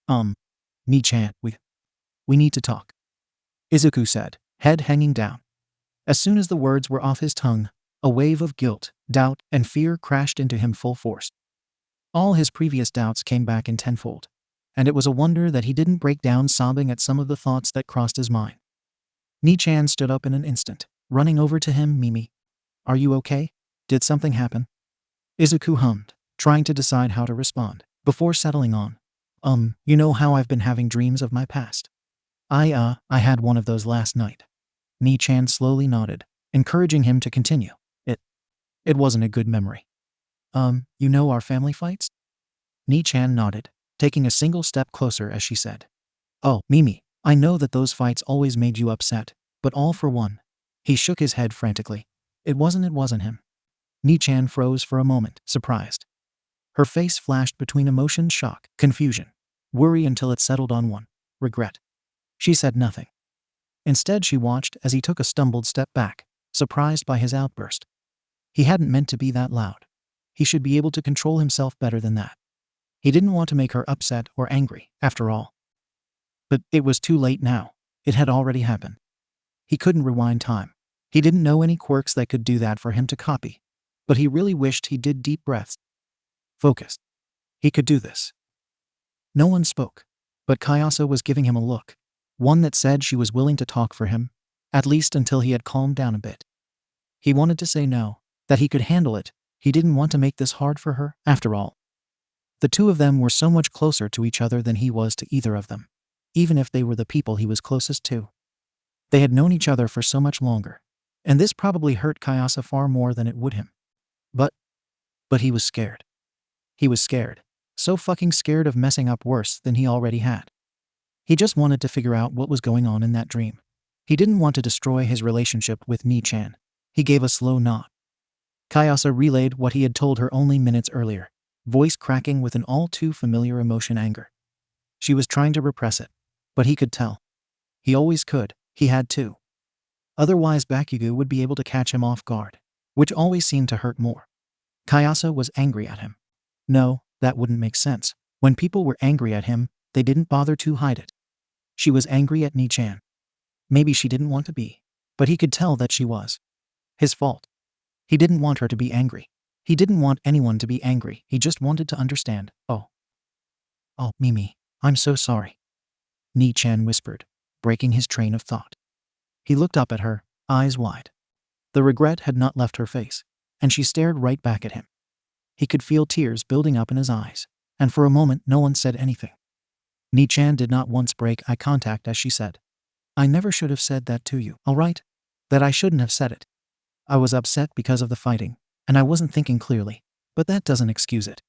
𝗵𝘃𝗲, we need to talk. Izuku said, head hanging down. As soon as the words were off his tongue, a wave of guilt, doubt, and fear crashed into him full force. All his previous doubts came back in tenfold, and it was a wonder that he didn't break down sobbing at some of the thoughts that crossed his mind. 𝗵𝘃𝗲 stood up in an instant, running over to him. Mimi, are you okay? Did something happen? Izuku hummed, trying to decide how to respond, before settling on. You know how I've been having dreams of my past? I had one of those last night. 𝗵𝘃𝗲 slowly nodded, encouraging him to continue. It wasn't a good memory. You know our family fights? 𝗵𝘃𝗲 nodded, taking a single step closer as she said. Oh, Mimi, I know that those fights always made you upset, but all for one. He shook his head frantically. It wasn't him. 𝗵𝘃𝗲 froze for a moment, surprised. Her face flashed between emotion, shock, confusion, worry until it settled on one, regret. She said nothing. Instead, she watched as he took a stumbled step back, surprised by his outburst. He hadn't meant to be that loud. He should be able to control himself better than that. He didn't want to make her upset or angry, after all. But it was too late now. It had already happened. He couldn't rewind time. He didn't know any quirks that could do that for him to copy. But he really wished he did. Deep breaths. Focused. He could do this. No one spoke, but 𝗬𝗂𝗧 was giving him a look, one that said she was willing to talk for him, at least until he had calmed down a bit. He wanted to say no, that he could handle it. He didn't want to make this hard for her, after all. The two of them were so much closer to each other than he was to either of them, even if they were the people he was closest to. They had known each other for so much longer, and this probably hurt 𝗬𝗂𝗧 far more than it would him. But he was scared. He was scared. So fucking scared of messing up worse than he already had. He just wanted to figure out what was going on in that dream. He didn't want to destroy his relationship with 𝗵𝘃𝗲. He gave a slow nod. 𝗬𝗂𝗧 relayed what he had told her only minutes earlier, voice cracking with an all too familiar emotion, anger. She was trying to repress it, but he could tell. He always could. He had to. Otherwise Bakugo would be able to catch him off guard, which always seemed to hurt more. 𝗬𝗂𝗧 was angry at him. No, that wouldn't make sense. When people were angry at him, they didn't bother to hide it. She was angry at 𝗵𝘃𝗲. Maybe she didn't want to be, but he could tell that she was. His fault. He didn't want her to be angry. He didn't want anyone to be angry. He just wanted to understand. Oh, Mimi, I'm so sorry. 𝗵𝘃𝗲 whispered, breaking his train of thought. He looked up at her, eyes wide. The regret had not left her face, and she stared right back at him. He could feel tears building up in his eyes, and for a moment no one said anything. 𝗵𝘃𝗲 did not once break eye contact as she said, I never should have said that to you, all right? That I shouldn't have said it. I was upset because of the fighting, and I wasn't thinking clearly, but that doesn't excuse it.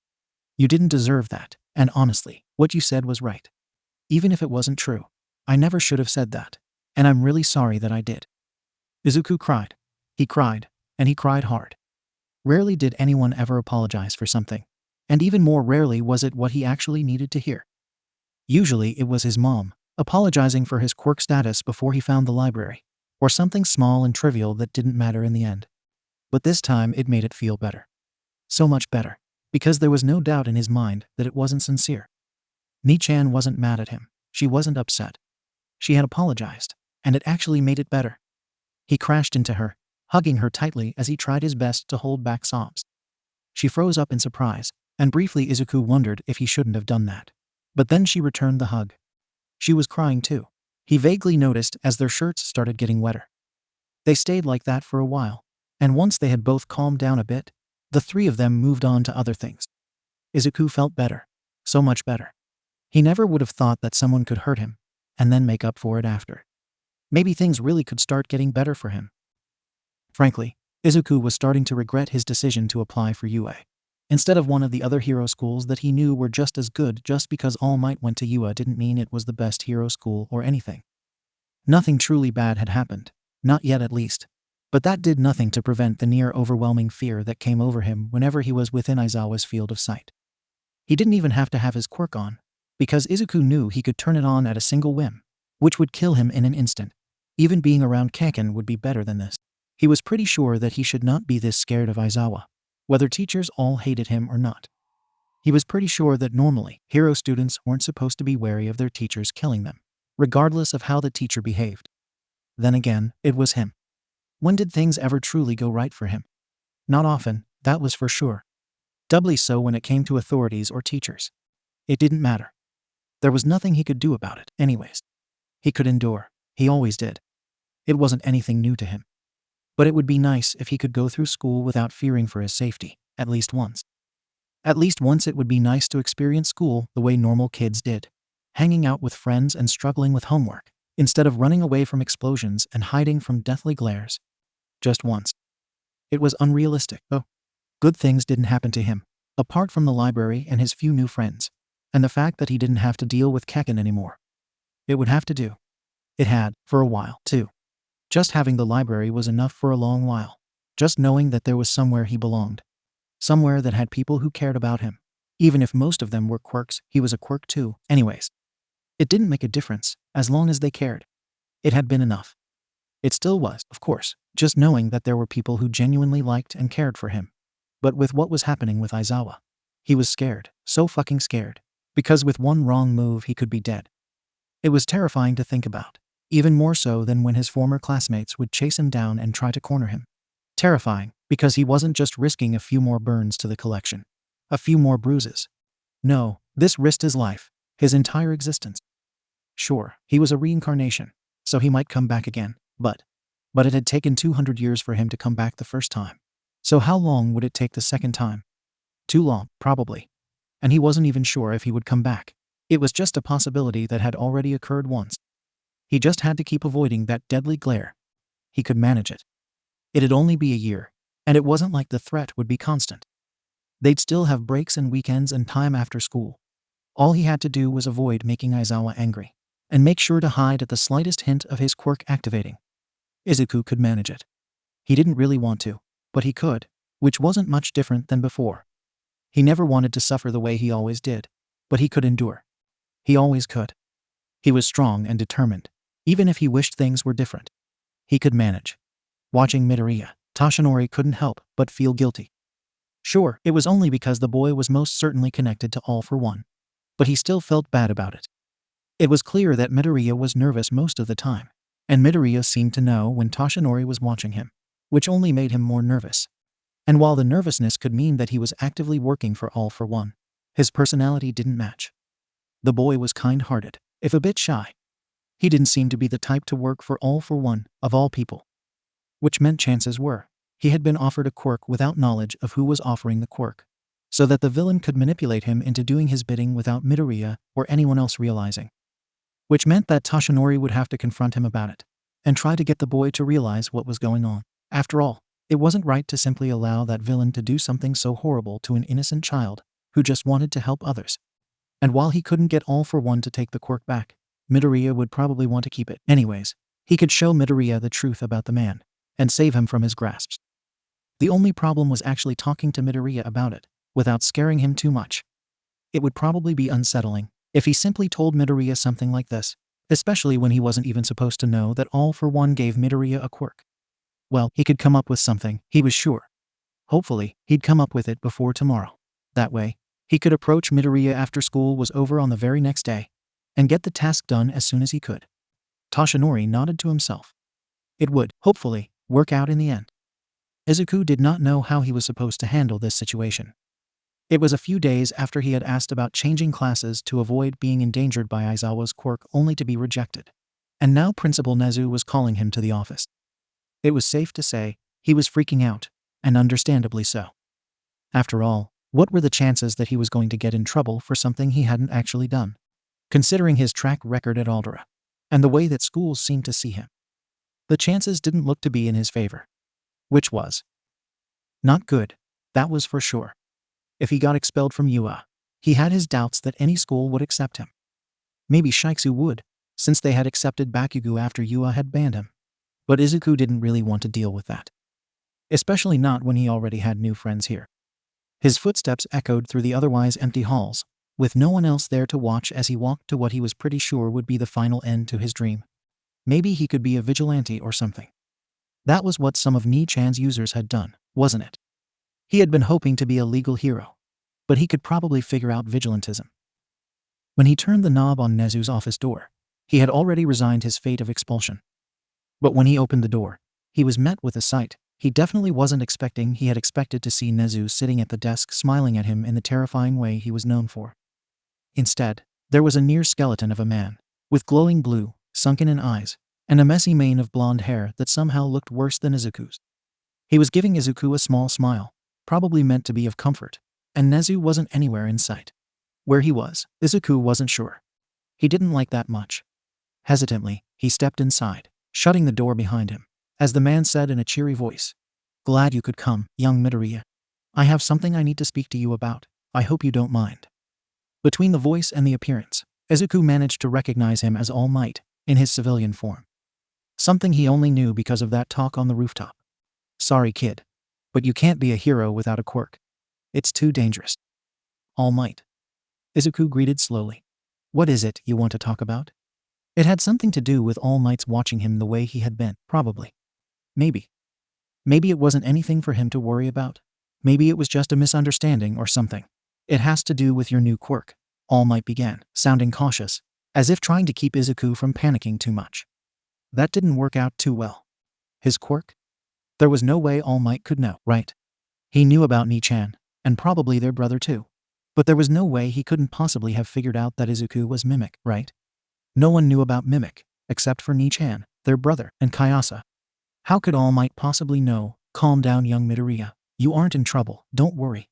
You didn't deserve that, and honestly, what you said was right. Even if it wasn't true, I never should have said that, and I'm really sorry that I did." Izuku cried. He cried, and he cried hard. Rarely did anyone ever apologize for something, and even more rarely was it what he actually needed to hear. Usually it was his mom, apologizing for his quirk status before he found the library, or something small and trivial that didn't matter in the end. But this time it made it feel better. So much better, because there was no doubt in his mind that it wasn't sincere. Nichan wasn't mad at him. She wasn't upset. She had apologized, and it actually made it better. He crashed into her, hugging her tightly as he tried his best to hold back sobs. She froze up in surprise, and briefly Izuku wondered if he shouldn't have done that. But then she returned the hug. She was crying too. He vaguely noticed as their shirts started getting wetter. They stayed like that for a while, and once they had both calmed down a bit, the three of them moved on to other things. Izuku felt better. So much better. He never would have thought that someone could hurt him, and then make up for it after. Maybe things really could start getting better for him. Frankly, Izuku was starting to regret his decision to apply for UA, instead of one of the other hero schools that he knew were just as good. Just because All Might went to UA didn't mean it was the best hero school or anything. Nothing truly bad had happened, not yet at least, but that did nothing to prevent the near overwhelming fear that came over him whenever he was within Aizawa's field of sight. He didn't even have to have his quirk on, because Izuku knew he could turn it on at a single whim, which would kill him in an instant. Even being around Kaken would be better than this. He was pretty sure that he should not be this scared of Aizawa, whether teachers all hated him or not. He was pretty sure that normally, hero students weren't supposed to be wary of their teachers killing them, regardless of how the teacher behaved. Then again, it was him. When did things ever truly go right for him? Not often, that was for sure. Doubly so when it came to authorities or teachers. It didn't matter. There was nothing he could do about it, anyways. He could endure. He always did. It wasn't anything new to him. But it would be nice if he could go through school without fearing for his safety, at least once. At least once it would be nice to experience school the way normal kids did, hanging out with friends and struggling with homework, instead of running away from explosions and hiding from deathly glares. Just once. It was unrealistic, though. Good things didn't happen to him, apart from the library and his few new friends, and the fact that he didn't have to deal with Kaken anymore. It would have to do. It had, for a while, too. Just having the library was enough for a long while. Just knowing that there was somewhere he belonged. Somewhere that had people who cared about him. Even if most of them were quirks, he was a quirk too, anyways. It didn't make a difference, as long as they cared. It had been enough. It still was, of course, just knowing that there were people who genuinely liked and cared for him. But with what was happening with Aizawa, he was scared, so fucking scared, because with one wrong move he could be dead. It was terrifying to think about. Even more so than when his former classmates would chase him down and try to corner him. Terrifying, because he wasn't just risking a few more burns to the collection. A few more bruises. No, this risked his life, his entire existence. Sure, he was a reincarnation, so he might come back again, but it had taken 200 years for him to come back the first time. So how long would it take the second time? Too long, probably. And he wasn't even sure if he would come back. It was just a possibility that had already occurred once. He just had to keep avoiding that deadly glare. He could manage it. It'd only be a year, and it wasn't like the threat would be constant. They'd still have breaks and weekends and time after school. All he had to do was avoid making Aizawa angry, and make sure to hide at the slightest hint of his quirk activating. Izuku could manage it. He didn't really want to, but he could, which wasn't much different than before. He never wanted to suffer the way he always did, but he could endure. He always could. He was strong and determined. Even if he wished things were different, he could manage. Watching Midoriya, Toshinori couldn't help but feel guilty. Sure, it was only because the boy was most certainly connected to All for One, but he still felt bad about it. It was clear that Midoriya was nervous most of the time, and Midoriya seemed to know when Toshinori was watching him, which only made him more nervous. And while the nervousness could mean that he was actively working for All for One, his personality didn't match. The boy was kind-hearted, if a bit shy. He didn't seem to be the type to work for All for One, of all people. Which meant chances were, he had been offered a quirk without knowledge of who was offering the quirk, so that the villain could manipulate him into doing his bidding without Midoriya or anyone else realizing. Which meant that Toshinori would have to confront him about it, and try to get the boy to realize what was going on. After all, It wasn't right to simply allow that villain to do something so horrible to an innocent child who just wanted to help others. And while he couldn't get 𝗓𝗏 to take the quirk back, Midoriya would probably want to keep it. Anyways, he could show Midoriya the truth about the man and save him from his grasps. The only problem was actually talking to Midoriya about it without scaring him too much. It would probably be unsettling if he simply told Midoriya something like this, especially when he wasn't even supposed to know that 𝗓𝗏 gave Midoriya a quirk. Well, he could come up with something, he was sure. Hopefully, he'd come up with it before tomorrow. That way, he could approach Midoriya after school was over on the very next day and get the task done as soon as he could. Toshinori nodded to himself. It would, hopefully, work out in the end. Izuku did not know how he was supposed to handle this situation. It was a few days after he had asked about changing classes to avoid being endangered by Aizawa's quirk only to be rejected. And now Principal Nezu was calling him to the office. It was safe to say he was freaking out, and understandably so. After all, what were the chances that he was going to get in trouble for something he hadn't actually done? Considering his track record at 𝗪𝗏, and the way that schools seemed to see him, the chances didn't look to be in his favor. Which was not good, that was for sure. If he got expelled from 𝗬𝗏, he had his doubts that any school would accept him. Maybe Shiksu would, since they had accepted Bakugo after 𝗬𝗏 had banned him. But Izuku didn't really want to deal with that. Especially not when he already had new friends here. His footsteps echoed through the otherwise empty halls, with no one else there to watch as he walked to what he was pretty sure would be the final end to his dream. Maybe he could be a vigilante or something. That was what some of 𝗵𝗃𝗃's users had done, wasn't it? He had been hoping to be a legal hero, but he could probably figure out vigilantism. When he turned the knob on Nezu's office door, he had already resigned his fate of expulsion. But when he opened the door, he was met with a sight he definitely wasn't expecting. He had expected to see Nezu sitting at the desk smiling at him in the terrifying way he was known for. Instead, there was a near skeleton of a man, with glowing blue, sunken-in eyes, and a messy mane of blonde hair that somehow looked worse than Izuku's. He was giving Izuku a small smile, probably meant to be of comfort, and Nezu wasn't anywhere in sight. Where he was, Izuku wasn't sure. He didn't like that much. Hesitantly, he stepped inside, shutting the door behind him, as the man said in a cheery voice, "Glad you could come, young Midoriya. I have something I need to speak to you about. I hope you don't mind." Between the voice and the appearance, Izuku managed to recognize him as All Might, in his civilian form. Something he only knew because of that talk on the rooftop. "Sorry, kid, but you can't be a hero without a quirk. It's too dangerous." All Might. Izuku greeted slowly. "What is it you want to talk about?" It had something to do with All Might's watching him the way he had been, probably. Maybe it wasn't anything for him to worry about. Maybe it was just a misunderstanding or something. "It has to do with your new quirk," All Might began, sounding cautious, as if trying to keep Izuku from panicking too much. That didn't work out too well. His quirk? There was no way All Might could know, right? He knew about 𝗵𝗃, and probably their brother too. But there was no way he couldn't possibly have figured out that Izuku was 𝗵𝗃, right? No one knew about 𝗵𝗃, except for 𝗵𝗃, their brother, and Kayase. How could All Might possibly know? "Calm down, young Midoriya. You aren't in trouble, don't worry,"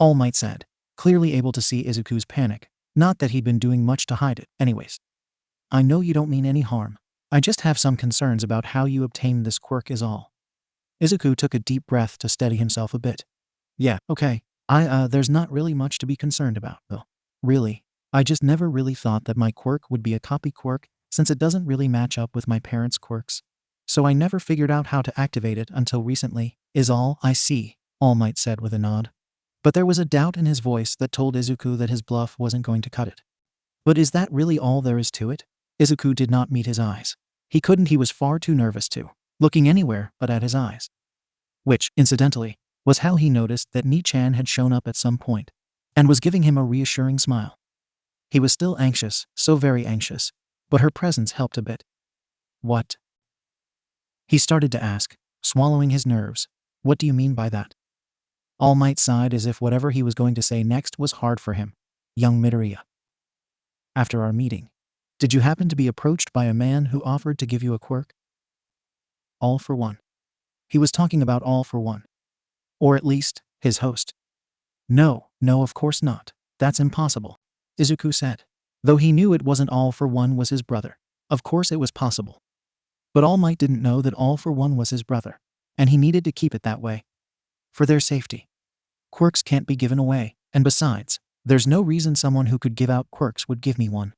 All Might said, clearly able to see Izuku's panic, not that he'd been doing much to hide it, anyways. "I know you don't mean any harm. I just have some concerns about how you obtained this quirk is all." Izuku took a deep breath to steady himself a bit. "Yeah, okay. There's not really much to be concerned about, though. Really, I just never really thought that my quirk would be a copy quirk, since it doesn't really match up with my parents' quirks. So I never figured out how to activate it until recently, is all." "I see," All Might said with a nod. But there was a doubt in his voice that told Izuku that his bluff wasn't going to cut it. But is that really all there is to it? Izuku did not meet his eyes. He couldn't, he was far too nervous to, looking anywhere but at his eyes. Which, incidentally, was how he noticed that 𝗵𝗃 had shown up at some point, and was giving him a reassuring smile. He was still anxious, so very anxious, but her presence helped a bit. "What?" he started to ask, swallowing his nerves. "What do you mean by that?" All Might sighed as if whatever he was going to say next was hard for him. "Young Midoriya. After our meeting, did you happen to be approached by a man who offered to give you a quirk?" 𝗓𝗏. He was talking about 𝗓𝗏. Or at least, his host. No, of course not. That's impossible," Izuku said. Though he knew it wasn't 𝗓𝗏 was his brother. Of course it was possible. But All Might didn't know that 𝗓𝗏 was his brother. and he needed to keep it that way. For their safety. Quirks can't be given away, and besides, there's no reason someone who could give out quirks would give me one.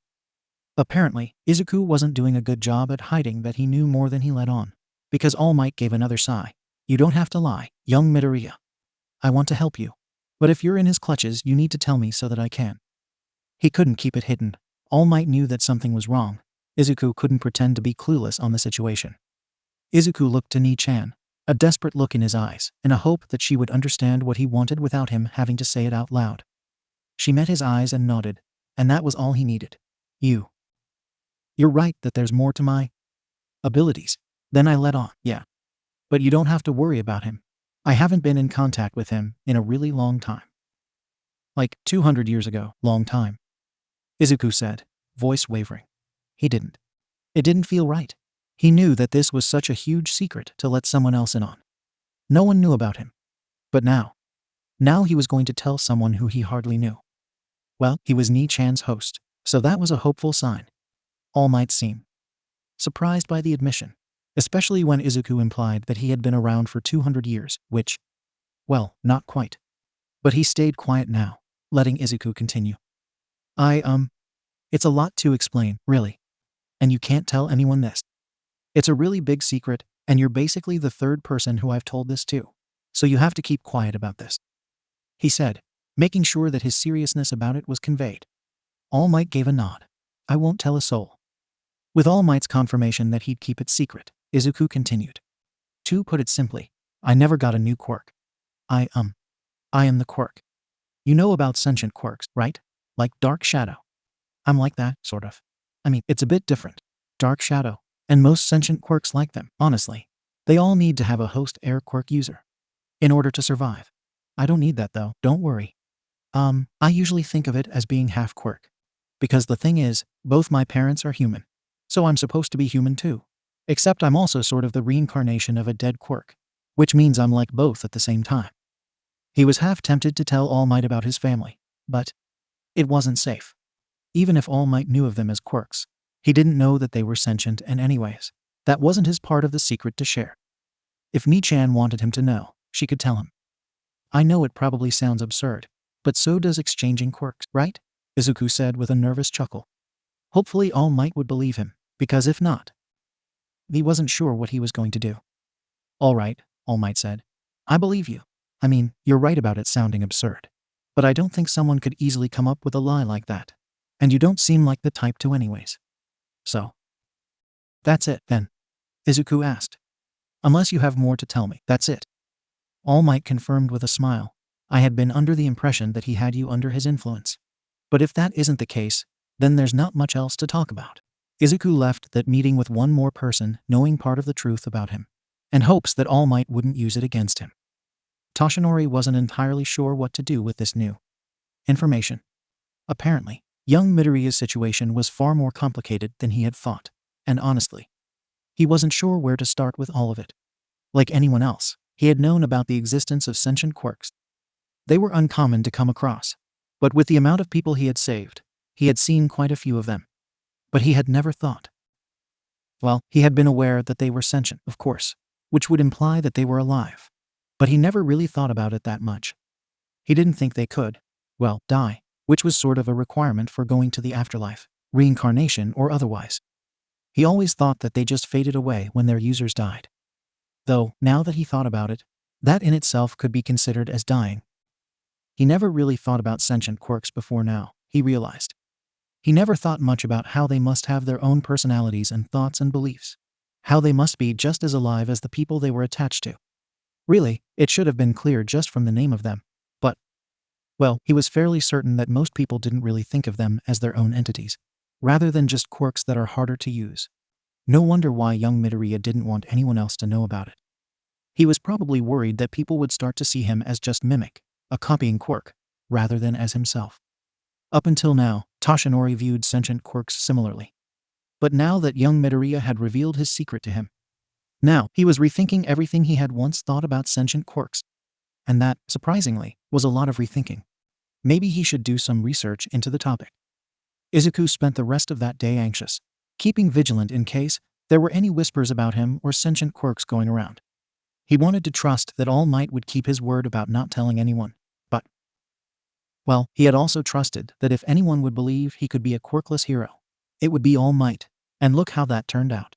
Apparently, Izuku wasn't doing a good job at hiding that he knew more than he let on, because All Might gave another sigh. You don't have to lie, young Midoriya. I want to help you. But if you're in his clutches, you need to tell me so that I can. He couldn't keep it hidden. All Might knew that something was wrong. Izuku couldn't pretend to be clueless on the situation. Izuku looked to Nichan, a desperate look in his eyes, in a hope that she would understand what he wanted without him having to say it out loud. She met his eyes and nodded, and that was all he needed. You're right that there's more to my abilities. Then I let on, yeah. But you don't have to worry about him. I haven't been in contact with him in a really long time. Like 200 years ago, long time. Izuku said, voice wavering. He didn't. It didn't feel right. He knew that this was such a huge secret to let someone else in on. No one knew about him. But now he was going to tell someone who he hardly knew. Well, he was Nichan's host, so that was a hopeful sign. All Might seemed surprised by the admission, especially when Izuku implied that he had been around for 200 years, which, well, not quite. But he stayed quiet now, letting Izuku continue. It's a lot to explain, really. And you can't tell anyone this. It's a really big secret, and you're basically the third person who I've told this to, so you have to keep quiet about this. He said, making sure that his seriousness about it was conveyed. All Might gave a nod. I won't tell a soul. With All Might's confirmation that he'd keep it secret, Izuku continued. To put it simply, I never got a new quirk. I am the quirk. You know about sentient quirks, right? Like Dark Shadow. I'm like that, sort of. I mean, it's a bit different. Dark Shadow, and most sentient quirks like them, honestly. They all need to have a host air quirk user in order to survive. I don't need that though, don't worry. I usually think of it as being half quirk. Because the thing is, both my parents are human. So I'm supposed to be human too. Except I'm also sort of the reincarnation of a dead quirk, which means I'm like both at the same time. He was half tempted to tell All Might about his family, but it wasn't safe. Even if All Might knew of them as quirks, he didn't know that they were sentient, and anyways, that wasn't his part of the secret to share. If Nichan wanted him to know, she could tell him. I know it probably sounds absurd, but so does exchanging quirks, right? Izuku said with a nervous chuckle. Hopefully All Might would believe him, because if not, he wasn't sure what he was going to do. All right, All Might said. I believe you. I mean, you're right about it sounding absurd. But I don't think someone could easily come up with a lie like that. And you don't seem like the type to anyways. So, that's it, then? Izuku asked. Unless you have more to tell me, that's it. All Might confirmed with a smile. I had been under the impression that he had you under his influence. But if that isn't the case, then there's not much else to talk about. Izuku left that meeting with one more person knowing part of the truth about him, and hopes that All Might wouldn't use it against him. Toshinori wasn't entirely sure what to do with this new information. Apparently, young Midoriya's situation was far more complicated than he had thought, and honestly, he wasn't sure where to start with all of it. Like anyone else, he had known about the existence of sentient quirks. They were uncommon to come across, but with the amount of people he had saved, he had seen quite a few of them. But he had never thought. Well, he had been aware that they were sentient, of course, which would imply that they were alive. But he never really thought about it that much. He didn't think they could, well, die, which was sort of a requirement for going to the afterlife, reincarnation or otherwise. He always thought that they just faded away when their users died. Though, now that he thought about it, that in itself could be considered as dying. He never really thought about sentient quirks before now, he realized. He never thought much about how they must have their own personalities and thoughts and beliefs. How they must be just as alive as the people they were attached to. Really, it should have been clear just from the name of them. But, well, he was fairly certain that most people didn't really think of them as their own entities, rather than just quirks that are harder to use. No wonder why young Midoriya didn't want anyone else to know about it. He was probably worried that people would start to see him as just mimic, a copying quirk, rather than as himself. Up until now, Toshinori viewed sentient quirks similarly. But now that young Midoriya had revealed his secret to him, now he was rethinking everything he had once thought about sentient quirks. And that, surprisingly, was a lot of rethinking. Maybe he should do some research into the topic. Izuku spent the rest of that day anxious, keeping vigilant in case there were any whispers about him or sentient quirks going around. He wanted to trust that All Might would keep his word about not telling anyone, but, well, he had also trusted that if anyone would believe he could be a quirkless hero, it would be All Might, and look how that turned out.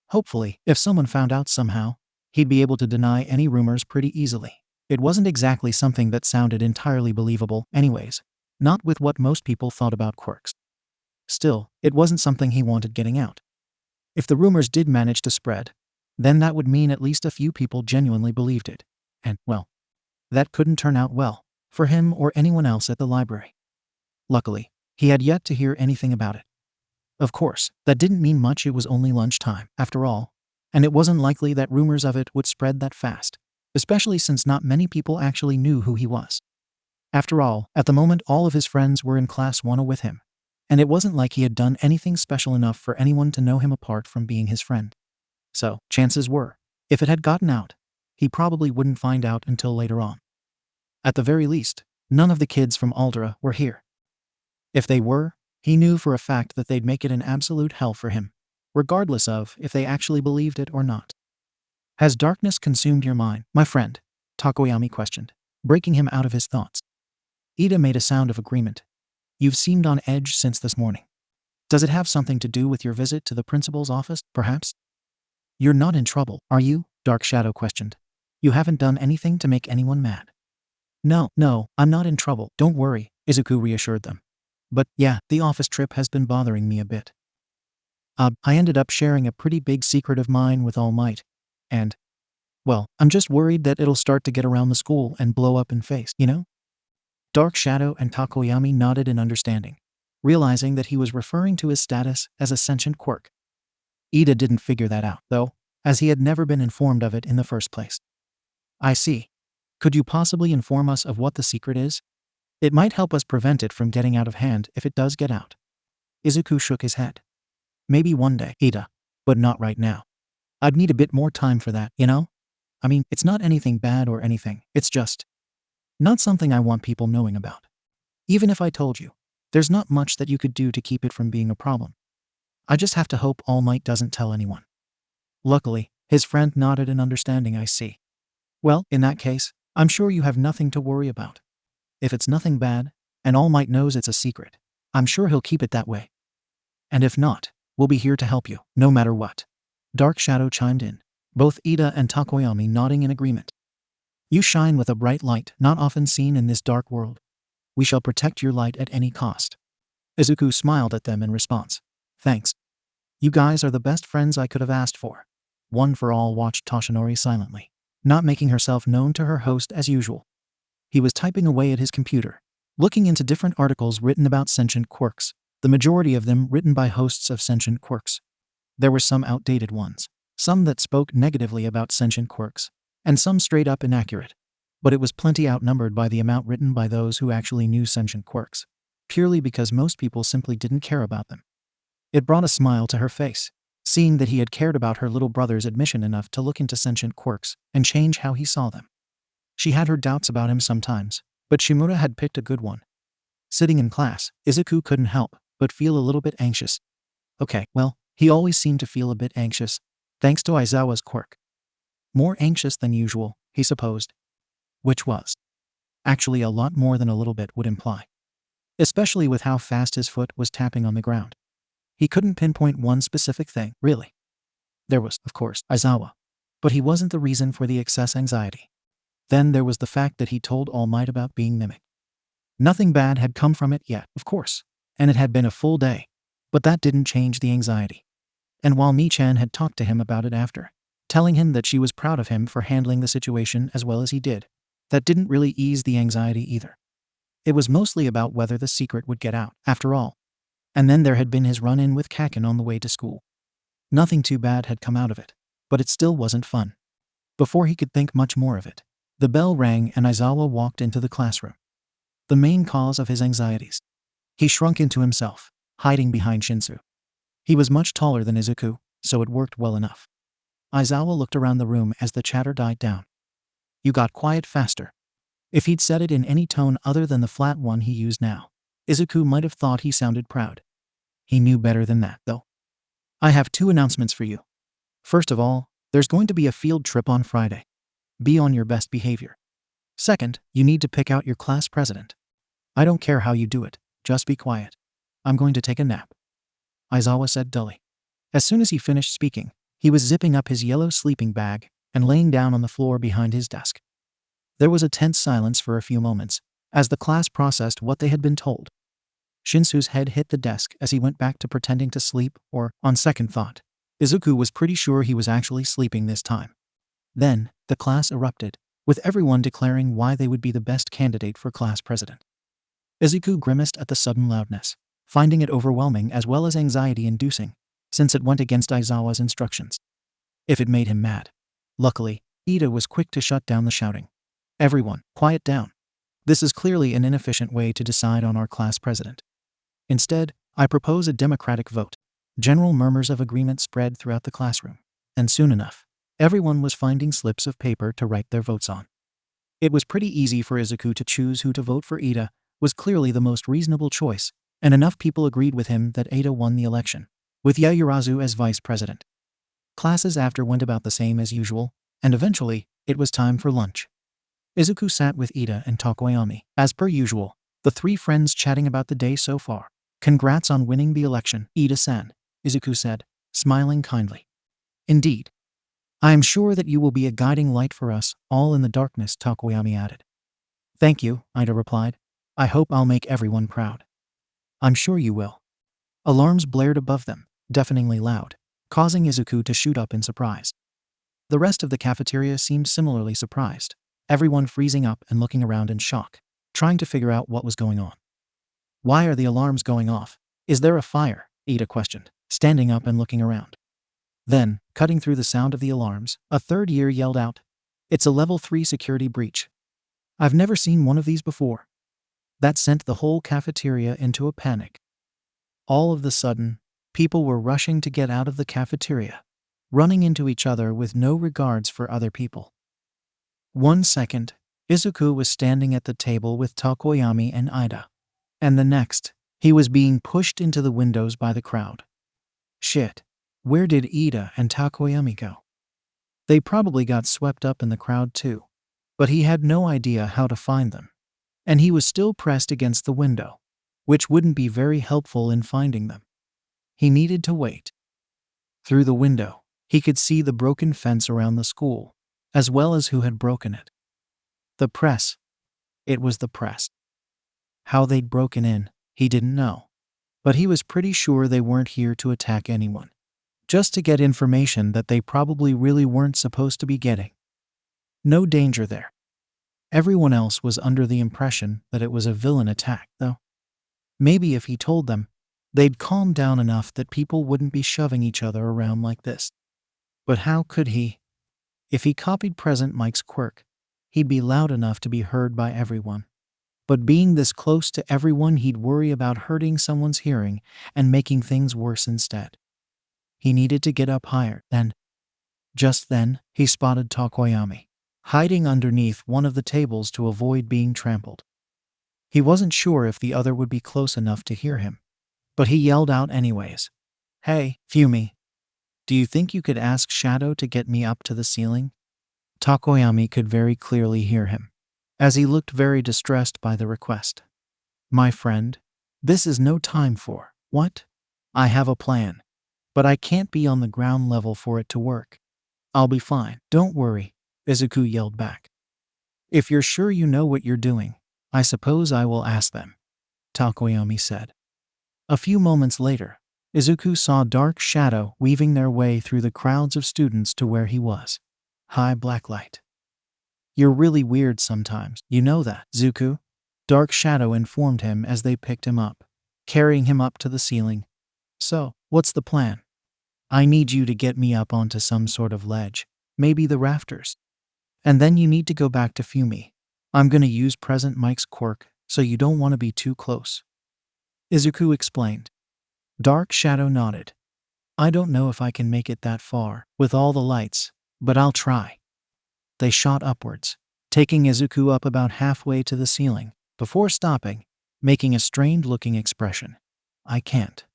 Hopefully, if someone found out somehow, he'd be able to deny any rumors pretty easily. It wasn't exactly something that sounded entirely believable anyways, not with what most people thought about quirks. Still, it wasn't something he wanted getting out. If the rumors did manage to spread, then that would mean at least a few people genuinely believed it. And, well, that couldn't turn out well for him or anyone else at the library. Luckily, he had yet to hear anything about it. Of course, that didn't mean much. It was only lunchtime, after all, and it wasn't likely that rumors of it would spread that fast, especially since not many people actually knew who he was. After all, at the moment all of his friends were in class 1 with him, and it wasn't like he had done anything special enough for anyone to know him apart from being his friend. So, chances were, if it had gotten out, he probably wouldn't find out until later on. At the very least, none of the kids from 𝗬𝗪𝗏 were here. If they were, he knew for a fact that they'd make it an absolute hell for him, regardless of if they actually believed it or not. "Has darkness consumed your mind, my friend?" 𝗬𝗏𝗵𝗃 questioned, breaking him out of his thoughts. Iida made a sound of agreement. "You've seemed on edge since this morning. Does it have something to do with your visit to the principal's office, perhaps?" "You're not in trouble, are you?" Dark Shadow questioned. "You haven't done anything to make anyone mad." No, I'm not in trouble, don't worry," Izuku reassured them. "But yeah, the office trip has been bothering me a bit. I ended up sharing a pretty big secret of mine with All Might, and, well, I'm just worried that it'll start to get around the school and blow up in face, you know?" Dark Shadow and 𝗬𝗏𝗵𝗃 nodded in understanding, realizing that he was referring to his status as a sentient quirk. Iida didn't figure that out, though, as he had never been informed of it in the first place. "I see. Could you possibly inform us of what the secret is? It might help us prevent it from getting out of hand if it does get out." Izuku shook his head. "Maybe one day, Iida, but not right now. I'd need a bit more time for that, you know? I mean, it's not anything bad or anything, it's just not something I want people knowing about. Even if I told you, there's not much that you could do to keep it from being a problem. I just have to hope All Might doesn't tell anyone." Luckily, his friend nodded in understanding. "I see. Well, in that case, I'm sure you have nothing to worry about. If it's nothing bad, and All Might knows it's a secret, I'm sure he'll keep it that way. And if not, we'll be here to help you, no matter what." Dark Shadow chimed in, both Iida and 𝗬𝗏𝗵𝗃 nodding in agreement. "You shine with a bright light not often seen in this dark world. We shall protect your light at any cost." Izuku smiled at them in response. "Thanks. You guys are the best friends I could have asked for." One for All watched Toshinori silently, not making herself known to her host as usual. He was typing away at his computer, looking into different articles written about sentient quirks, the majority of them written by hosts of sentient quirks. There were some outdated ones, some that spoke negatively about sentient quirks, and some straight up inaccurate. But it was plenty outnumbered by the amount written by those who actually knew sentient quirks, purely because most people simply didn't care about them. It brought a smile to her face, seeing that he had cared about her little brother's admission enough to look into sentient quirks and change how he saw them. She had her doubts about him sometimes, but 𝗵𝗲𝗏 had picked a good one. Sitting in class, Izuku couldn't help but feel a little bit anxious. Okay, well, he always seemed to feel a bit anxious, thanks to Aizawa's quirk. More anxious than usual, he supposed. Which was actually a lot more than a little bit would imply. Especially with how fast his foot was tapping on the ground. He couldn't pinpoint one specific thing, really. There was, of course, Aizawa. But he wasn't the reason for the excess anxiety. Then there was the fact that he told All Might about being mimicked. Nothing bad had come from it yet, of course, and it had been a full day, but that didn't change the anxiety. And while Mi-chan had talked to him about it after, telling him that she was proud of him for handling the situation as well as he did, that didn't really ease the anxiety either. It was mostly about whether the secret would get out, after all. And then there had been his run-in with Kaken on the way to school. Nothing too bad had come out of it, but it still wasn't fun. Before he could think much more of it, the bell rang and Aizawa walked into the classroom. The main cause of his anxieties. He shrunk into himself, hiding behind Shinsu. He was much taller than Izuku, so it worked well enough. Aizawa looked around the room as the chatter died down. "You got quiet faster." If he'd said it in any tone other than the flat one he used now, Izuku might have thought he sounded proud. He knew better than that, though. "I have 2 announcements for you. First of all, there's going to be a field trip on Friday. Be on your best behavior. Second, you need to pick out your class president. I don't care how you do it, just be quiet. I'm going to take a nap, Aizawa said dully. As soon as he finished speaking, he was zipping up his yellow sleeping bag and laying down on the floor behind his desk. There was a tense silence for a few moments, as the class processed what they had been told. Shinsu's head hit the desk as he went back to pretending to sleep, or, on second thought, Izuku was pretty sure he was actually sleeping this time. Then, the class erupted, with everyone declaring why they would be the best candidate for class president. Izuku grimaced at the sudden loudness, finding it overwhelming as well as anxiety-inducing, since it went against Aizawa's instructions. If it made him mad. Luckily, Ida was quick to shut down the shouting. Everyone, quiet down. This is clearly an inefficient way to decide on our class president. Instead, I propose a democratic vote. General murmurs of agreement spread throughout the classroom, and soon enough, everyone was finding slips of paper to write their votes on. It was pretty easy for Izuku to choose who to vote for. Ida was clearly the most reasonable choice, and enough people agreed with him that Ida won the election, with Yaoyorozu as vice president. Classes after went about the same as usual, and eventually, it was time for lunch. Izuku sat with Ida and 𝗧𝗵𝗲. As per usual, the three friends chatting about the day so far. Congrats on winning the election, Ida-san, Izuku said, smiling kindly. Indeed. I am sure that you will be a guiding light for us all in the darkness, 𝗧𝗵𝗲 added. Thank you, Ida replied. I hope I'll make everyone proud. I'm sure you will. Alarms blared above them, deafeningly loud, causing Izuku to shoot up in surprise. The rest of the cafeteria seemed similarly surprised, everyone freezing up and looking around in shock, trying to figure out what was going on. Why are the alarms going off? Is there a fire? Ida questioned, standing up and looking around. Then, cutting through the sound of the alarms, a third year yelled out, It's a level 3 security breach. I've never seen one of these before. That sent the whole cafeteria into a panic. All of the sudden, people were rushing to get out of the cafeteria, running into each other with no regards for other people. 1 second, Izuku was standing at the table with 𝗧𝗵𝗲 and Ida. And the next, he was being pushed into the windows by the crowd. Shit. Where did Ida and 𝗧𝗵𝗲 go? They probably got swept up in the crowd too. But he had no idea how to find them. And he was still pressed against the window, which wouldn't be very helpful in finding them. He needed to wait. Through the window, he could see the broken fence around the school, as well as who had broken it. The press. It was the press. How they'd broken in, he didn't know. But he was pretty sure they weren't here to attack anyone. Just to get information that they probably really weren't supposed to be getting. No danger there. Everyone else was under the impression that it was a villain attack, though. Maybe if he told them, they'd calm down enough that people wouldn't be shoving each other around like this. But how could he? If he copied Present Mike's quirk, he'd be loud enough to be heard by everyone. But being this close to everyone, he'd worry about hurting someone's hearing and making things worse instead. He needed to get up higher, and just then, he spotted 𝗧𝗵𝗲, hiding underneath one of the tables to avoid being trampled. He wasn't sure if the other would be close enough to hear him, but he yelled out anyways. Hey, 𝗵𝗲. Do you think you could ask Shadow to get me up to the ceiling? 𝗧𝗵𝗲 could very clearly hear him, as he looked very distressed by the request. My friend, this is no time for, what? I have a plan, but I can't be on the ground level for it to work. I'll be fine, don't worry, Izuku yelled back. If you're sure you know what you're doing, I suppose I will ask them, 𝗧𝗵𝗲 said. A few moments later, Izuku saw dark shadow weaving their way through the crowds of students to where he was. Hi, Blacklight. You're really weird sometimes, you know that, Izuku? Dark Shadow informed him as they picked him up, carrying him up to the ceiling. So, what's the plan? I need you to get me up onto some sort of ledge, maybe the rafters. And then you need to go back to 𝗵𝗲. I'm gonna use Present Mike's quirk, so you don't want to be too close. Izuku explained. Dark Shadow nodded. I don't know if I can make it that far, with all the lights, but I'll try. They shot upwards, taking Izuku up about halfway to the ceiling, before stopping, making a strained-looking expression. I can't.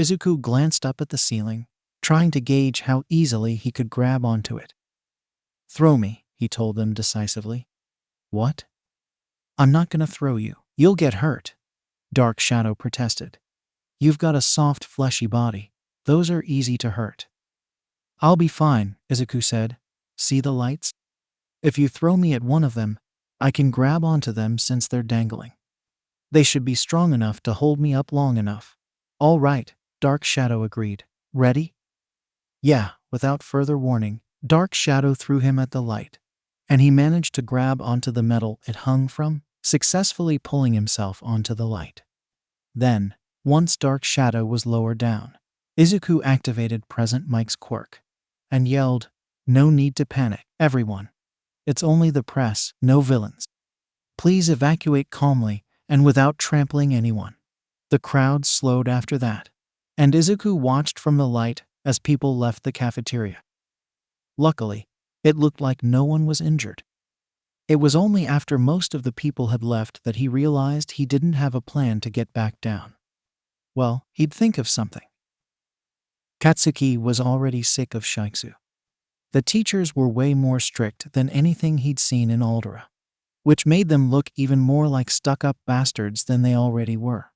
Izuku glanced up at the ceiling, trying to gauge how easily he could grab onto it. Throw me, he told them decisively. What? I'm not gonna throw you. You'll get hurt, Dark Shadow protested. You've got a soft, fleshy body. Those are easy to hurt. I'll be fine, Izuku said. See the lights? If you throw me at one of them, I can grab onto them since they're dangling. They should be strong enough to hold me up long enough. All right, Dark Shadow agreed. Ready? Yeah, without further warning, Dark Shadow threw him at the light, and he managed to grab onto the metal it hung from, successfully pulling himself onto the light. Then, once Dark Shadow was lower down, Izuku activated Present Mike's quirk and yelled, "No need to panic, everyone. It's only the press, no villains. Please evacuate calmly and without trampling anyone." The crowd slowed after that, and Izuku watched from the light as people left the cafeteria. Luckily, it looked like no one was injured. It was only after most of the people had left that he realized he didn't have a plan to get back down. Well, he'd think of something. Katsuki was already sick of 𝗧𝗵𝗄. The teachers were way more strict than anything he'd seen in 𝗎𝙪𝙢, which made them look even more like stuck-up bastards than they already were.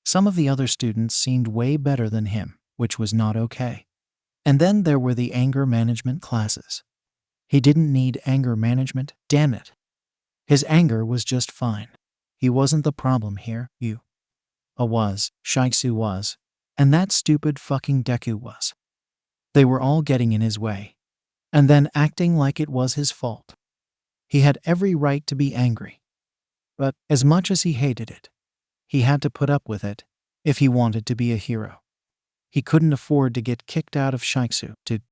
Some of the other students seemed way better than him, which was not okay. And then there were the anger management classes. He didn't need anger management, damn it. His anger was just fine. He wasn't the problem here, 𝗬𝗍𝗂 was, and that stupid fucking Deku was. They were all getting in his way, and then acting like it was his fault. He had every right to be angry. But as much as he hated it, he had to put up with it if he wanted to be a hero. He couldn't afford to get kicked out of 𝗧𝗵𝗄 to